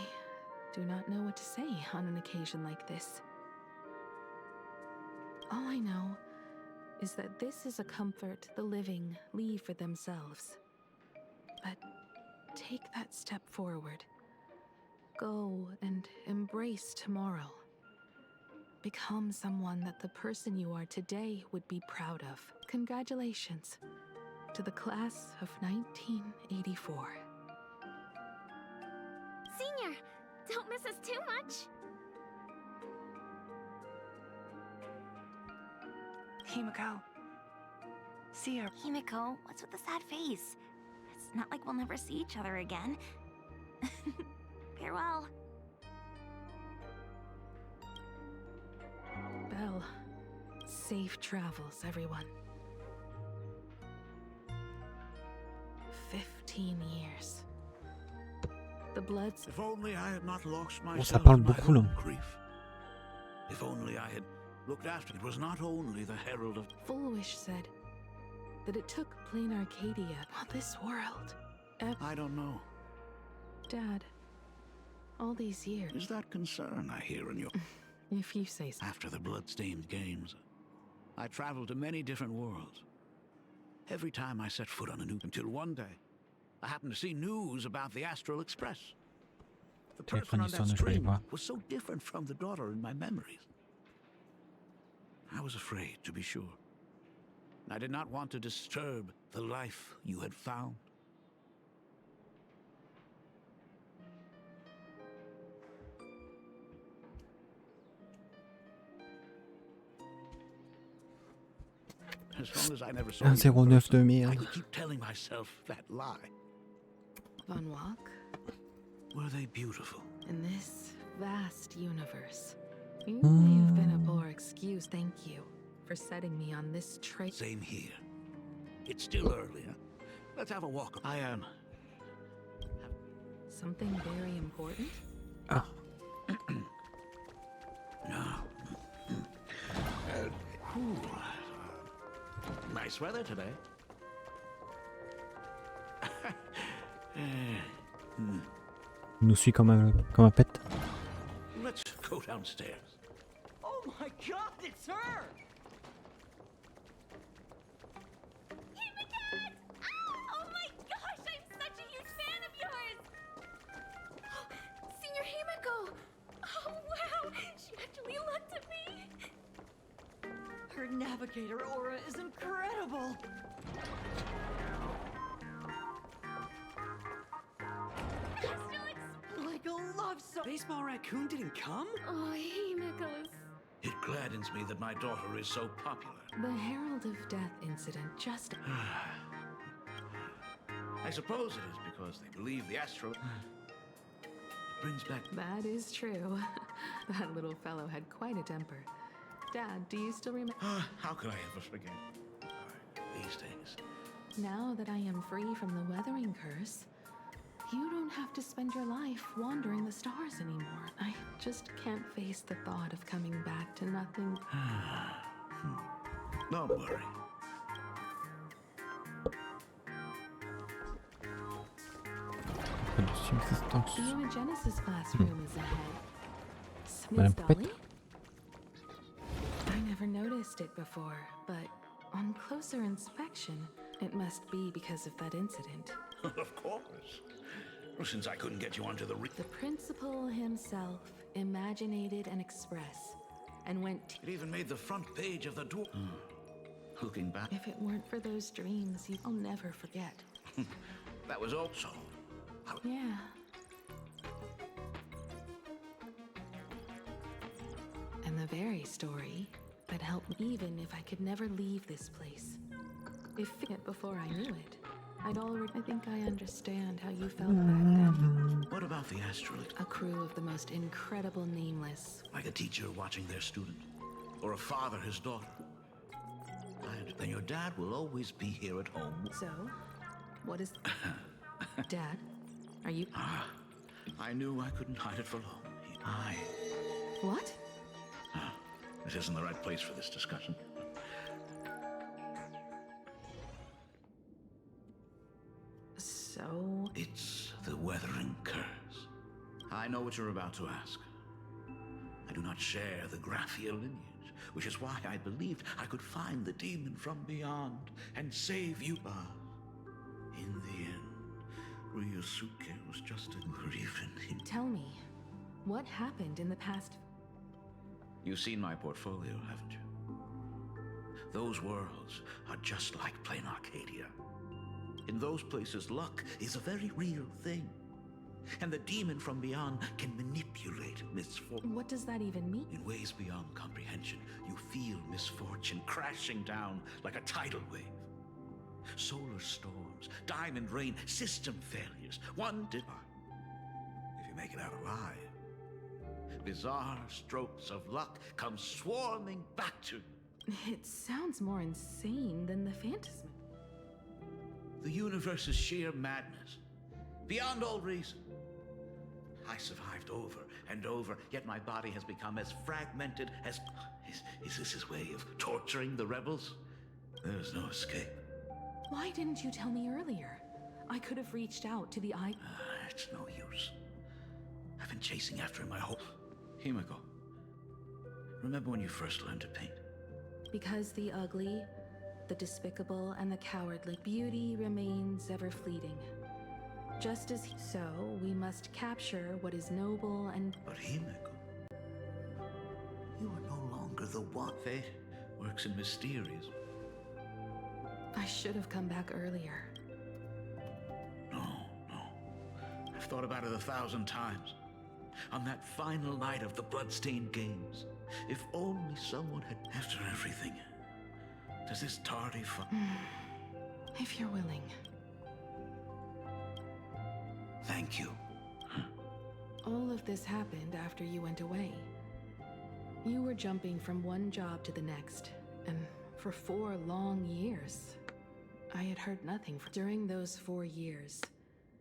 [SPEAKER 7] do not know what to say on an occasion like this. All I know is that this is a comfort the living leave for themselves. But take that step forward. Go and embrace tomorrow. Become someone that the person you are today would be proud of. Congratulations to the class of 1984.
[SPEAKER 24] Senior, don't miss us too much.
[SPEAKER 19] Himiko. See her.
[SPEAKER 24] Himiko, what's with the sad face? It's not like we'll never see each other again. Farewell.
[SPEAKER 7] Belle, safe travels, everyone. 15 years. The Bloods...
[SPEAKER 13] If only I had not lost
[SPEAKER 1] Oh, ça
[SPEAKER 13] myself
[SPEAKER 1] parle
[SPEAKER 13] in my
[SPEAKER 1] beaucoup là.
[SPEAKER 13] own grief. If only I had looked after it. Was not only the herald of...
[SPEAKER 7] Fullwish said that it took plain Arcadia, not this world.
[SPEAKER 13] I don't know.
[SPEAKER 7] Dad, all these years...
[SPEAKER 13] Is that concern I hear in your...
[SPEAKER 7] If you say so.
[SPEAKER 13] After the blood-stained games, I traveled to many different worlds. Every time I set foot on a new... Until one day, I happened to see news about the Astral Express. The person on that screen was so different from the daughter in my memories. I was afraid, to be sure. I did not want to disturb the life you had found. As long as I never saw you,
[SPEAKER 1] 109 de
[SPEAKER 13] I
[SPEAKER 1] merde.
[SPEAKER 13] could keep telling myself that lie.
[SPEAKER 7] Von Walk?
[SPEAKER 13] Were they beautiful?
[SPEAKER 7] In this vast universe, you may have been a poor excuse. Thank you for setting me on this trail.
[SPEAKER 13] Same here. It's still early, huh? Let's have a walk. I am.
[SPEAKER 7] Something very important?
[SPEAKER 1] Ah.
[SPEAKER 13] No. Nice weather today.
[SPEAKER 1] Il nous suit comme un pet.
[SPEAKER 13] Let's go downstairs.
[SPEAKER 4] Oh my god, it's her!
[SPEAKER 24] Oh my gosh, I'm such a huge fan of yours! Senior Himiko! Oh wow, she actually looked at me!
[SPEAKER 4] Her navigator aura is incredible! Like a love song!
[SPEAKER 3] Baseball Raccoon didn't come?
[SPEAKER 24] Oh, Himiko is...
[SPEAKER 13] It gladdens me that my daughter is so popular.
[SPEAKER 7] The Herald of Death incident just...
[SPEAKER 13] I suppose it is because they believe the Astral... It brings back...
[SPEAKER 7] That is true. That little fellow had quite a temper. Dad, do you still remember?
[SPEAKER 13] How could I ever forget? These days.
[SPEAKER 7] Now that I am free from the weathering curse, you don't have to spend your life wandering the stars anymore. I just can't face the thought of coming back to nothing.
[SPEAKER 13] Don't worry.
[SPEAKER 7] The Imagenesis classroom is ahead.
[SPEAKER 1] Madame
[SPEAKER 7] Miss
[SPEAKER 1] Poupette.
[SPEAKER 7] Dolly? I never noticed it before, but on closer inspection, it must be because of that incident.
[SPEAKER 13] Of course. Since I couldn't get you onto the...
[SPEAKER 7] The principal himself imaginated an express and went...
[SPEAKER 13] It even made the front page of the door. Looking back...
[SPEAKER 7] If it weren't for those dreams, I'll never forget.
[SPEAKER 13] That was also...
[SPEAKER 7] Yeah. And the very story that helped me, even if I could never leave this place. If it before I knew it, I'd already... I think I understand how you felt back then.
[SPEAKER 12] of the astral.
[SPEAKER 7] A crew of the most incredible nameless.
[SPEAKER 12] Like a teacher watching their student, or a father his daughter. Then your dad will always be here at home.
[SPEAKER 7] So, what is... Dad, are you...
[SPEAKER 12] I knew I couldn't hide it for long.
[SPEAKER 7] What?
[SPEAKER 12] This isn't the right place for this discussion.
[SPEAKER 7] So...
[SPEAKER 12] It's the Weathering Curse. I know what you're about to ask. I do not share the Graphia lineage, which is why I believed I could find the demon from beyond and save you. In the end, Ryusuke was just a grieving.
[SPEAKER 7] Tell me, what happened in the past?
[SPEAKER 12] You've seen my portfolio, haven't you? Those worlds are just like plain Arcadia. In those places, luck is a very real thing. And the demon from beyond can manipulate misfortune.
[SPEAKER 7] What does that even mean?
[SPEAKER 12] In ways beyond comprehension, you feel misfortune crashing down like a tidal wave. Solar storms, diamond rain, system failures. If you make it out alive, bizarre strokes of luck come swarming back to you.
[SPEAKER 7] It sounds more insane than the phantasm.
[SPEAKER 12] The universe is sheer madness, beyond all reason. I survived over and over, yet my body has become as fragmented as... Is this his way of torturing the rebels? There's no escape.
[SPEAKER 7] Why didn't you tell me earlier? I could have reached out to the eye...
[SPEAKER 12] It's no use. I've been chasing after him my whole... Himiko, remember when you first learned to paint?
[SPEAKER 7] Because the ugly, the despicable, and the cowardly, beauty remains ever fleeting. Just as so, we must capture what is noble and...
[SPEAKER 12] But Himiko, you are no longer the one. Fate works in mysterious.
[SPEAKER 7] I should have come back earlier.
[SPEAKER 12] No. I've thought about it 1,000 times. On that final night of the Bloodstained Games, if only someone had... After everything, does this tardy
[SPEAKER 7] If you're willing.
[SPEAKER 12] Thank you.
[SPEAKER 7] All of this happened after you went away. You were jumping from one job to the next, and for 4 long years, I had heard nothing. During those 4 years,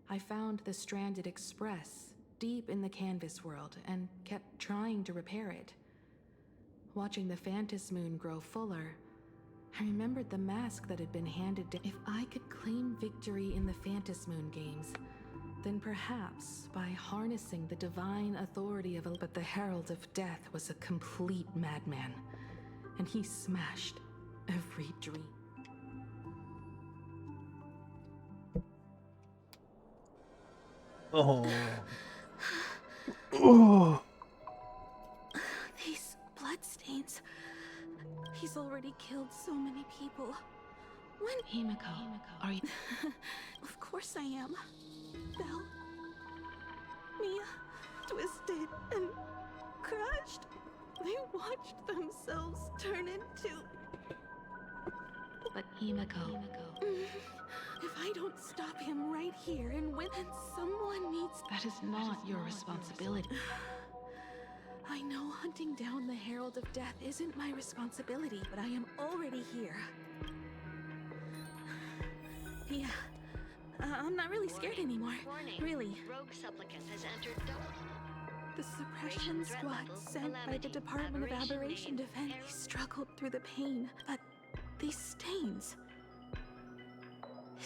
[SPEAKER 7] I found the stranded express deep in the canvas world and kept trying to repair it. Watching the Phantas Moon grow fuller, I remembered the mask that had been handed down. If I could claim victory in the Phantas Moon games, then perhaps by harnessing the divine authority of but the Herald of Death was a complete madman, and he smashed every dream.
[SPEAKER 1] Oh. Oh.
[SPEAKER 24] These bloodstains. He's already killed so many people. When...
[SPEAKER 7] Himiko, are you...
[SPEAKER 24] Of course I am. Belle. Mia. Twisted and crushed. They watched themselves turn into...
[SPEAKER 7] But Himiko...
[SPEAKER 24] If I don't stop him right here and win, then someone needs...
[SPEAKER 7] That is not your responsibility.
[SPEAKER 24] I know hunting down the Herald of Death isn't my responsibility, but I am already here. Yeah. I'm not really scared anymore. Really.
[SPEAKER 17] Rogue supplicant has entered
[SPEAKER 24] The suppression squad sent by the Department of Aberration Defense. They struggled through the pain, but these stains...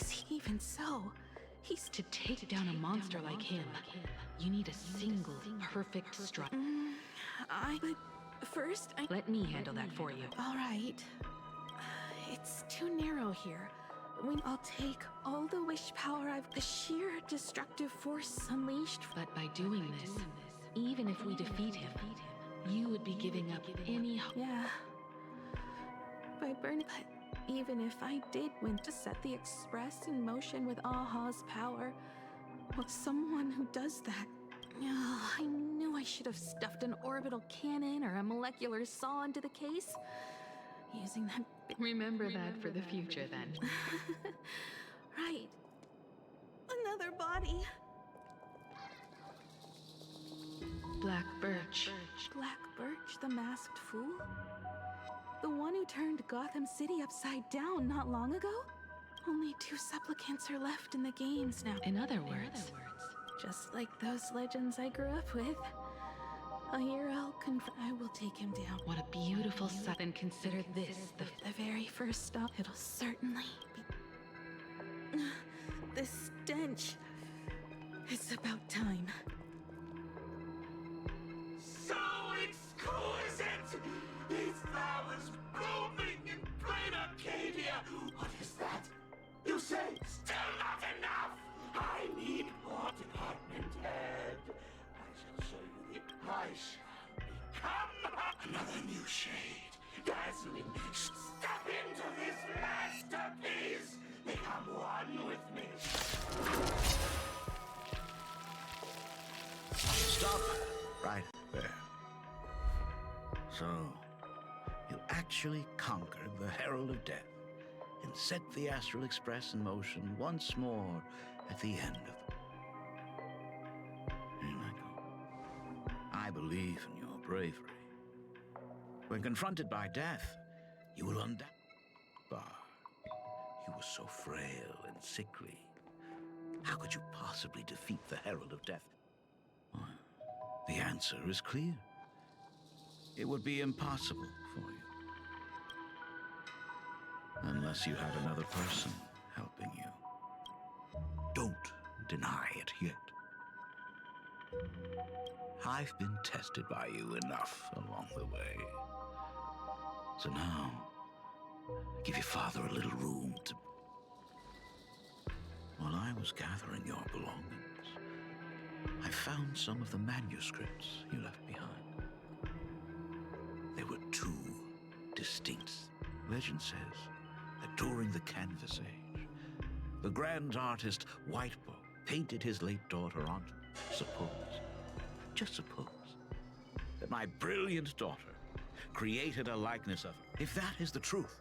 [SPEAKER 24] Is he even so? He's
[SPEAKER 7] to take down a monster like him. You need a single perfect strike.
[SPEAKER 24] But first,
[SPEAKER 7] Let me handle that for you.
[SPEAKER 24] All right. It's too narrow here. I'll take all the wish power the sheer destructive force unleashed.
[SPEAKER 7] But by doing this, even if we defeat him, you would be giving up any hope.
[SPEAKER 24] Yeah. By burning... But even if I did win to set the Express in motion with Aha's power, well, someone who does that... Oh, I knew I should have stuffed an orbital cannon or a molecular saw into the case. Using that...
[SPEAKER 7] Remember that for the future, then.
[SPEAKER 24] Right. Another body.
[SPEAKER 7] Birch. Black Birch, the masked fool? The one who turned Gotham City upside down not long ago? Only 2 supplicants are left in the games now. In other words, just like those legends I grew up with. A hero I will take him down. What a beautiful sight. And consider this the very first stop. It'll certainly be... The stench. It's about time.
[SPEAKER 13] So exquisite! These flowers blooming in plain Arcadia! What is that? You say still not enough! I need more department head. I shall show you the... I shall become another new shade. Dazzling. Step into this masterpiece! Become one with me.
[SPEAKER 12] Stop! Right there. So, you actually conquered the Herald of Death and set the Astral Express in motion once more at the end of... Here I go. I believe in your bravery. When confronted by death, you will undoubtedly... You were so frail and sickly. How could you possibly defeat the Herald of Death? Well, the answer is clear. It would be impossible for you. Unless you had another person helping you. Don't deny it yet. I've been tested by you enough along the way. So now, give your father a little room to... While I was gathering your belongings, I found some of the manuscripts you left behind. There were 2 distinct. Legend says that during the Canvas Age, the grand artist Whitebow painted his late daughter on. Suppose, just suppose, that my brilliant daughter created a likeness of her. If that is the truth,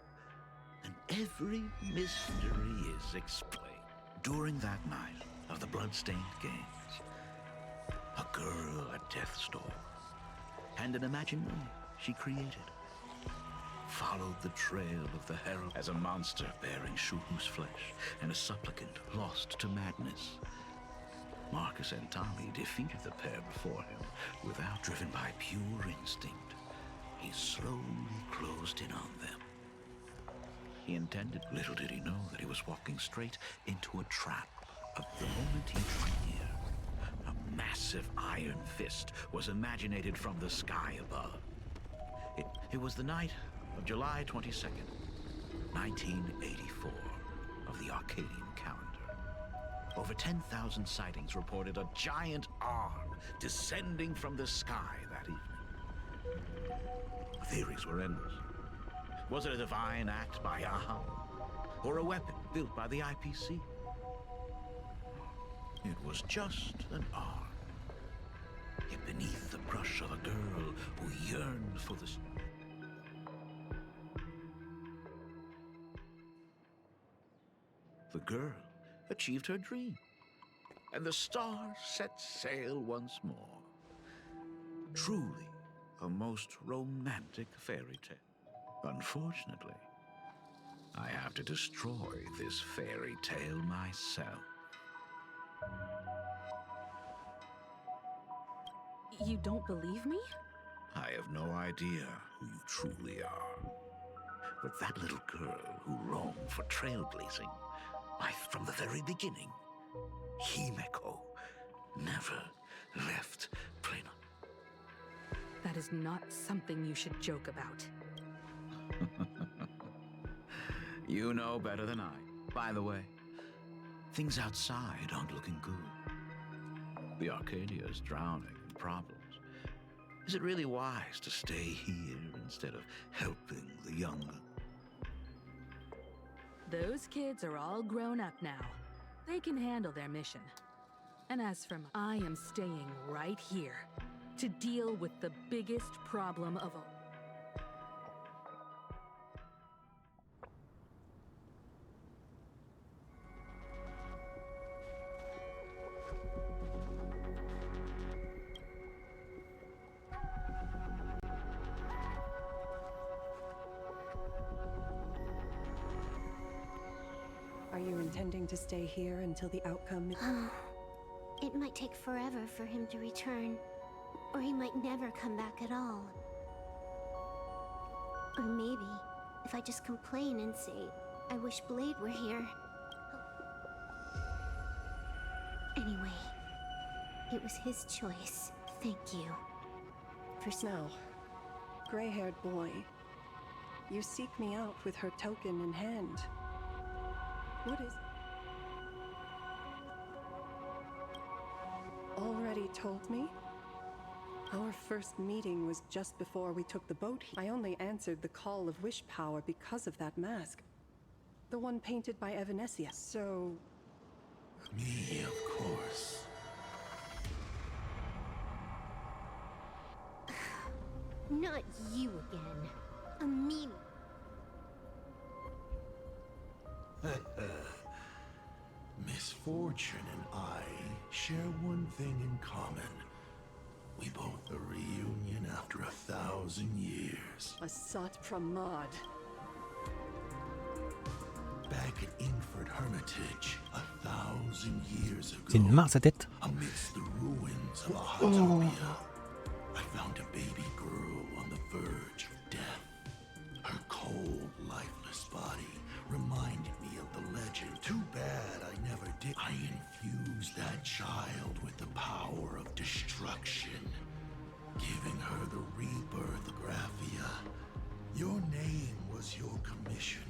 [SPEAKER 12] then every mystery is explained. During that night of the blood-stained games, a girl at death's door, and an imaginary she created, followed the trail of the herald as a monster bearing Shuhu's flesh and a supplicant lost to madness. Marcus and Tommy defeated the pair before him without, driven by pure instinct. He slowly closed in on them. He intended, little did he know, that he was walking straight into a trap. Of the moment he drew near, a massive iron fist was imaginated from the sky above. It was the night of July 22nd, 1984, of the Arcadian calendar. Over 10,000 sightings reported a giant arm descending from the sky that evening. Theories were endless. Was it a divine act by Aha? Or a weapon built by the IPC? It was just an arm. Yet beneath the brush of a girl who yearned for the... The girl achieved her dream, and the stars set sail once more. Truly a most romantic fairy tale. Unfortunately, I have to destroy this fairy tale myself.
[SPEAKER 7] You don't believe me?
[SPEAKER 12] I have no idea who you truly are. But that little girl who roamed for trailblazing, from the very beginning, Himeko, never left Plano.
[SPEAKER 7] That is not something you should joke about.
[SPEAKER 12] You know better than I. By the way, things outside aren't looking good. The Arcadia is drowning in problems. Is it really wise to stay here instead of helping the young?
[SPEAKER 7] Those kids are all grown up now. They can handle their mission. And as for I am staying right here to deal with the biggest problem of all.
[SPEAKER 23] intending to stay here until the outcome?
[SPEAKER 6] It might take forever for him to return, or he might never come back at all. Or maybe, if I just complain and say, I wish Blade were here. Anyway, it was his choice. Thank you.
[SPEAKER 23] Now, gray-haired boy, you seek me out with her token in hand. What is... Already told me? Our first meeting was just before we took the boat. I only answered the call of wish power because of that mask. The one painted by Evanesia. So...
[SPEAKER 20] Me, of course.
[SPEAKER 6] Not you again. A meme.
[SPEAKER 20] Misfortune and I share one thing in common. We both a reunion after 1,000 years.
[SPEAKER 23] A Sat Pramad.
[SPEAKER 20] Back at Ingford Hermitage, 1,000 years ago.
[SPEAKER 1] C'est une main sa tête.
[SPEAKER 20] Amidst the ruins of Ahatopia, I found a baby girl on the verge of death. Her cold, lifeless body reminded me of the legend. Too bad I never did. I infused that child with the power of destruction, giving her the rebirth, Graphia. Your name was your commission,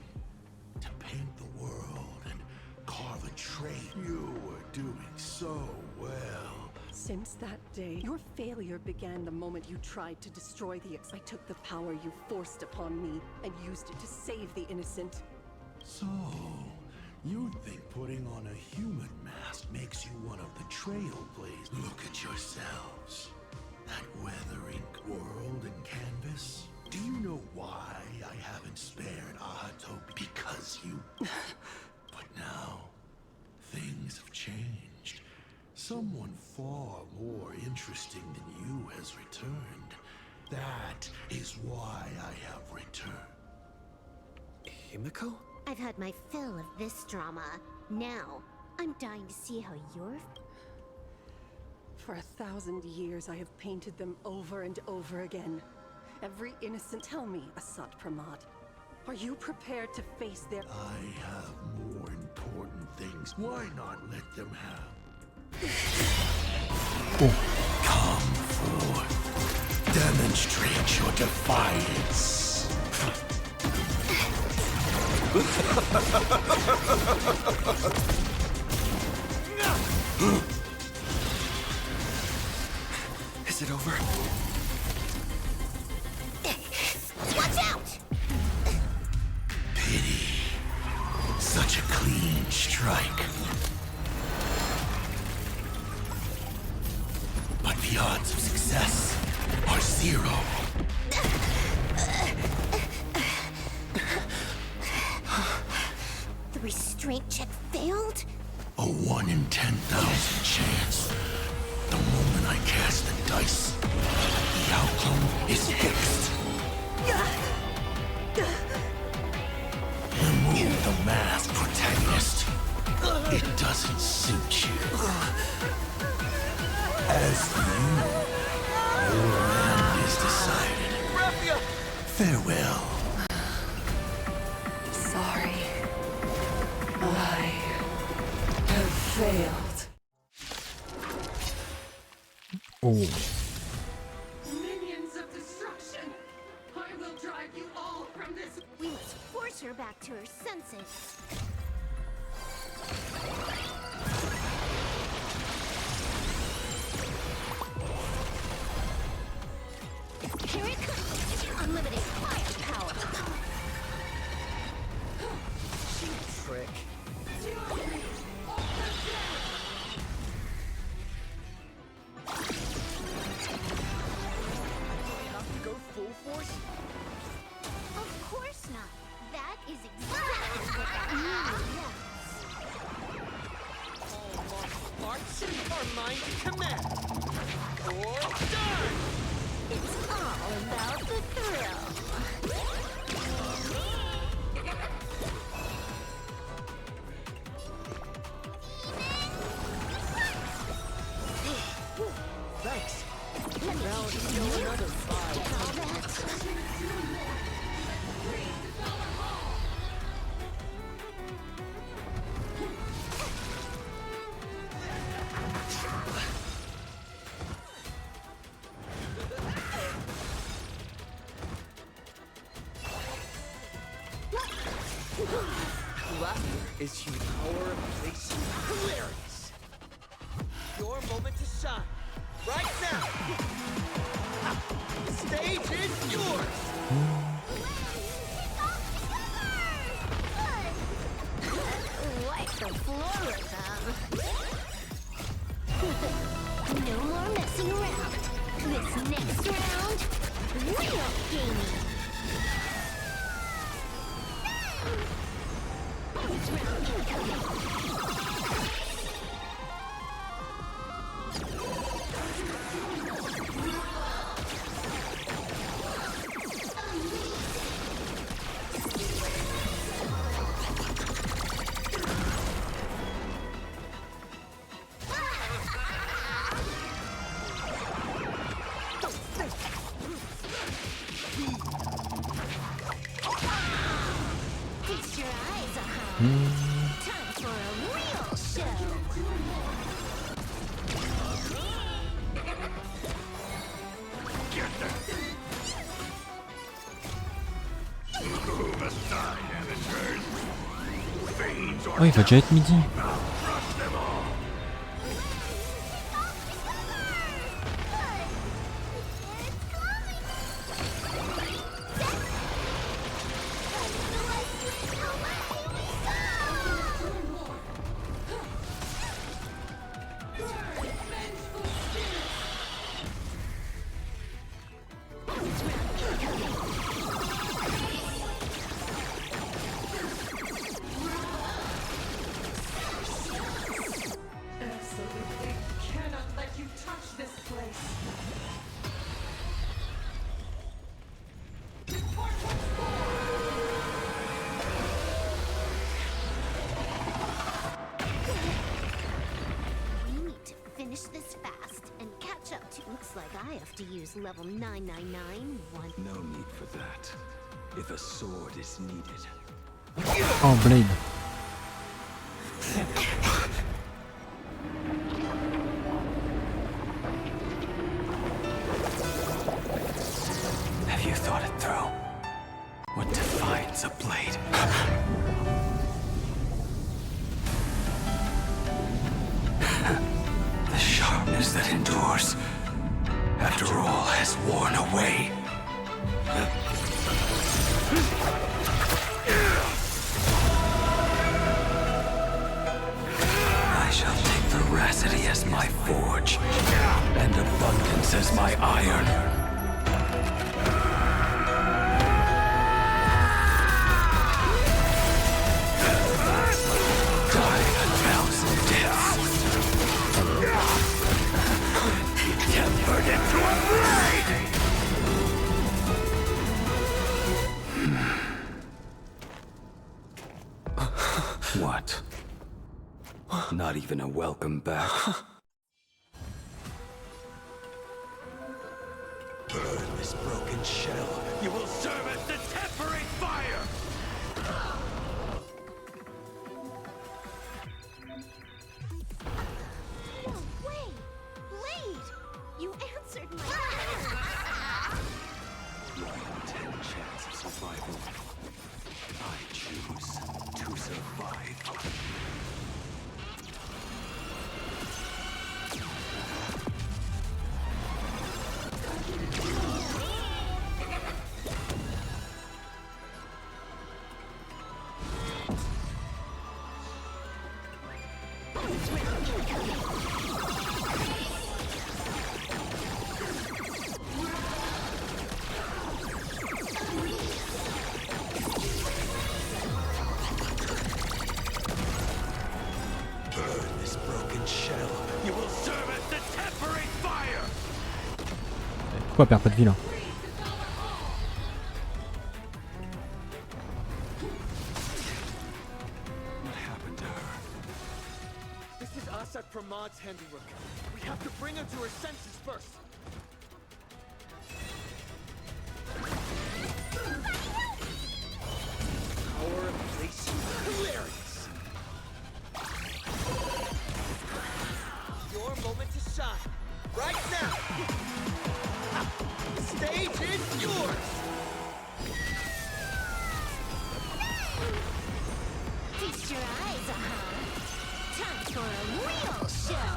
[SPEAKER 20] to paint the world and carve a trait. You were doing so well.
[SPEAKER 23] Since that day, your failure began the moment you tried to destroy the I took the power you forced upon me and used it to save the innocent.
[SPEAKER 20] So, you think putting on a human mask makes you one of the trailblazers? Look at yourselves. That weather-ink world and canvas. Do you know why I haven't spared Ahatopia? Because you... But now, things have changed. Someone far more interesting than you has returned. That is why I have returned.
[SPEAKER 3] Himiko?
[SPEAKER 6] I've had my fill of this drama. Now, I'm dying to see how you're...
[SPEAKER 23] For 1,000 years, I have painted them over and over again. Every innocent... Tell me, Sat Pramad, are you prepared to face their...
[SPEAKER 20] I have more important things. Why not let them have... Come forth. Demonstrate your defiance.
[SPEAKER 3] Is it over?
[SPEAKER 15] Watch out!
[SPEAKER 20] Pity. Such a clean strike. But the odds of success are 0.
[SPEAKER 15] The restraint check failed?
[SPEAKER 20] A 1 in 10,000 chance. The moment I cast the dice, the outcome is fixed. Remove the mask, protagonist. It doesn't suit you. As for you, your end is decided. Farewell.
[SPEAKER 23] Sorry. I have failed.
[SPEAKER 1] Oh.
[SPEAKER 6] Minions of destruction! I will drive you all from this... We must force her back to her senses. Here it comes! Unlimited firepower!
[SPEAKER 3] Trick.
[SPEAKER 8] Go full force?
[SPEAKER 6] Of course not. That is exactly what that means.
[SPEAKER 8] All martial arts are mine to command. Or die!
[SPEAKER 6] It's all about the thrill.
[SPEAKER 8] Thanks. Now it's still another 5. Laughter is your power of place. Hilarious. Your moment to shine. Right now. The stage is yours.
[SPEAKER 6] Wipe the floor with them. No more messing around. This next round, real gaming. Bonus round incoming. Time for a real show.
[SPEAKER 2] Get them. Move aside, amateurs. Fiends or
[SPEAKER 1] Oh, il va déjà être midi.
[SPEAKER 2] crush them all.
[SPEAKER 10] Absolutely cannot let you touch this place.
[SPEAKER 6] We need to finish this fast and catch up to. Looks like I have to use level 9991.
[SPEAKER 11] No need for that. If a sword is needed.
[SPEAKER 1] Oh, Blade.
[SPEAKER 11] Have you thought it through? What defines a blade? The sharpness that endures after all has worn away. I shall take veracity as my forge, and abundance as my iron. Die a thousand deaths. Tempered into a blade! What? Not even a welcome back?
[SPEAKER 2] Burn this broken shell. You will serve as the tempering fire!
[SPEAKER 6] No way! Blade! You answered my prayer!
[SPEAKER 11] One 10 chance of survival. I choose to survive.
[SPEAKER 2] Burn this broken shell. You will serve as the tempering fire!
[SPEAKER 1] Pourquoi elle perd pas de vie là?
[SPEAKER 8] This is Asad Pramad's handiwork. We have to bring her to her senses first. Power of place hilarious. Your moment to shine. Right now. The stage is yours.
[SPEAKER 6] Feast your eyes, time for a real show.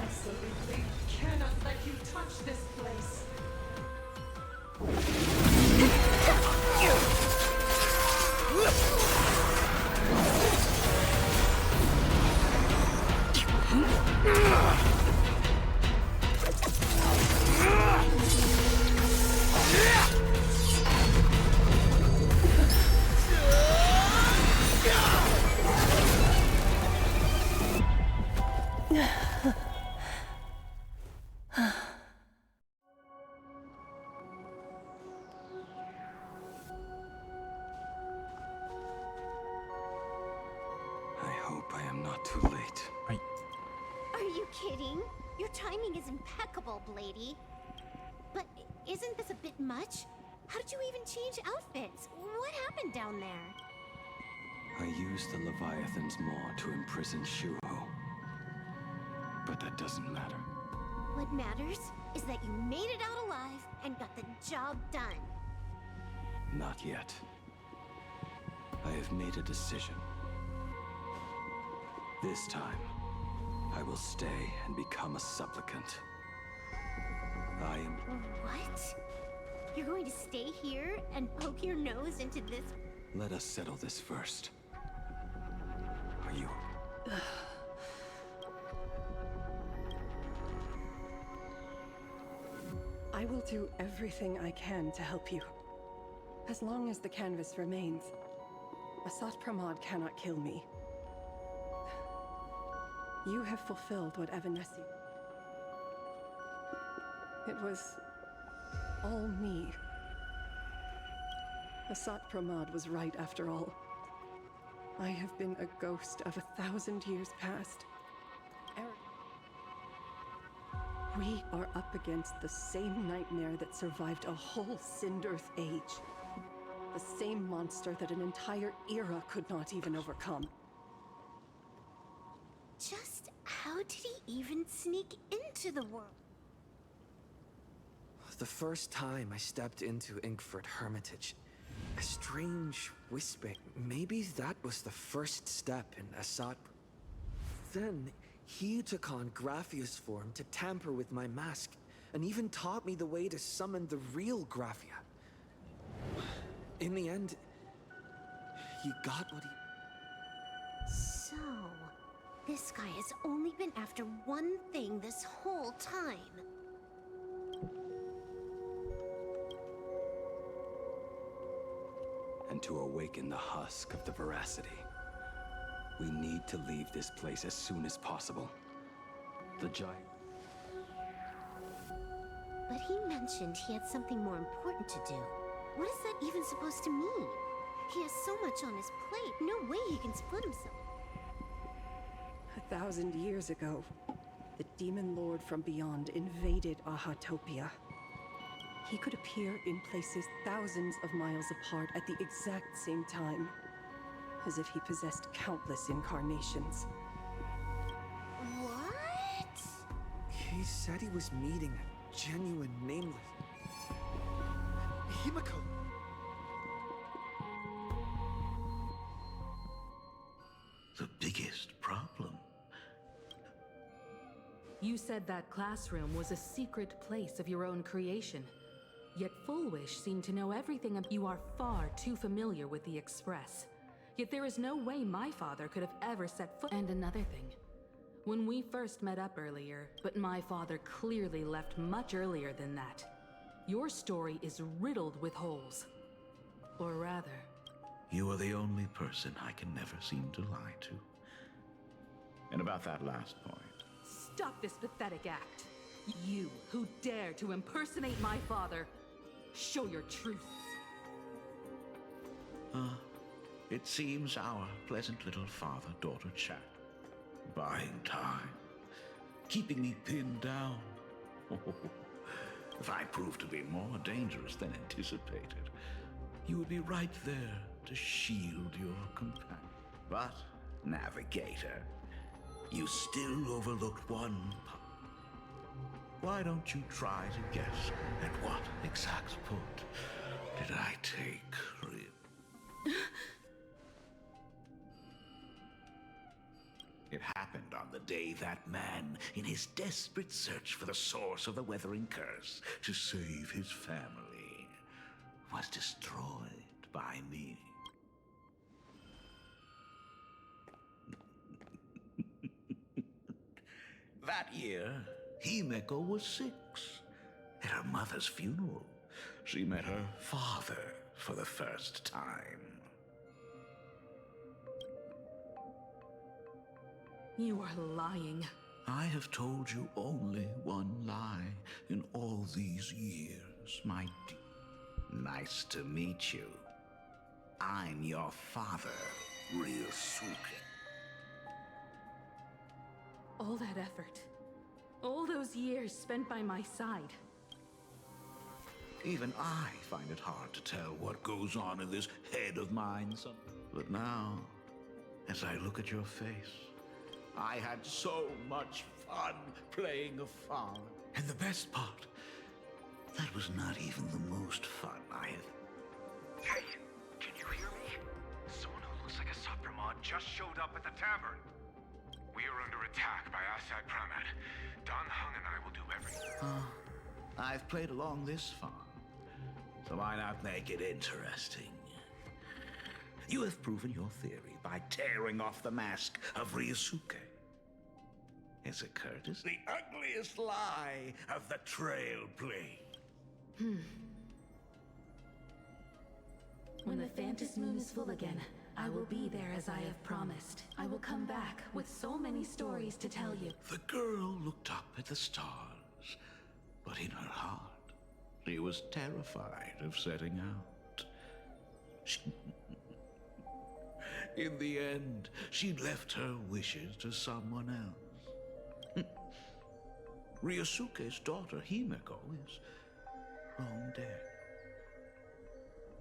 [SPEAKER 10] Absolutely cannot let you touch this place.
[SPEAKER 11] I hope I am not too late.
[SPEAKER 15] Are you kidding? Your timing is impeccable, Blady. But isn't this a bit much? How did you even change outfits? What happened down there?
[SPEAKER 11] I used the Leviathan's maw to imprison Shiro. But that doesn't matter.
[SPEAKER 15] What matters is that you made it out alive and got the job done.
[SPEAKER 11] Not yet. I have made a decision. This time, I will stay and become a supplicant. I am...
[SPEAKER 15] What? You're going to stay here and poke your nose into this?
[SPEAKER 11] Let us settle this first. Are you...
[SPEAKER 23] I will do everything I can to help you. As long as the canvas remains, Asat Pramod cannot kill me. You have fulfilled what Evanessi... It was all me. Asat Pramod was right after all. I have been a ghost of 1,000 years past. We are up against the same nightmare that survived a whole Cinderth age. The same monster that an entire era could not even overcome.
[SPEAKER 15] Just how did he even sneak into the world?
[SPEAKER 3] The first time I stepped into Inkford Hermitage, a strange whisper. Maybe that was the first step in Asat. Then he took on Graphia's form to tamper with my mask, and even taught me the way to summon the real Graphia. In the end, he got what he...
[SPEAKER 15] So, this guy has only been after one thing this whole time.
[SPEAKER 11] And to awaken the husk of the veracity, we need to leave this place as soon as possible. The giant...
[SPEAKER 15] But he mentioned he had something more important to do. What is that even supposed to mean? He has so much on his plate, no way he can split himself.
[SPEAKER 23] 1,000 years ago, the demon lord from beyond invaded Ahatopia. He could appear in places thousands of miles apart at the exact same time, as if he possessed countless incarnations.
[SPEAKER 15] What?
[SPEAKER 3] He said he was meeting a genuine nameless... Himiko!
[SPEAKER 20] The biggest problem.
[SPEAKER 7] You said that classroom was a secret place of your own creation. Yet Fullwish seemed to know everything you are far too familiar with the Express. Yet there is no way my father could have ever set foot. And another thing. When we first met up earlier, but my father clearly left much earlier than that. Your story is riddled with holes. Or rather...
[SPEAKER 13] You are the only person I can never seem to lie to. And about that last point...
[SPEAKER 7] Stop this pathetic act. You, who dare to impersonate my father, show your truth.
[SPEAKER 13] It seems our pleasant little father-daughter chat. Buying time. Keeping me pinned down. If I prove to be more dangerous than anticipated, you would be right there to shield your companion. But, Navigator, you still overlooked one part. Why don't you try to guess at what exact point did I take real? It happened on the day that man, in his desperate search for the source of the weathering curse to save his family, was destroyed by me. That year, Himeko was 6. At her mother's funeral, she met her father for the first time.
[SPEAKER 7] You are lying.
[SPEAKER 13] I have told you only one lie in all these years, my dear. Nice to meet you. I'm your father, Ryosuke.
[SPEAKER 7] All that effort. All those years spent by my side.
[SPEAKER 13] Even I find it hard to tell what goes on in this head of mine. But now, as I look at your face, I had so much fun playing a father. And the best part, that was not even the most fun I have.
[SPEAKER 14] Hey, can you hear me? Someone who looks like a Supremon just showed up at the tavern. We are under attack by Asad Pramad. Don Hung and I will do everything.
[SPEAKER 13] I've played along this far, so why not make it interesting? You have proven your theory by tearing off the mask of Ryosuke. As a courtesy, the ugliest lie of the Trailblade.
[SPEAKER 7] When the Phantom Moon is full again, I will be there as I have promised. I will come back with so many stories to tell you.
[SPEAKER 13] The girl looked up at the stars, but in her heart, she was terrified of setting out. In the end, she left her wishes to someone else. Ryosuke's daughter, Himeko, is long dead.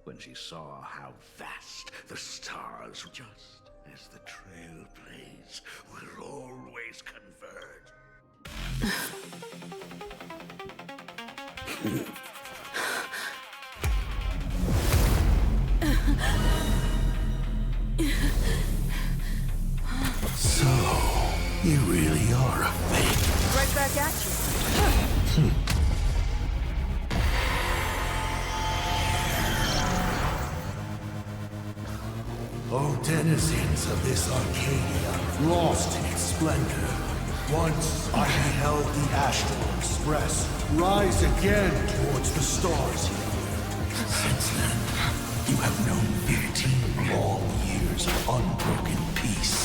[SPEAKER 13] When she saw how vast the stars were, just as the Trailblades will always converge.
[SPEAKER 20] So, you really are a fake.
[SPEAKER 8] Right back at you.
[SPEAKER 20] O denizens of this Arcadia, lost in its splendor, once I beheld the Astral Express rise again towards the stars here. Since then, you have known 15 long years of unbroken peace.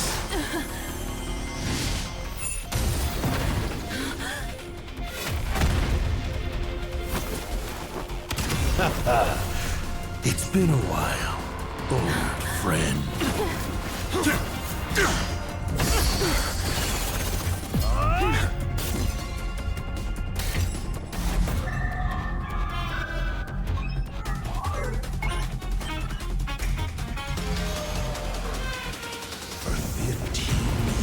[SPEAKER 20] It's been a while, old friend. For 15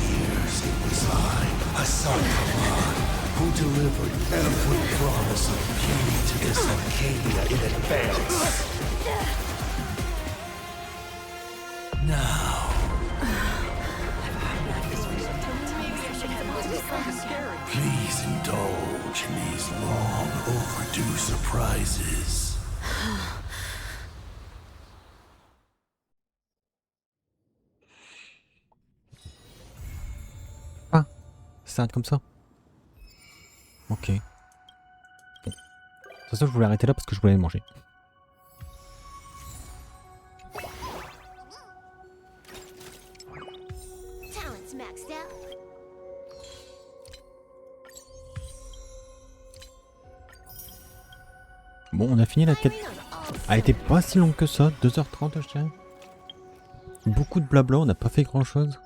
[SPEAKER 20] years it was I, Hassan Khan, who delivered every promise of beauty to this Arcadia in advance. Now, please indulge in these long overdue surprises.
[SPEAKER 1] Ah, ça s'arrête comme ça. Ok. Bon. façon, je voulais arrêter là parce que je voulais aller manger.
[SPEAKER 15] Talent's maxed out.
[SPEAKER 1] Bon, on a fini la quête. Elle était pas si longue que ça, 2h30 je dirais. Beaucoup de blabla, on n'a pas fait grand chose.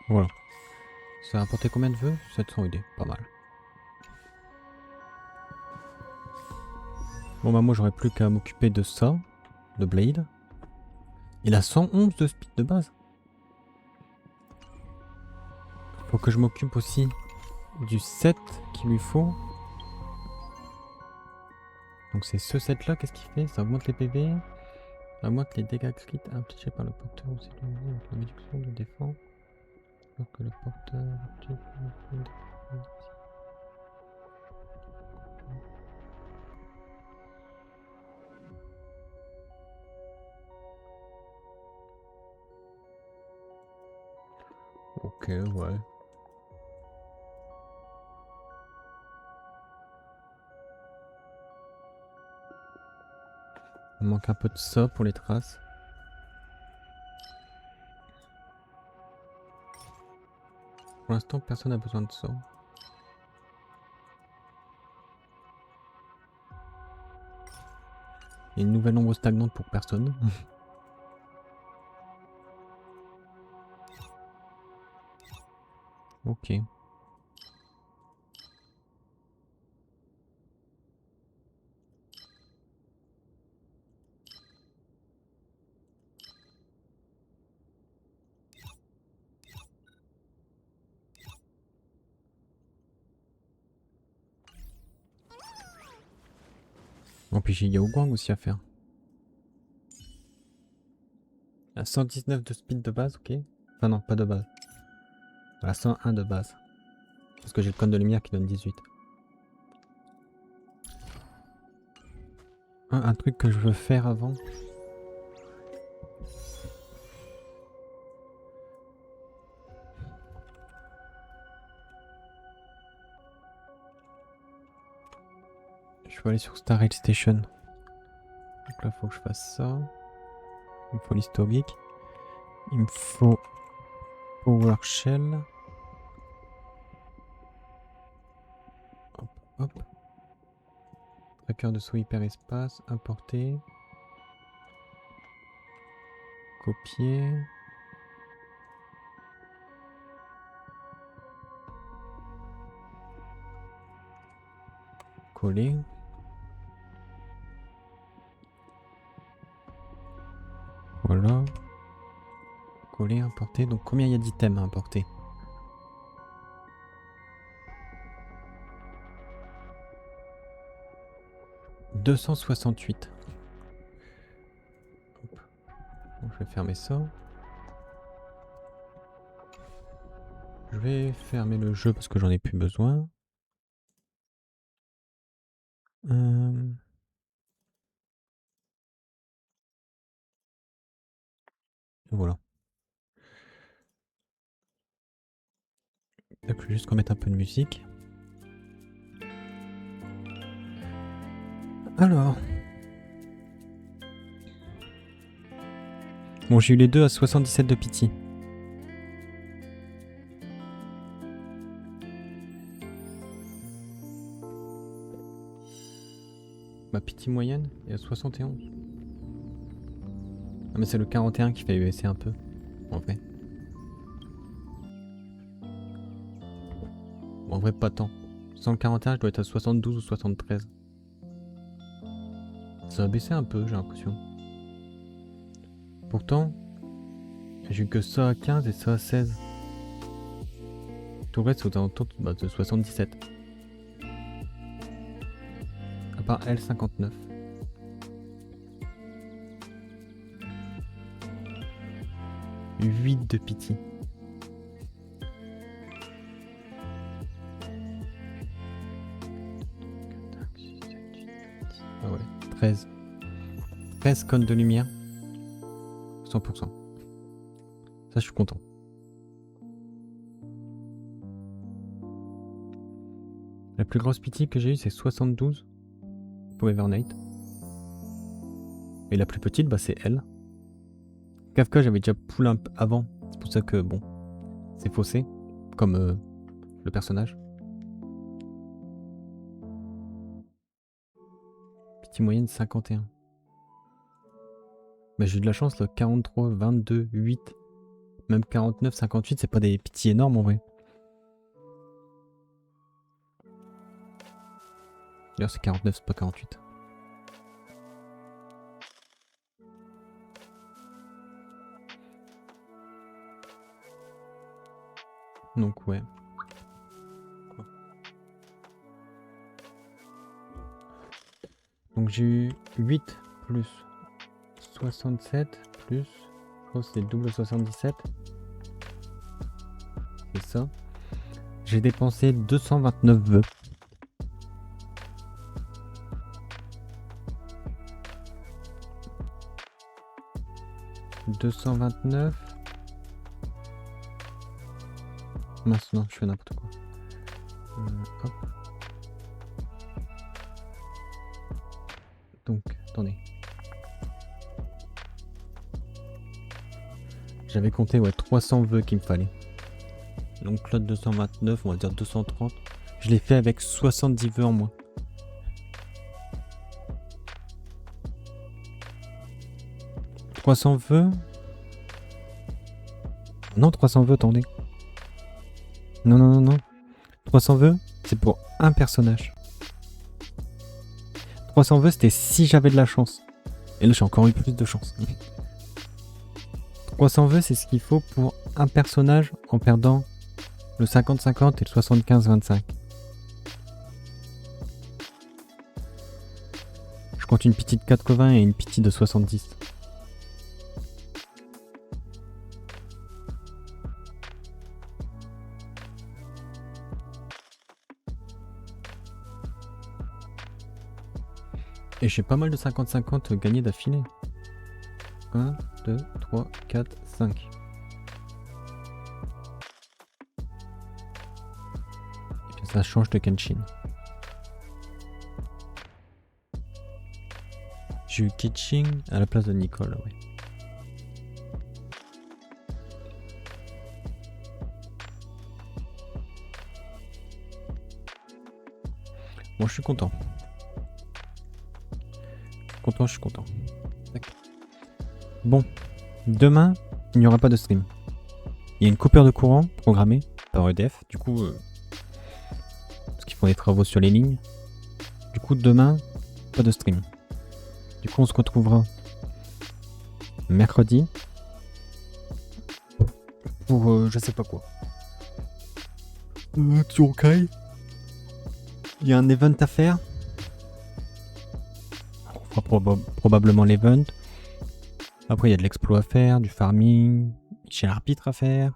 [SPEAKER 1] Voilà. Ça a apporté combien de vœux? 700 idées, pas mal. Bon bah moi j'aurais plus qu'à m'occuper de ça, de Blade. Il a 111 de speed de base. Faut que je m'occupe aussi du set qu'il lui faut. Donc c'est ce set là, qu'est-ce qu'il fait? Ça augmente les PV, ça augmente les dégâts crits infligés par le porteur aussi la réduction de défense. Alors que le porteur... Ok, ouais. Il manque un peu de ça pour les traces. Pour l'instant, personne n'a besoin de ça. Il y a une nouvelle ombre stagnante pour personne. Ok. En plus, il y a Yao Guang aussi à faire. À 119 de speed de base, ok. Enfin non, pas de base. À 101 de base. Parce que j'ai le cône de lumière qui donne 18. Un truc que je veux faire avant. Je vais aller sur Star Rail Station. Donc là, il faut que je fasse ça. Il me faut l'historique. Il me faut PowerShell. Hop, hop. Tracker de saut hyperespace. Importer. Copier. Coller. Voilà. Coller, importer. Donc combien il y a d'items à importer? « 268. » Bon, je vais fermer ça. Je vais fermer le jeu parce que j'en ai plus besoin. Voilà. Il faut juste remettre un peu de musique. Alors. Bon, j'ai eu les deux à 77 de pitié. Ma pitié moyenne est à 71. Ah mais c'est le 41 qui fait baisser un peu, en vrai. Bon, en vrai pas tant. Sans le 41 je dois être à 72 ou 73. Ça va baisser un peu j'ai l'impression. Pourtant, j'ai eu que ça à 15 et ça à 16. Tout le reste c'est aux alentours de 77. À part L59. « 8 de pitié. 13. 13 cônes de lumière. 100%. Ça, je suis content. La plus grosse pitié que j'ai eue, c'est 72 pour Evernight. Et la plus petite, bah, c'est elle. Kafka, j'avais déjà pull un peu avant. C'est pour ça que, bon, c'est faussé. Comme le personnage. Pitié moyenne, 51. Bah, j'ai eu de la chance, là. 43, 22, 8. Même 49, 58, c'est pas des pitiés énormes, en vrai. D'ailleurs, c'est 49, c'est pas 48. Donc, ouais. Donc, j'ai eu 8 plus 67 plus, je crois que c'est double 77. C'est ça. J'ai dépensé 229 vœux. « 229 » Mince, non, je fais n'importe quoi. Hop. Donc, attendez. J'avais compté, ouais, 300 vœux qu'il me fallait. Donc là, 229, on va dire 230. Je l'ai fait avec 70 vœux en moins. « 300 vœux ?» Non, 300 vœux, attendez. Non, non, non, non. 300 vœux, c'est pour un personnage. 300 vœux, c'était si j'avais de la chance. Et là, j'ai encore eu plus de chance. 300 vœux, c'est ce qu'il faut pour un personnage en perdant le 50-50 et le 75-25. Je compte une petite de 80 et une petite de 70. Et j'ai pas mal de 50-50 gagnés d'affilée. 1, 2, 3, 4, 5. Et puis ça change de Kenshin. J'ai eu Kitching à la place de Nicole, ouais. Bon, je suis content. Je suis content. Bon, demain, il n'y aura pas de stream. Il y a une coupure de courant programmée par EDF. Du coup, parce qu'ils font des travaux sur les lignes. Du coup, demain, pas de stream. Du coup, on se retrouvera mercredi pour je sais pas quoi. Honkai. Il y a un event à faire. On fera probablement l'event. Après, il y a de l'exploit à faire, du farming, chez l'arbitre à faire.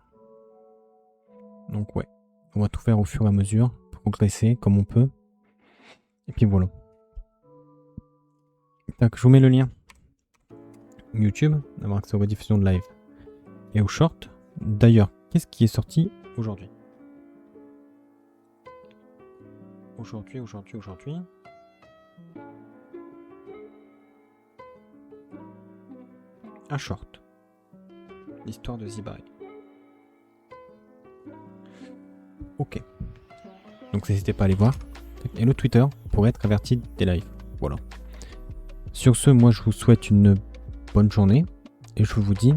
[SPEAKER 1] Donc ouais, on va tout faire au fur et à mesure, progresser comme on peut. Et puis voilà. Donc, je vous mets le lien YouTube, d'avoir accès aux rediffusions de live et aux shorts. D'ailleurs, qu'est-ce qui est sorti aujourd'hui? Aujourd'hui. Un short. L'histoire de Zibari. Ok. Donc n'hésitez pas à aller voir. Et le Twitter pour être averti des lives. Voilà. Sur ce, moi je vous souhaite une bonne journée. Et je vous dis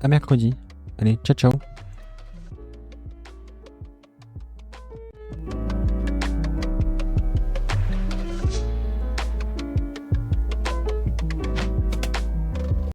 [SPEAKER 1] à mercredi. Allez, ciao ciao.